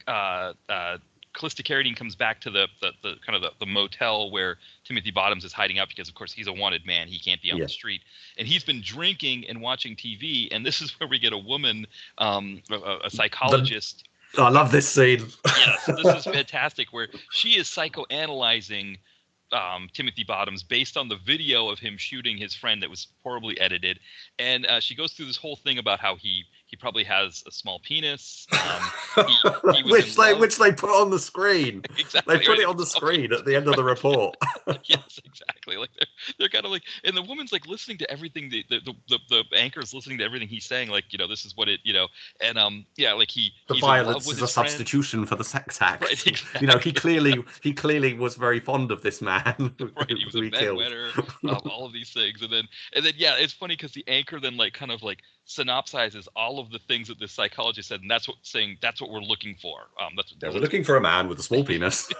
Callista Carradine comes back to the kind of the motel where Timothy Bottoms is hiding out, because of course he's a wanted man, he can't be on the street, and he's been drinking and watching TV, and this is where we get a woman, a psychologist. I love this scene. Yes, this is fantastic, where she is psychoanalyzing Timothy Bottoms based on the video of him shooting his friend that was horribly edited, and she goes through this whole thing about how he probably has a small penis, which they put on the screen. Exactly, they put it on the screen at the end of the report. Yes, exactly. Like they're kind of like, and the woman's like listening to everything. The anchor's listening to everything he's saying. Like, this is what it, and like the violence is a substitution for the sex act. Right, exactly. He clearly was very fond of this man. Right, he was a bedwetter, all of these things, and then it's funny because the anchor then like kind of like synopsizes all of the things that this psychologist said, and that's what we're looking for. We're looking for a man with a small penis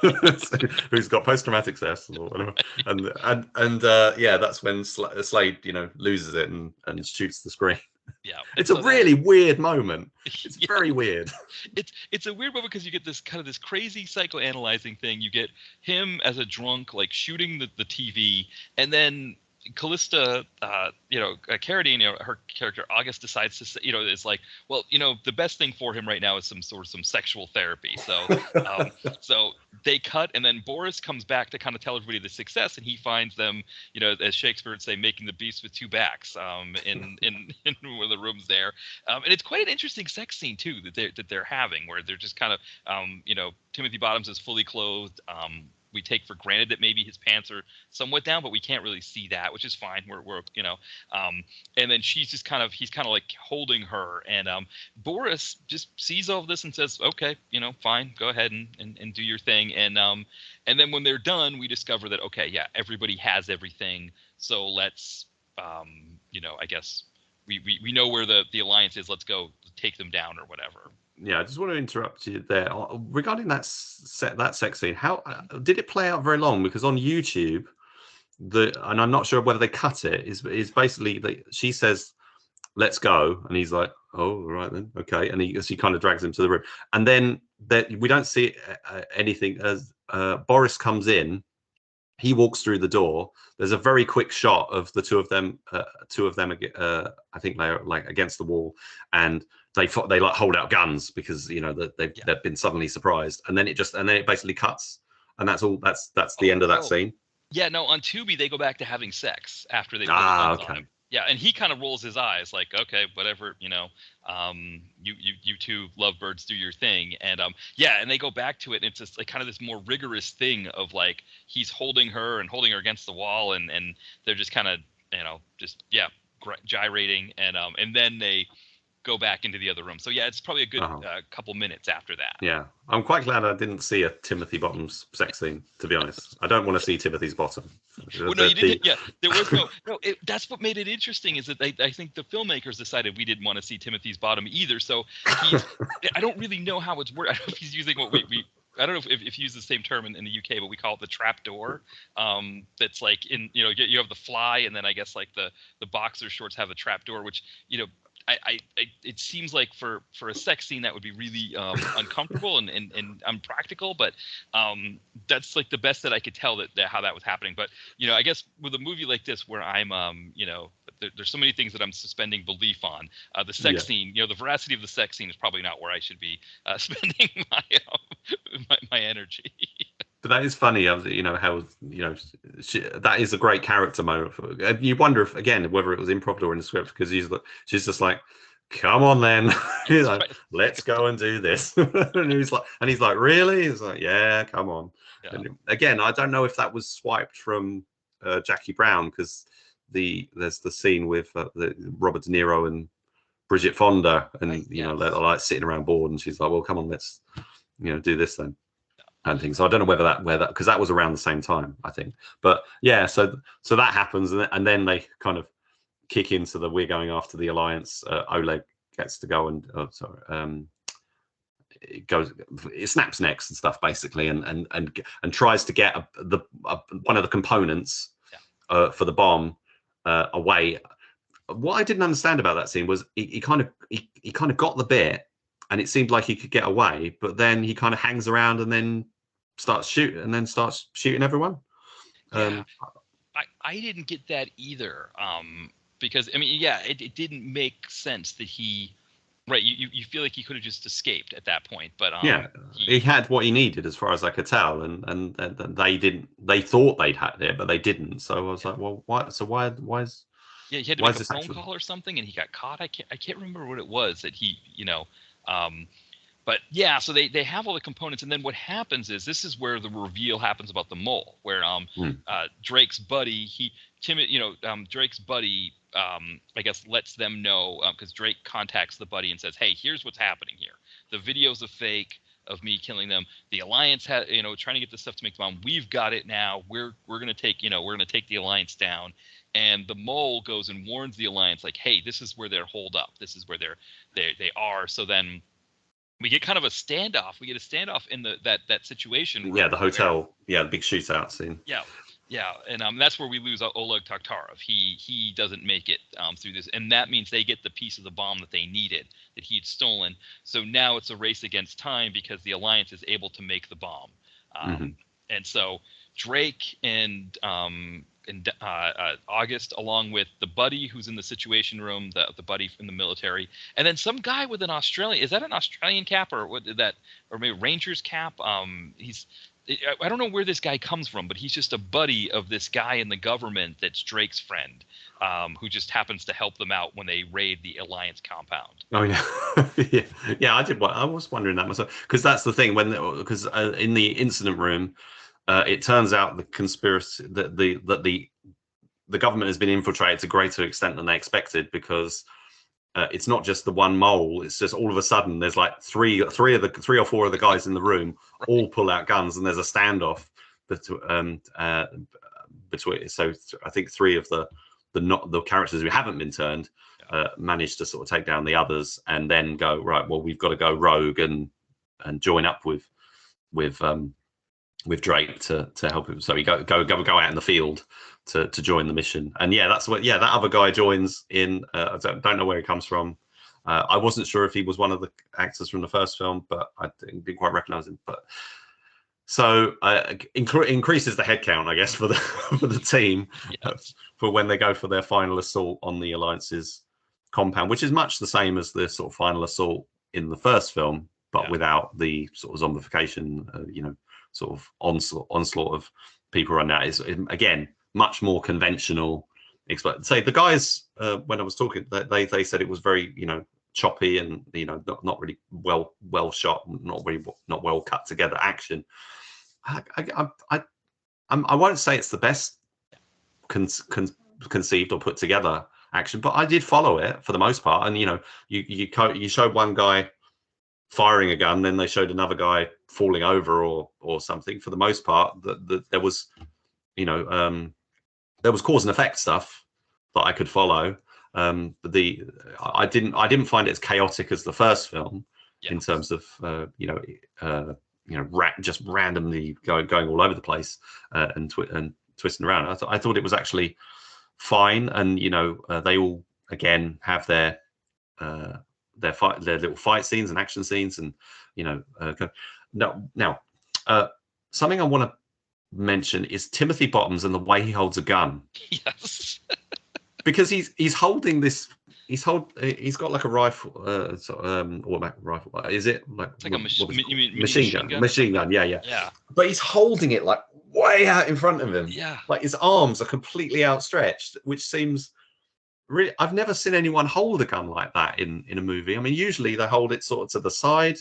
who's got post-traumatic stress, or whatever. And that's when Slade loses it and shoots the screen. Yeah, it's a really weird moment. It's very weird. It's a weird moment because you get this kind of this crazy psychoanalyzing thing. You get him as a drunk, like shooting the TV, and then Callista, Carradine, her character August decides to say, it's like, well, the best thing for him right now is some sexual therapy. So, so they cut, and then Boris comes back to kind of tell everybody the success, and he finds them, as Shakespeare would say, making the beast with two backs, in one of the rooms there, and it's quite an interesting sex scene too that they're having, where they're just kind of, Timothy Bottoms is fully clothed. We take for granted that maybe his pants are somewhat down, but we can't really see that, which is fine. We're and then he's kind of like holding her, and Boris just sees all of this and says, okay, fine, go ahead and do your thing. And then when they're done, we discover that, okay, yeah, everybody has everything. So let's, I guess we know where the alliance is. Let's go take them down or whatever. Yeah, I just want to interrupt you there regarding that sex scene. How did it play out very long? Because on YouTube, and I'm not sure whether they cut it. Is basically she says, "Let's go," and he's like, "Oh, all right then, okay," and she kind of drags him to the room, and then we don't see anything as Boris comes in. He walks through the door. There's a very quick shot of the two of them. I think they're like against the wall, and they like hold out guns because they've been suddenly surprised, and then it basically cuts, and that's all. That's the end of that scene. Yeah, no, on Tubi they go back to having sex after they put the guns on him. Yeah, and he kind of rolls his eyes like, okay, whatever, you two lovebirds do your thing. And and they go back to it, and it's just like kind of this more rigorous thing of like he's holding her against the wall, and they're just kind of gyrating, and then they go back into the other room. So yeah, it's probably a good couple minutes after that. Yeah, I'm quite glad I didn't see a Timothy Bottoms sex scene, to be honest. I don't want to see Timothy's bottom. Well, no, you didn't. Yeah, there was no. That's what made it interesting, is that I think the filmmakers decided we didn't want to see Timothy's bottom either. So I don't really know how it's worked. I don't know if he's using what we I don't know if you use the same term in the UK, but we call it the trap door. That's like you have the fly, and then I guess like the boxer shorts have a trap door, which it seems like for a sex scene that would be really uncomfortable and unpractical, but that's like the best that I could tell that how that was happening. But I guess with a movie like this where I'm there's so many things that I'm suspending belief on. The sex scene, the veracity of the sex scene is probably not where I should be spending my energy. But that is funny, how that is a great character moment. You wonder if, again, whether it was improv or in the script, because she's just like, "Come on, then, let's go and do this." and he's like, "Really?" He's like, "Yeah, come on." Yeah. And again, I don't know if that was swiped from Jackie Brown, because there's the scene with Robert De Niro and Bridget Fonda, and they're like sitting around bored, and she's like, "Well, come on, let's do this then." And things. So I don't know whether because that was around the same time, I think. But yeah, so that happens, and then they kind of kick into the we're going after the alliance. Oleg gets to go and it snaps necks and stuff basically, and tries to get one of the components for the bomb away. What I didn't understand about that scene was he kind of got the bit, and it seemed like he could get away, but then he kind of hangs around and then starts shooting everyone. I didn't get that either, because it didn't make sense that he, right, you feel like he could have just escaped at that point, but he had what he needed as far as I could tell, and they thought they'd had it, but they didn't. So I was like, well, why? So why is he had to make a phone call or something, and he got caught. I can't remember what it was that he but yeah, so they have all the components, and then what happens is, this is where the reveal happens about the mole, where Drake's buddy, Drake's buddy, I guess lets them know, because Drake contacts the buddy and says, "Hey, here's what's happening here. The video's a fake of me killing them. The Alliance had, trying to get the stuff to make the bomb. We've got it now. We're gonna take the Alliance down." And the mole goes and warns the Alliance, like, "Hey, this is where they're holed up. This is where they are." So then we get kind of a standoff. We get a standoff in that situation. Yeah, the hotel. The big shootout scene. Yeah, and that's where we lose Oleg Taktarov. He doesn't make it through this, and that means they get the piece of the bomb that they needed, that he had stolen. So now it's a race against time, because the Alliance is able to make the bomb. And so Drake and in August, along with the buddy who's in the Situation Room, the buddy in the military, and then some guy with an Australian. Is that an Australian cap or what? That or maybe Rangers cap? I don't know where this guy comes from, but he's just a buddy of this guy in the government that's Drake's friend, who just happens to help them out when they raid the Alliance compound. Oh yeah, yeah. I was wondering that myself, because that's the thing because in the incident room, it turns out the conspiracy that the government has been infiltrated to a greater extent than they expected, because it's not just the one mole. It's just all of a sudden there's like three or four of the guys in the room all pull out guns, and there's a standoff between. So I think three of the characters who haven't been turned managed to sort of take down the others, and then go, right, well, we've got to go rogue and join up with Drake to help him. So we go out in the field to join the mission. And that's what that other guy joins in. I don't know where he comes from. I wasn't sure if he was one of the actors from the first film, but I didn't quite recognize him. But so increases the headcount, I guess, for the for the team for when they go for their final assault on the Alliance's compound, which is much the same as the sort of final assault in the first film, but without the sort of zombification, sort of onslaught of people running out. Is again much more conventional. Say the guys when I was talking, they said it was very choppy and not really well shot, not well cut together action. I won't say it's the best conceived or put together action, but I did follow it for the most part. And you showed one guy firing a gun, then they showed another guy falling over or something. For the most part, there was cause and effect stuff that I could follow. I didn't find it as chaotic as the first film in terms of just randomly going all over the place and twisting around. I thought it was actually fine, and they all again have their little fight scenes and action scenes, and now something I want to mention is Timothy Bottoms and the way he holds a gun. Yes. Because he's holding this. He's got like a rifle, automatic rifle. Is it like it's like a machine gun? Machine gun, yeah. Yeah. But he's holding it like way out in front of him. Yeah. Like his arms are completely outstretched, which seems really. I've never seen anyone hold a gun like that in a movie. I mean, usually they hold it sort of to the side,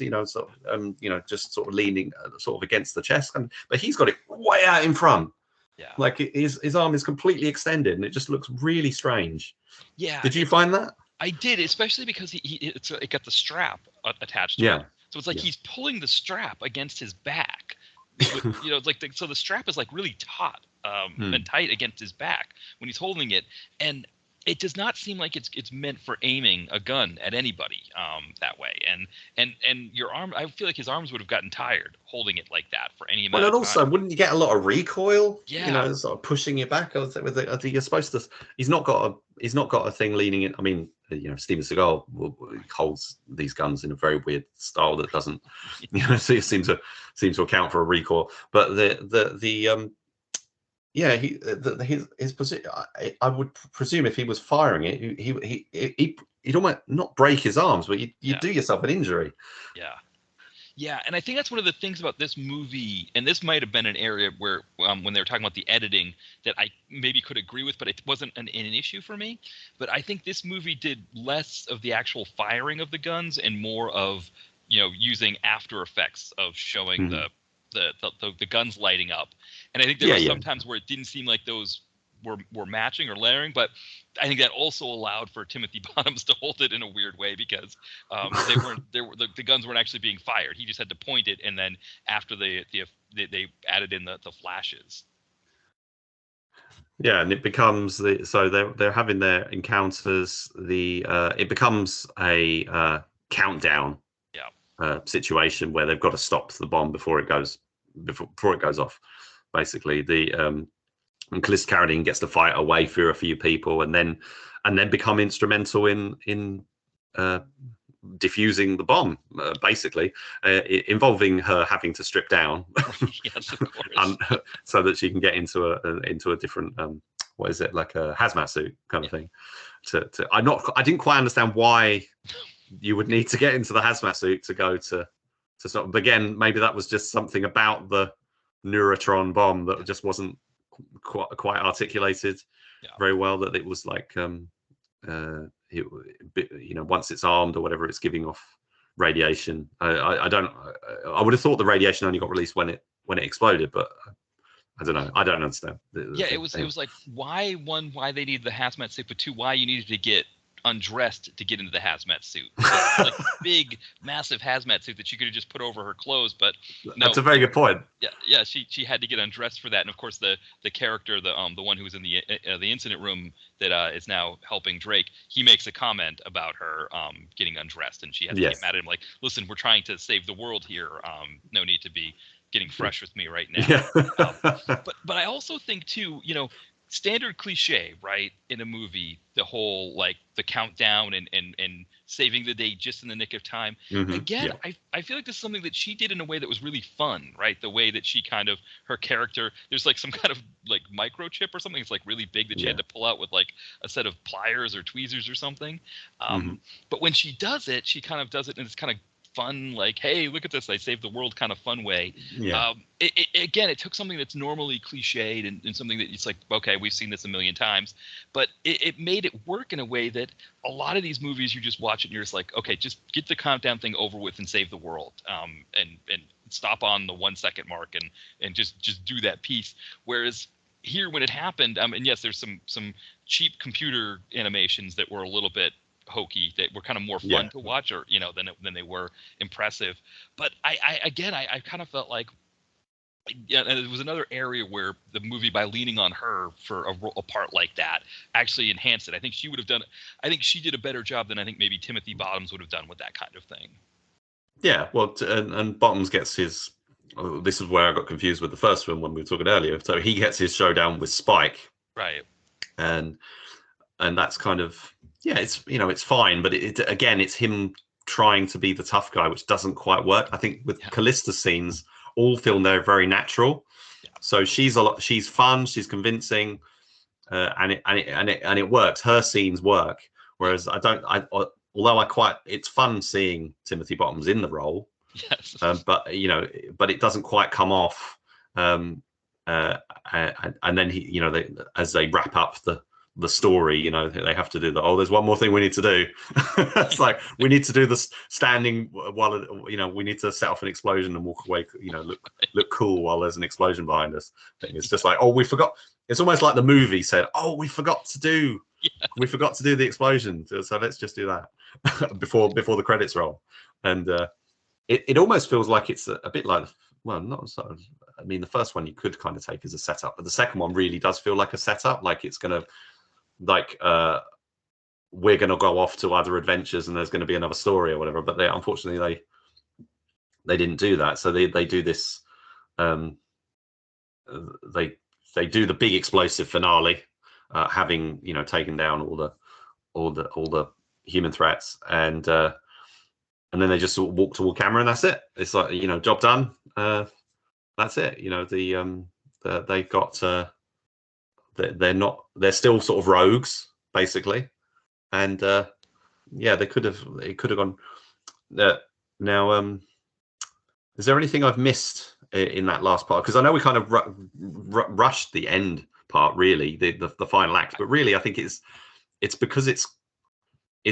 just sort of leaning sort of against the chest. But he's got it way out in front. Yeah. Like his arm is completely extended, and it just looks really strange. Yeah. Did you find that? I did, especially because it got the strap attached to it. So it's like he's pulling the strap against his back. So the strap is like really taut and tight against his back when he's holding it, and it does not seem like it's meant for aiming a gun at anybody that way. And your arm, I feel like his arms would have gotten tired holding it like that for any amount of time. Well, and also, wouldn't you get a lot of recoil? Yeah. Sort of pushing you back. I think you're supposed to. He's not got a thing leaning in. I mean, Steven Seagal holds these guns in a very weird style that doesn't, seems to account for a recoil. But his position. I would presume if he was firing it, he'd almost not break his arms, but you do yourself an injury. Yeah, and I think that's one of the things about this movie, and this might have been an area where when they were talking about the editing that I maybe could agree with, but it wasn't an issue for me. But I think this movie did less of the actual firing of the guns and more of using after effects of showing the guns lighting up. And I think there were some times where it didn't seem like those were matching or layering, but I think that also allowed for Timothy Bottoms to hold it in a weird way because the guns weren't actually being fired. He just had to point it, and then after they added in the flashes. Yeah, and it becomes so they're having their encounters. It becomes a countdown situation where they've got to stop the bomb before it goes off. Basically, and Calista Carradine gets to fight away through a few people, and then become instrumental in diffusing the bomb, basically, involving her having to strip down, yes, of course. so that she can get into a different what is it, like a hazmat suit kind of thing. I didn't quite understand why you would need to get into the hazmat suit to go to sort of, again, maybe that was just something about the neurotron bomb that just wasn't quite articulated very well, that it was like once it's armed or whatever, it's giving off radiation. I would have thought the radiation only got released when it exploded, but I don't know. I don't understand. It was like why they needed the hazmat suit, but two, why you needed to get undressed to get into the hazmat suit. Like big, massive hazmat suit that she could have just put over her clothes, but no. That's a very good point. Yeah. She had to get undressed for that, and of course the character, the one who was in the incident room that is now helping Drake, he makes a comment about her getting undressed, and she has to get mad at him, like, listen, we're trying to save the world here. No need to be getting fresh with me right now. But I also think too, standard cliche, right, in a movie, the whole like the countdown and saving the day just in the nick of time. Again, I feel like this is something that she did in a way that was really fun, right? The way that she kind of, her character, there's like some kind of like microchip or something. It's like really big that she had to pull out with like a set of pliers or tweezers or something. But when she does it, she kind of does it in this kind of fun, like, hey, look at this, I saved the world kind of fun way. It took something that's normally cliched and something that it's like, okay, we've seen this a million times, but it made it work in a way that a lot of these movies, you just watch it and you're just like, okay, just get the countdown thing over with and save the world, and stop on the 1 second mark and just do that piece. Whereas here, when it happened, and yes, there's some cheap computer animations that were a little bit hokey, that were kind of more fun to watch, or than they were impressive. But I kind of felt like, and it was another area where the movie, by leaning on her for a part like that, actually enhanced it. I think she did a better job than I think maybe Timothy Bottoms would have done with that kind of thing. Yeah, well, and Bottoms gets his. This is where I got confused with the first one when we were talking earlier. So he gets his showdown with Spike, right? And that's kind of, it's fine, but it's him trying to be the tough guy, which doesn't quite work. I think with Callista's scenes, all feel they're very natural. So she's fun, she's convincing, and it works. Her scenes work, whereas it's fun seeing Timothy Bottoms in the role. Yes. But it doesn't quite come off. And then as they wrap up the story, they have to do there's one more thing we need to do. It's like, we need to do this standing while we need to set off an explosion and walk away, look cool while there's an explosion behind us. It's just like, oh, we forgot. It's almost like the movie said, oh, we forgot to do the explosion, so let's just do that before the credits roll. And it almost feels like it's a bit like, well, not sort of, I mean, the first one you could kind of take as a setup, but the second one really does feel like a setup, like it's gonna, like, we're gonna go off to other adventures and there's gonna be another story or whatever. But unfortunately they didn't do that. So they do this, they do the big explosive finale, having taken down all the human threats, and then they just sort of walk toward camera, and that's it. It's like, job done. That's it. They got. They're still sort of rogues, basically, and it could have gone. Now, is there anything I've missed in that last part? Because I know we kind of rushed the end part, really, the final act, but really I think it's because it's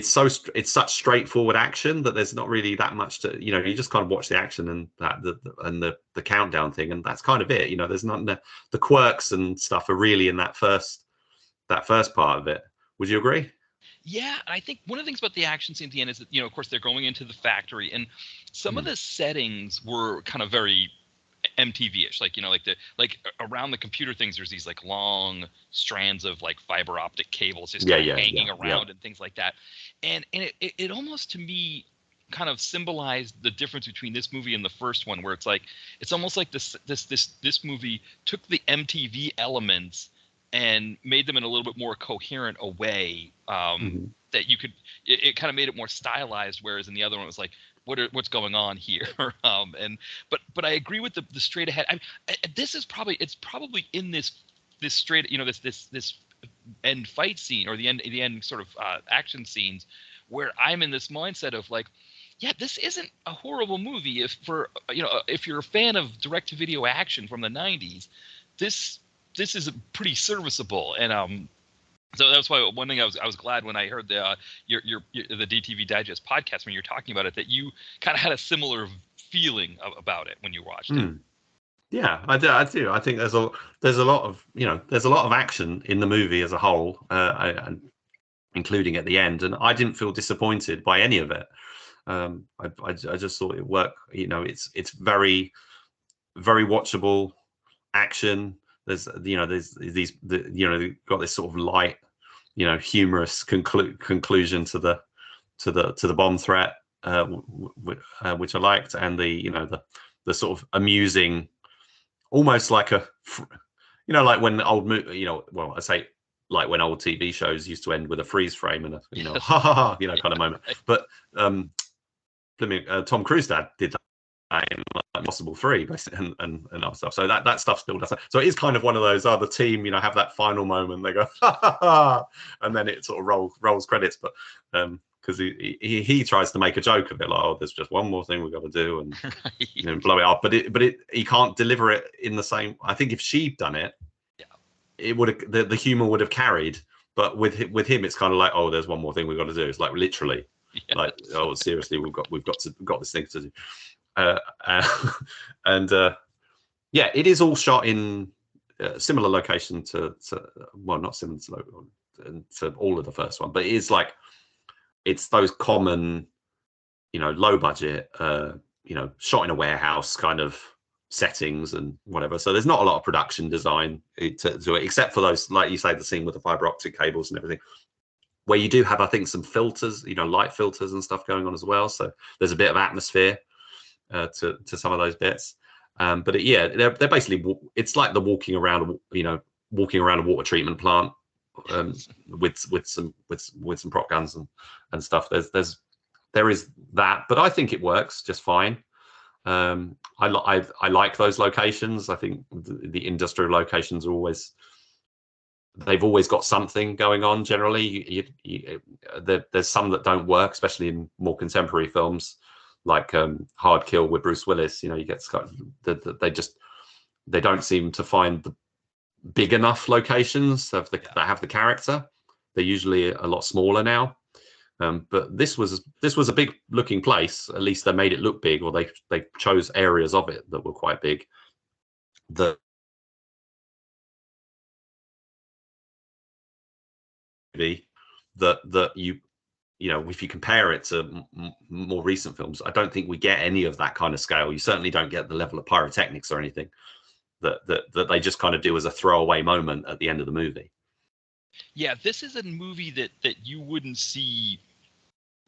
such straightforward action that there's not really that much to, you just kind of watch the action and the countdown thing, and that's kind of it. There's not the quirks and stuff are really in that first part of it. Would you agree? Yeah, I think one of the things about the action scene at the end is that, of course, they're going into the factory, and some of the settings were kind of very MTV-ish, like around the computer things, there's these like long strands of like fiber optic cables just hanging around and things like that, and it almost, to me, kind of symbolized the difference between this movie and the first one, where it's almost like this movie took the MTV elements and made them in a little bit more coherent a way, that you could, it kind of made it more stylized, whereas in the other one it was like, what's going on here? But I agree with the straight ahead. This is probably in this straight, this end fight scene or the end sort of action scenes where I'm in this mindset of like, yeah, this isn't a horrible movie. If you're a fan of direct-to-video action from the 90s, this is pretty serviceable. And so that's why one thing I was glad when I heard the the DTV Digest podcast when you were talking about it, that you kind of had a similar feeling about it when you watched it. Yeah, I do. I think there's a lot of action in the movie as a whole, including at the end, and I didn't feel disappointed by any of it. I just thought it worked. It's very, very watchable action. There's these they've got this sort of light, humorous conclusion to the bomb threat, which I liked, and the sort of amusing, almost like like when old I say like when old TV shows used to end with a freeze frame and a ha ha ha kind of moment. But Tom Cruise did that in like Impossible 3 and other stuff. So that stuff still does that. So it is kind of one of those the team have that final moment, they go ha ha ha, and then it sort of rolls credits. But because he tries to make a joke of it, like, oh, there's just one more thing we've got to do, and blow it up. But he can't deliver it in the same. I think if she'd done it, it would have the humor would have carried. But with him, it's kind of like, oh, there's one more thing we've got to do. It's like literally, like, oh, seriously, we've got this thing to do. It is all shot in similar location to not similar to all of the first one, but it is like, it's those common, low budget, shot in a warehouse kind of settings and whatever. So there's not a lot of production design to it, except for those, like you say, the scene with the fiber optic cables and everything, where you do have, I think, some filters, light filters and stuff going on as well. So there's a bit of atmosphere to some of those bits. But they're basically, it's like the walking around a water treatment plant with some prop guns and stuff. There is that, but I think it works just fine. I like those locations. I think the industrial locations are they've always got something going on. Generally, there's some that don't work, especially in more contemporary films, like Hard Kill with Bruce Willis. You get they don't seem to find the big enough locations that have the character. They're usually a lot smaller now. But this was a big looking place. At least they made it look big, or they chose areas of it that were quite big. That you if you compare it to more recent films, I don't think we get any of that kind of scale. You certainly don't get the level of pyrotechnics or anything that they just kind of do as a throwaway moment at the end of the movie. Yeah, this is a movie that you wouldn't see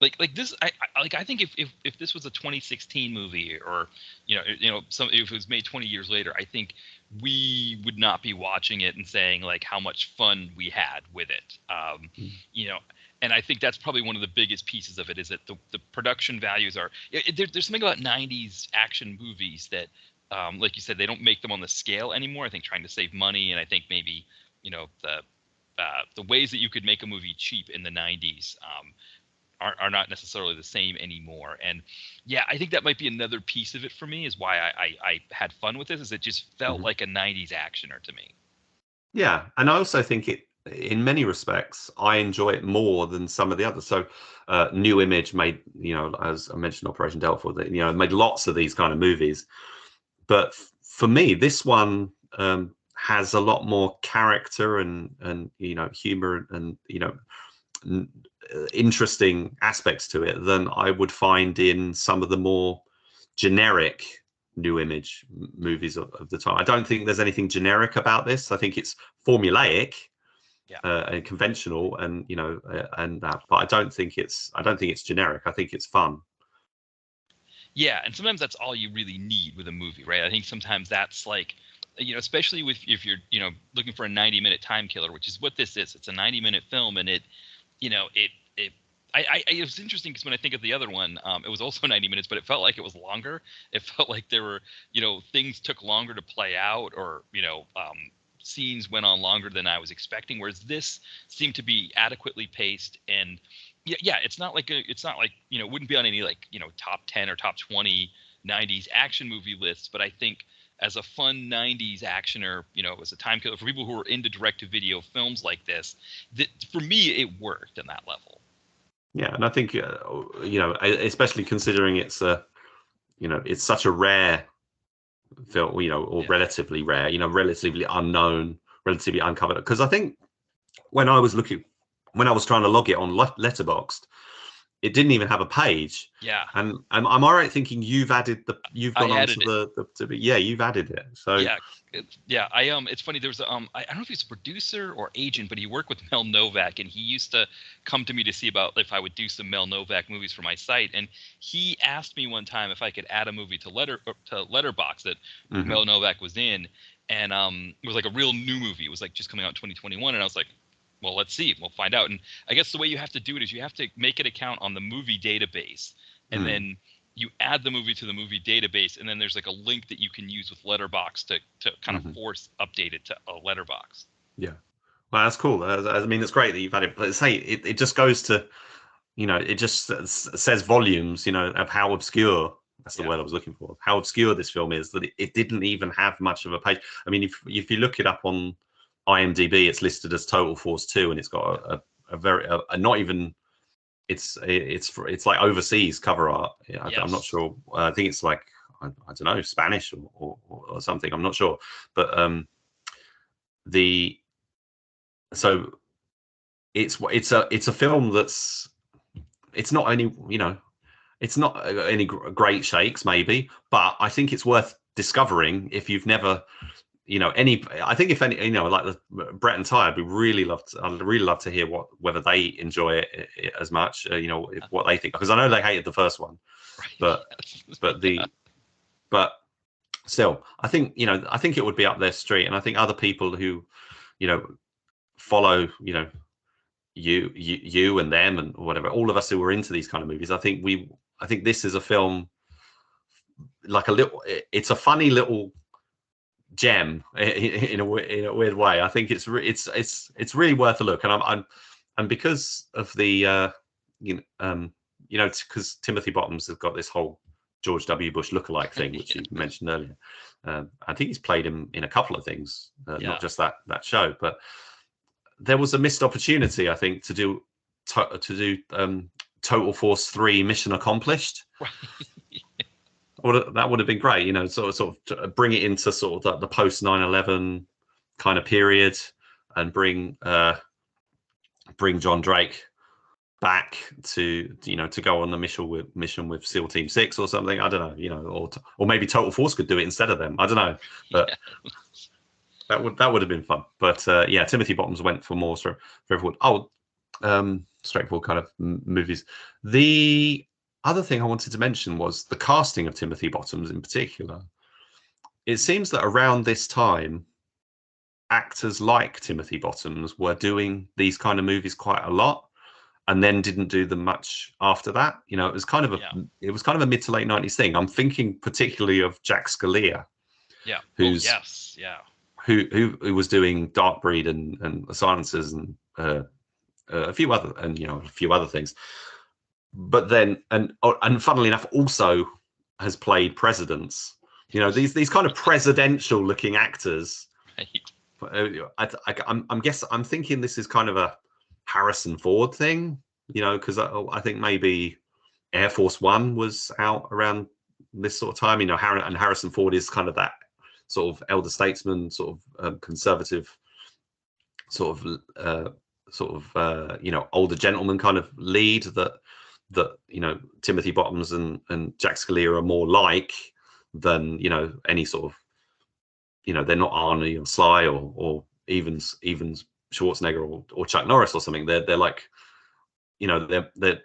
like this. I think if this was a 2016 movie, or if it was made 20 years later, I think we would not be watching it and saying like how much fun we had with it. And I think that's probably one of the biggest pieces of it, is that the production values are there's something about 90s action movies that like you said, they don't make them on the scale anymore. I think trying to save money, and I think maybe the ways that you could make a movie cheap in the 90s are not necessarily the same anymore. And yeah, I think that might be another piece of it for me, is why I had fun with this, is it just felt like a 90s actioner to me. Yeah. And I also think in many respects, I enjoy it more than some of the others. So New Image made, as I mentioned, Operation Delphi, made lots of these kind of movies. But for me, this one has a lot more character and humor and interesting aspects to it than I would find in some of the more generic New Image movies of the time. I don't think there's anything generic about this. I think it's formulaic and conventional, and and that. But I don't think it's generic. I think it's fun. Yeah, and sometimes that's all you really need with a movie, right? I think sometimes that's like, especially if you're looking for a 90-minute time killer, which is what this is. It's a 90-minute film, and it was interesting because when I think of the other one, it was also 90 minutes, but it felt like it was longer. It felt like there were, things took longer to play out, or, scenes went on longer than I was expecting, whereas this seemed to be adequately paced. And yeah, it's not like it wouldn't be on any like top 10 or top 20 90s action movie lists, but I think as a fun 90s actioner, as a time killer for people who are into direct-to-video films like this, that for me it worked on that level. Yeah, and I think especially considering it's it's such a rare film, or relatively rare, relatively unknown, relatively uncovered. Because I think when I was trying to log it on Letterboxd, it didn't even have a page. Yeah. And am I right thinking you've gone on to you've added it. So it's funny. There was I don't know if he's a producer or agent, but he worked with Mel Novak, and he used to come to me to see about if I would do some Mel Novak movies for my site. And he asked me one time if I could add a movie to Letterboxd that Mel Novak was in, and it was like a real new movie. It was like just coming out in 2021, and I was like, well, let's see. We'll find out. And I guess the way you have to do it is you have to make an account on the movie database, and then you add the movie to the movie database, and then there's like a link that you can use with Letterboxd to kind of force update it to a Letterboxd. Yeah. Well, that's cool. I mean, it's great that you've added. But it just goes to, it just says volumes, of how obscure. That's the word I was looking for. How obscure this film is, that it didn't even have much of a page. I mean, if you look it up on IMDb, it's listed as Total Force 2, and it's got a very not even it's like overseas cover art. I'm not sure. I think it's like I don't know, Spanish or something. I'm not sure, but it's a film that's it's not any great shakes maybe, but I think it's worth discovering if you've never. I think if any, like Brett and Ty, I'd really love to hear whether they enjoy it as much, what they think, because I know they hated the first one, right. but still, I think it would be up their street, and I think other people who, follow, you and them and whatever, all of us who were into these kind of movies, I think this is a film like it's a funny little gem in a weird way. I think it's really worth a look, and I'm because of the because Timothy Bottoms has got this whole George W. Bush lookalike thing, which you mentioned earlier. I think he's played him in a couple of things, not just that show. But there was a missed opportunity, I think, to do Total Force 3 Mission Accomplished. Well, that would have been great, sort of bring it into sort of the post 9/11 kind of period, and bring John Drake back to go on the mission with SEAL Team 6 or something. I don't know, or maybe Total Force could do it instead of them. I don't know, but that would have been fun. But Timothy Bottoms went for more straightforward. Straightforward kind of movies. The other thing I wanted to mention was the casting of Timothy Bottoms in particular. It seems that around this time, actors like Timothy Bottoms were doing these kind of movies quite a lot, and then didn't do them much after that. It was kind of a mid to late 90s thing. I'm thinking particularly of Jack Scalia, who was doing Darkbreed and Silencers and a few other things. But then, and funnily enough, also has played presidents. These kind of presidential looking actors. Right. I'm thinking this is kind of a Harrison Ford thing, because I think maybe Air Force One was out around this sort of time. And Harrison Ford is kind of that sort of elder statesman, sort of conservative, sort of older gentleman kind of lead that Timothy Bottoms and Jack Scalia are more like than any sort of they're not Arnie or Sly or even Schwarzenegger or Chuck Norris or something. They're like they're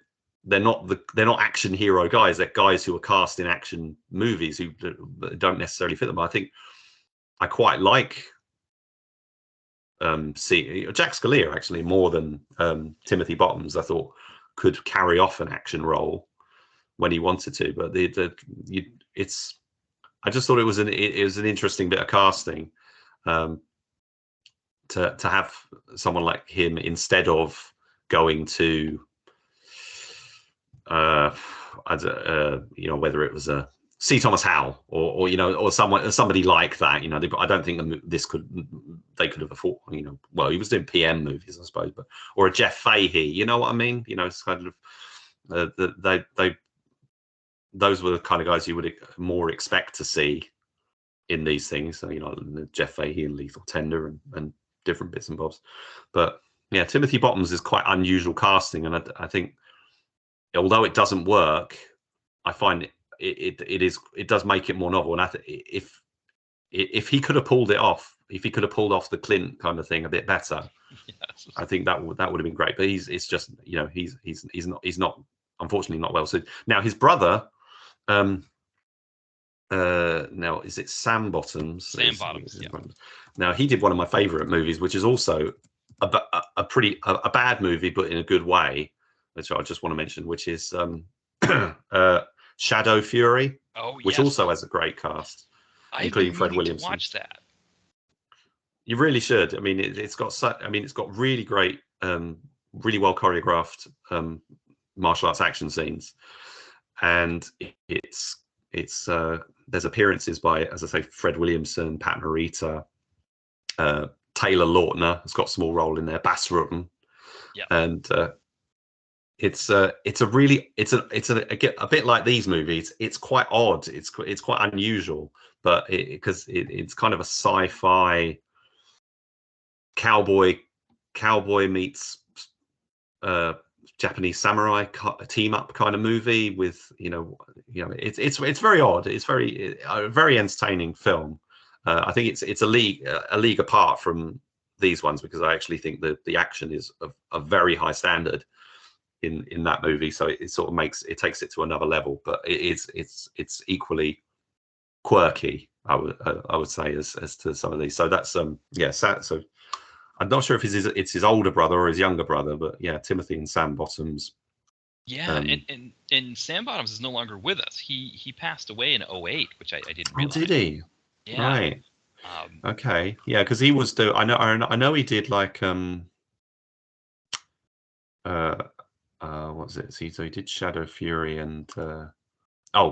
not action hero guys. They're guys who are cast in action movies who don't necessarily fit them. I think I quite like Jack Scalia actually more than Timothy Bottoms. I thought could carry off an action role when he wanted to, but I just thought it was an interesting bit of casting. to have someone like him instead of going to whether it was a C. Thomas Howell or or somebody like that. I don't think they could have afforded. Well, he was doing PM movies, I suppose, but or a Jeff Fahey. You know what I mean? It's kind of those were the kind of guys you would more expect to see in these things. So, Jeff Fahey and Lethal Tender and different bits and bobs. But yeah, Timothy Bottoms is quite unusual casting, and I think although it doesn't work, I find it does make it more novel. And if he could have pulled it off, if he could have pulled off the Clint kind of thing a bit better, yes. I think that would have been great. But it's just he's not unfortunately not well suited. Now his brother, now is it Sam Bottoms? Sam Bottoms. Yeah. Now he did one of my favorite movies, which is also a bad movie, but in a good way, which I just want to mention, which is Shadow Fury, which also has a great cast, including Fred Williamson. Watch that. You really should. I mean, it's got really great, really well choreographed martial arts action scenes, and it's there's appearances by, as I say, Fred Williamson, Pat Morita, Taylor Lautner has got a small role in there, Bas Rutten, and it's a bit like these movies. It's quite odd. It's quite unusual, but because it's kind of a sci-fi cowboy meets Japanese samurai team up kind of movie with it's very odd. It's a very entertaining film. I think it's a league apart from these ones, because I actually think that the action is of a very high standard in that movie. So it sort of takes it to another level, but it's equally quirky, I would say, as to some of these. So that's so I'm not sure if it's his older brother or his younger brother, but yeah, Timothy and Sam Bottoms. Yeah, and Sam Bottoms is no longer with us. He passed away in 2008, which I didn't realize. Oh, did he? Yeah. Right. Okay. Yeah, because he was I know he did like what's it? So he did Shadow Fury and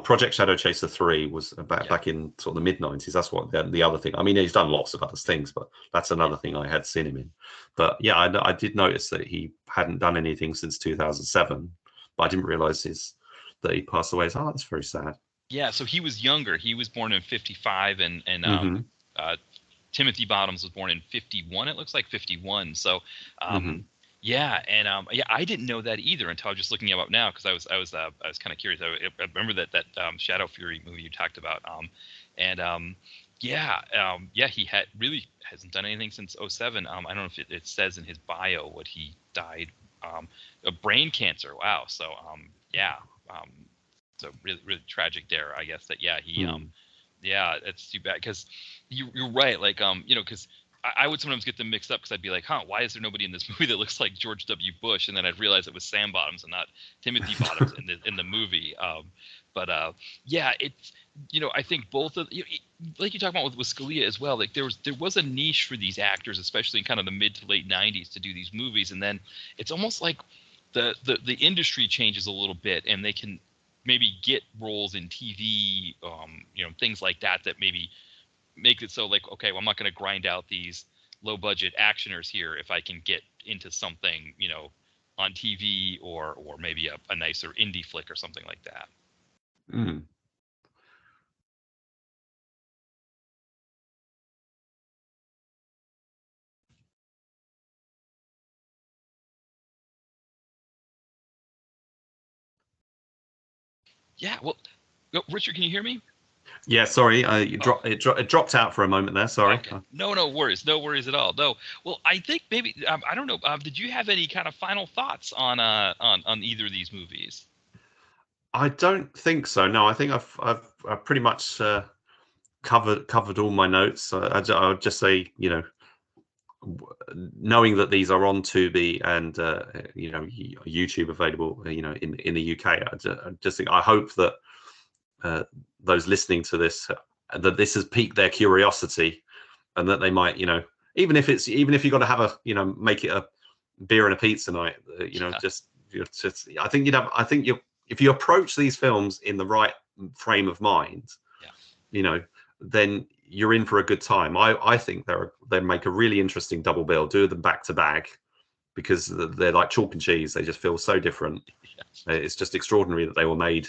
Project Shadow Chaser 3 was back in sort of the mid-90s. That's what the other thing. I mean, he's done lots of other things, but that's another thing I had seen him in. But yeah, I did notice that he hadn't done anything since 2007, but I didn't realize that he passed away. So that's very sad. Yeah, so he was younger. He was born in 55, and Timothy Bottoms was born in 51. It looks like 51. So. Yeah, and I didn't know that either until I was just looking him up now, because I was kind of curious. I remember that Shadow Fury movie you talked about, he hasn't done anything since 2007. I don't know if it says in his bio what he died of brain cancer. Wow, so so really really tragic there. I guess that he that's too bad, because you're right, like because. I would sometimes get them mixed up, because I'd be like, why is there nobody in this movie that looks like George W. Bush? And then I'd realize it was Sam Bottoms and not Timothy Bottoms in the movie. It's, I think both of, like you talk about with Scalia as well, like there was a niche for these actors, especially in kind of the mid to late 90s, to do these movies. And then it's almost like the industry changes a little bit, and they can maybe get roles in TV, things like that maybe make it so, like, okay, well, I'm not going to grind out these low budget actioners here if I can get into something, on TV or maybe a nicer indie flick or something like that. Mm. Yeah, well, Richard, can you hear me? Yeah, sorry, it dropped out for a moment there. Sorry. Okay. No worries at all. No, well, I think maybe I don't know. Did you have any kind of final thoughts on either of these movies? I don't think so. No, I think I've pretty much covered all my notes. I would just say, knowing that these are on Tubi and YouTube available, in the UK, I just think, I hope that those listening to this, that this has piqued their curiosity, and that they might, even if you've got to have make it a beer and a pizza night, I think if you approach these films in the right frame of mind, then you're in for a good time. I think they make a really interesting double bill. Do them back to back, because they're like chalk and cheese. They just feel so different. Yes. It's just extraordinary that they were made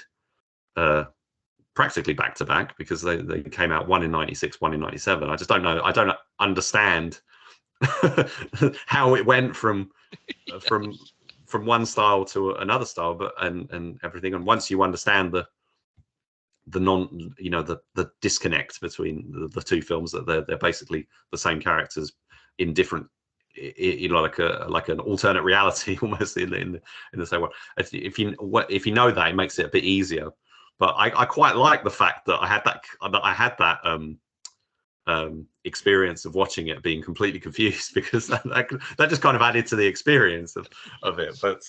practically back to back, because they came out one in 96, one in 97. I just don't know. I don't understand how it went from one style to another style, but and everything. And once you understand the disconnect between the two films, that they're basically the same characters in different, like an alternate reality almost in the same way. If you know that, it makes it a bit easier. But I quite like the fact that I had that experience of watching it being completely confused, because that just kind of added to the experience of it. But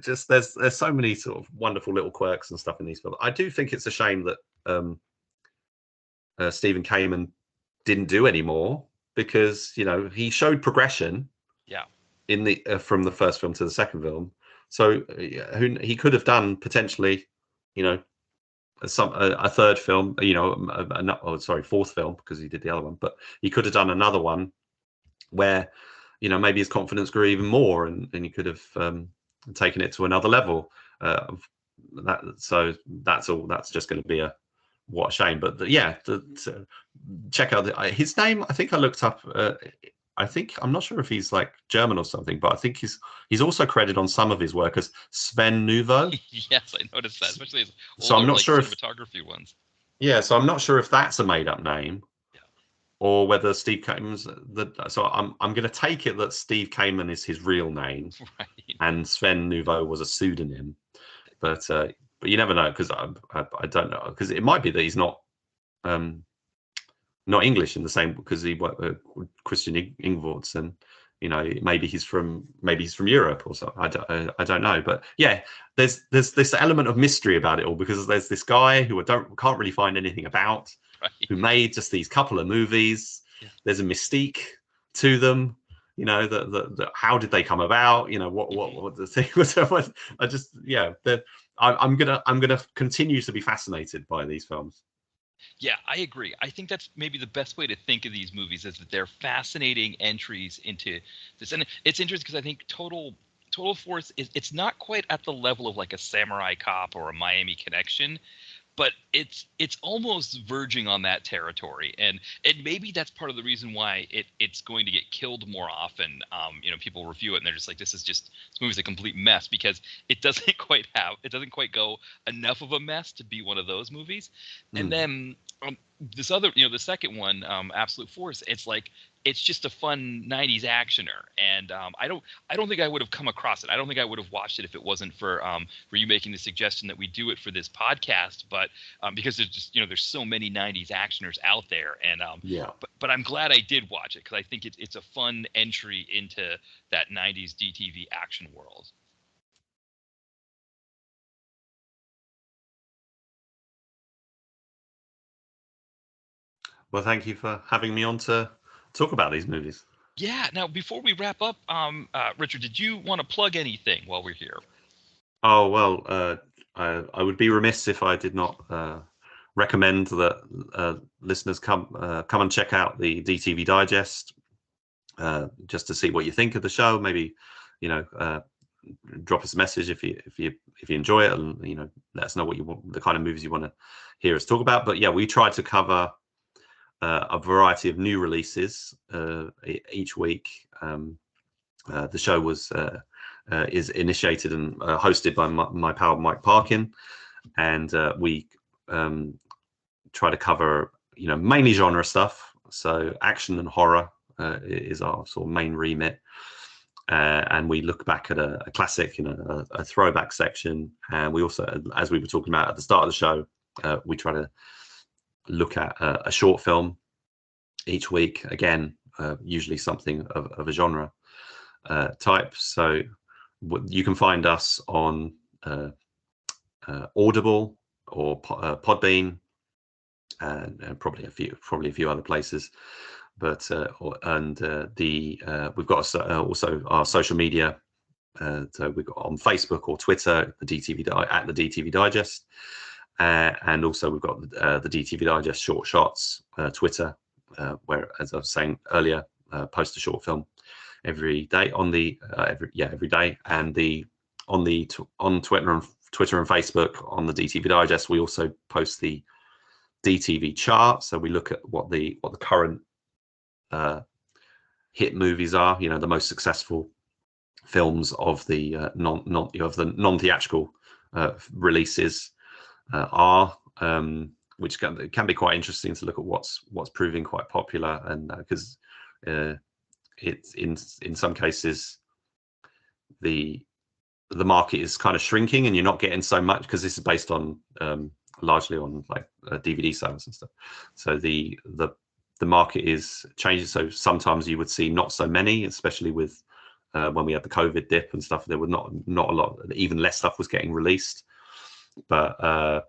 just there's so many sort of wonderful little quirks and stuff in these films. I do think it's a shame that Stephen Kamen didn't do any more, because he showed progression in the from the first film to the second film. So he could have done potentially a third film, fourth film, because he did the other one, but he could have done another one where maybe his confidence grew even more, and he could have taken it to another level. So that's just going to be what a shame. But check out his name. I think I looked up. I'm not sure if he's like German or something, but I think he's also credited on some of his work as Sven Nouveau. Yes, I noticed that, especially his older, so I'm not sure cinematography ones. Yeah, so I'm not sure if that's a made-up name, or whether Steve Kamen's so I'm going to take it that Steve Kamen is his real name, right, and Sven Nouveau was a pseudonym. But you never know, because I don't know, because it might be that he's not English in the same, because he worked with Christian Ingvards, and maybe he's from Europe or something. I don't know, but yeah, there's this element of mystery about it all, because there's this guy who can't really find anything about, right, who made just these couple of movies. Yeah. There's a mystique to them, the how did they come about? What the thing was. I'm gonna continue to be fascinated by these films. Yeah, I agree. I think that's maybe the best way to think of these movies, is that they're fascinating entries into this. And it's interesting because I think Total Force it's not quite at the level of like a Samurai Cop or a Miami Connection, but it's almost verging on that territory, and maybe that's part of the reason why it's going to get killed more often. People review it and they're just like, this movie's a complete mess, because it doesn't quite go enough of a mess to be one of those movies. And then this other, the second one, Absolute Force, it's just a fun 90s actioner, and I don't think I would have come across it. I don't think I would have watched it if it wasn't for you making the suggestion that we do it for this podcast. But because there's just there's so many 90s actioners out there, and but I'm glad I did watch it, because I think it's a fun entry into that 90s DTV action world. Well, thank you for having me on to talk about these movies. Yeah. Now, before we wrap up, Richard, did you want to plug anything while we're here? Oh, well, I would be remiss if I did not recommend that listeners come and check out the DTV Digest, just to see what you think of the show. Maybe, drop us a message if you enjoy it, and let us know what you want, the kind of movies you want to hear us talk about. But yeah, we try to cover a variety of new releases each week. The show is initiated and hosted by my pal Mike Parkin, and we try to cover mainly genre stuff. So action and horror is our sort of main remit, and we look back at a classic, a throwback section, and we also, as we were talking about at the start of the show, we try to look at a short film each week, again usually something of a genre type. So you can find us on Audible or Podbean, and probably a few other places. but we've got also our social media. So we've got on Facebook or Twitter, the DTV Digest, and also we've got the DTV Digest Short Shots Twitter, where, as I was saying earlier, post a short film every day every day, and on Twitter and Facebook on the DTV Digest, we also post the DTV chart. So we look at what the current hit movies are, the most successful films of the non-theatrical releases are, which can be quite interesting to look at what's proving quite popular, and because it's in some cases the market is kind of shrinking and you're not getting so much, because this is based on largely on like DVD sales and stuff. So the market is changing. So sometimes you would see not so many, especially with when we had the COVID dip and stuff. There were not a lot, even less stuff was getting released. But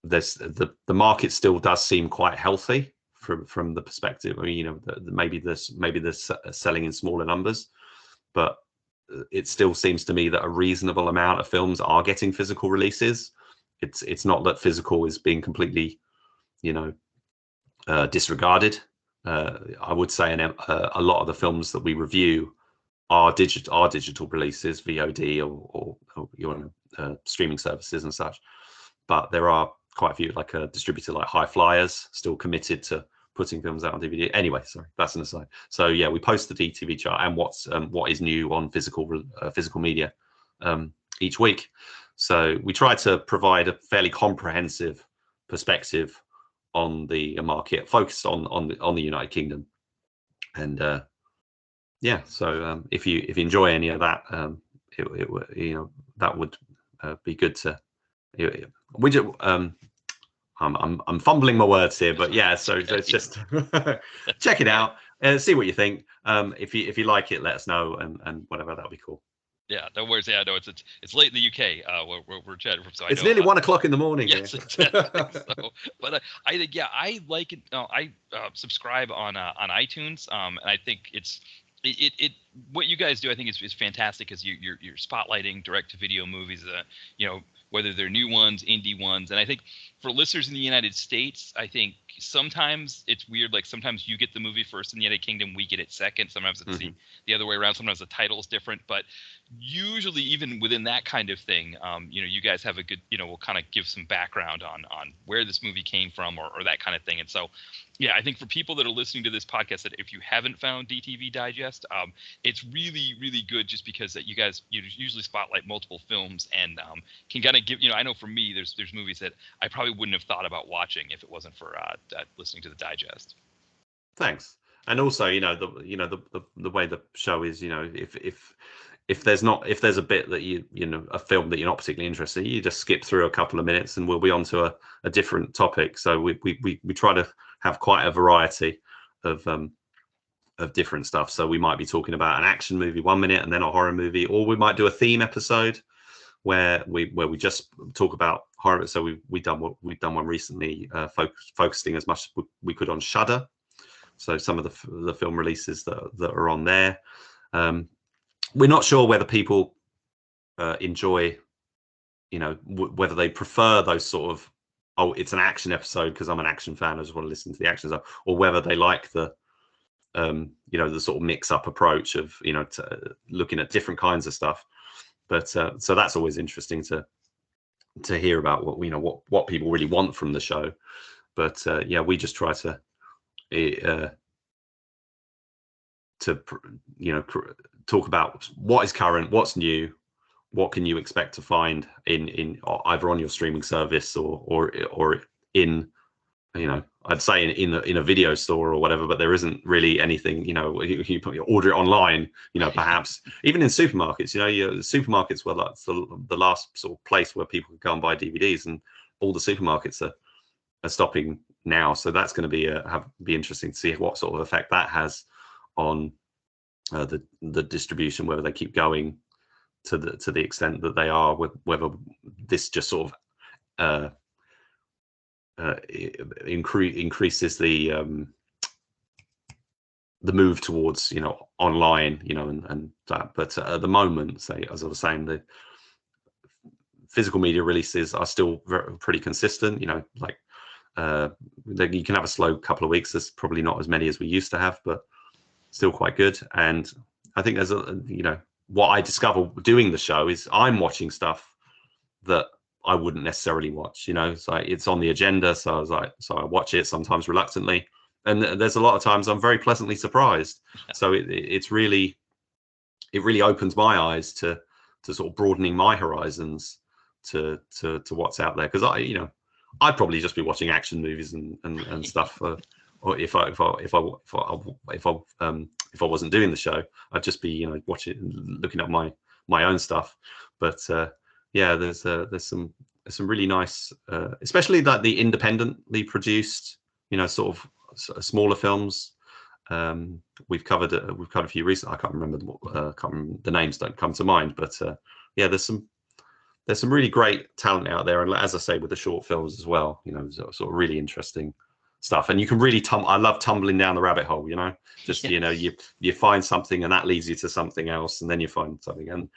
there's the market still does seem quite healthy from the perspective. I mean, maybe there's selling in smaller numbers, but it still seems to me that a reasonable amount of films are getting physical releases. It's not that physical is being completely, disregarded. I would say a lot of the films that we review are digital releases, VOD or streaming services and such. But there are quite a few, like a distributor like High Flyers, still committed to putting films out on DVD. Anyway, sorry, that's an aside. So yeah, we post the DTV chart and what is new on physical media each week. So we try to provide a fairly comprehensive perspective on the market, focused on the United Kingdom. And so if you enjoy any of that, that would be good to. I'm fumbling my words here, but yeah. So it's just check it out and see what you think. If you like it, let us know, and whatever, that'll be cool. Yeah, no worries. Yeah, no, it's late in the UK. We're chatting from. So it's nearly 1 o'clock in the morning. Yes, exactly. So, but I think I like it. I subscribe on iTunes, and I think it's what you guys do. I think is fantastic, because you're spotlighting direct-to-video movies. Whether they're new ones, indie ones, and I think for listeners in the United States, I think sometimes it's weird. Like sometimes you get the movie first in the United Kingdom, we get it second. Sometimes it's the other way around. Sometimes the title is different, but usually even within that kind of thing, you guys have a good, we'll kind of give some background on where this movie came from or that kind of thing. And so, yeah, I think for people that are listening to this podcast, that if you haven't found DTV Digest, it's really, really good, just because that you guys usually spotlight multiple films and can kind of give, I know for me, there's movies that I probably wouldn't have thought about watching if it wasn't for listening to the digest. Thanks. And also, the way the show is, if there's a bit that a film that you're not particularly interested in, you just skip through a couple of minutes and we'll be on to a different topic. So we try to have quite a variety of different stuff. So we might be talking about an action movie 1 minute and then a horror movie, or we might do a theme episode where we just talk about horror. So we've done one recently, focusing as much as we could on Shudder. So some of the film releases that are on there. We're not sure whether people enjoy, whether they prefer those sort of, it's an action episode because I'm an action fan, I just want to listen to the action stuff, or whether they like the sort of mix-up approach of looking at different kinds of stuff. But so that's always interesting to hear about what people really want from the show. But we just try to talk about what is current, what's new, what can you expect to find in either on your streaming service or in, I'd say in a video store or whatever, but there isn't really anything, you order it online, perhaps even in supermarkets, supermarkets were like the last sort of place where people could go and buy DVDs, and all the supermarkets are stopping now. So that's going to be interesting to see what sort of effect that has on the distribution, whether they keep going to the extent that they are, whether this just sort of increases the the move towards, online, and that. But at the moment, say, as I was saying, the physical media releases are still pretty consistent. Like you can have a slow couple of weeks. There's probably not as many as we used to have, but still quite good. And I think there's what I discover doing the show is I'm watching stuff that I wouldn't necessarily watch. So it's on the agenda, so I watch it sometimes reluctantly. And there's a lot of times I'm very pleasantly surprised. So it really opens my eyes to sort of broadening my horizons to what's out there. Because I'd probably just be watching action movies and stuff. Or if I wasn't doing the show, I'd just be looking at my own stuff. But there's some really nice, especially like the independently produced, sort of smaller films. We've covered a few recent. I can't remember the names don't come to mind, but there's some really great talent out there, and as I say, with the short films as well, sort of really interesting stuff. And you can really I love tumbling down the rabbit hole, just yes. You find something and that leads you to something else, and then you find something, and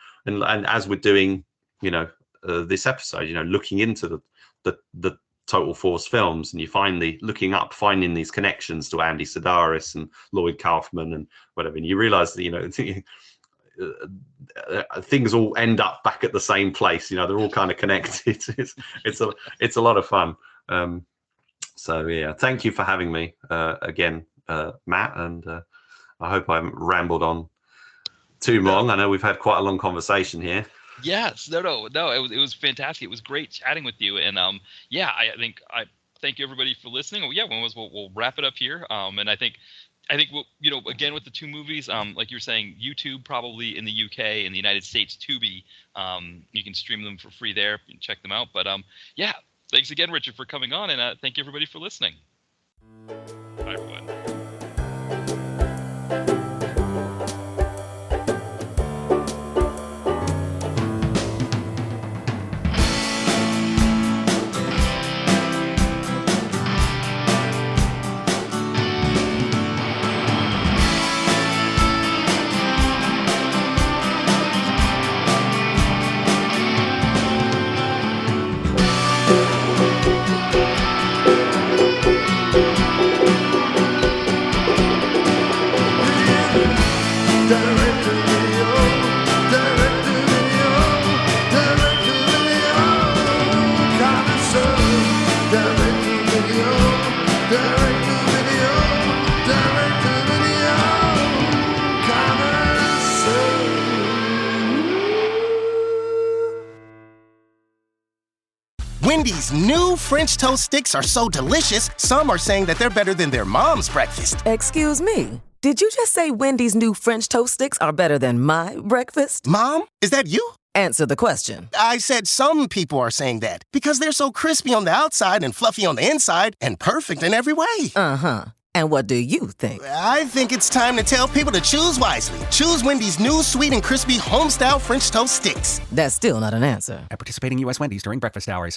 as we're doing this episode, looking into the Total Force films, and you finding these connections to Andy Sedaris and Lloyd Kaufman and whatever, and you realize that things all end up back at the same place. They're all kind of connected. It's a lot of fun. So yeah, thank you for having me again, Matt, and I hope I haven't rambled on too long. I know we've had quite a long conversation here. Yes, no, it was fantastic. It was great chatting with you, and I think I thank you everybody for listening. We'll wrap it up here. And I think we'll, again, with the two movies, like you were saying, YouTube probably in the UK, in the United States, Tubi, you can stream them for free there. You can check them out. But thanks again, Richard, for coming on, and thank you everybody for listening. Bye, everyone. Wendy's new French toast sticks are so delicious, some are saying that they're better than their mom's breakfast. Excuse me, did you just say Wendy's new French toast sticks are better than my breakfast? Mom, is that you? Answer the question. I said some people are saying that because they're so crispy on the outside and fluffy on the inside and perfect in every way. Uh-huh. And what do you think? I think it's time to tell people to choose wisely. Choose Wendy's new sweet and crispy home-style French toast sticks. That's still not an answer. At participating U.S. Wendy's during breakfast hours.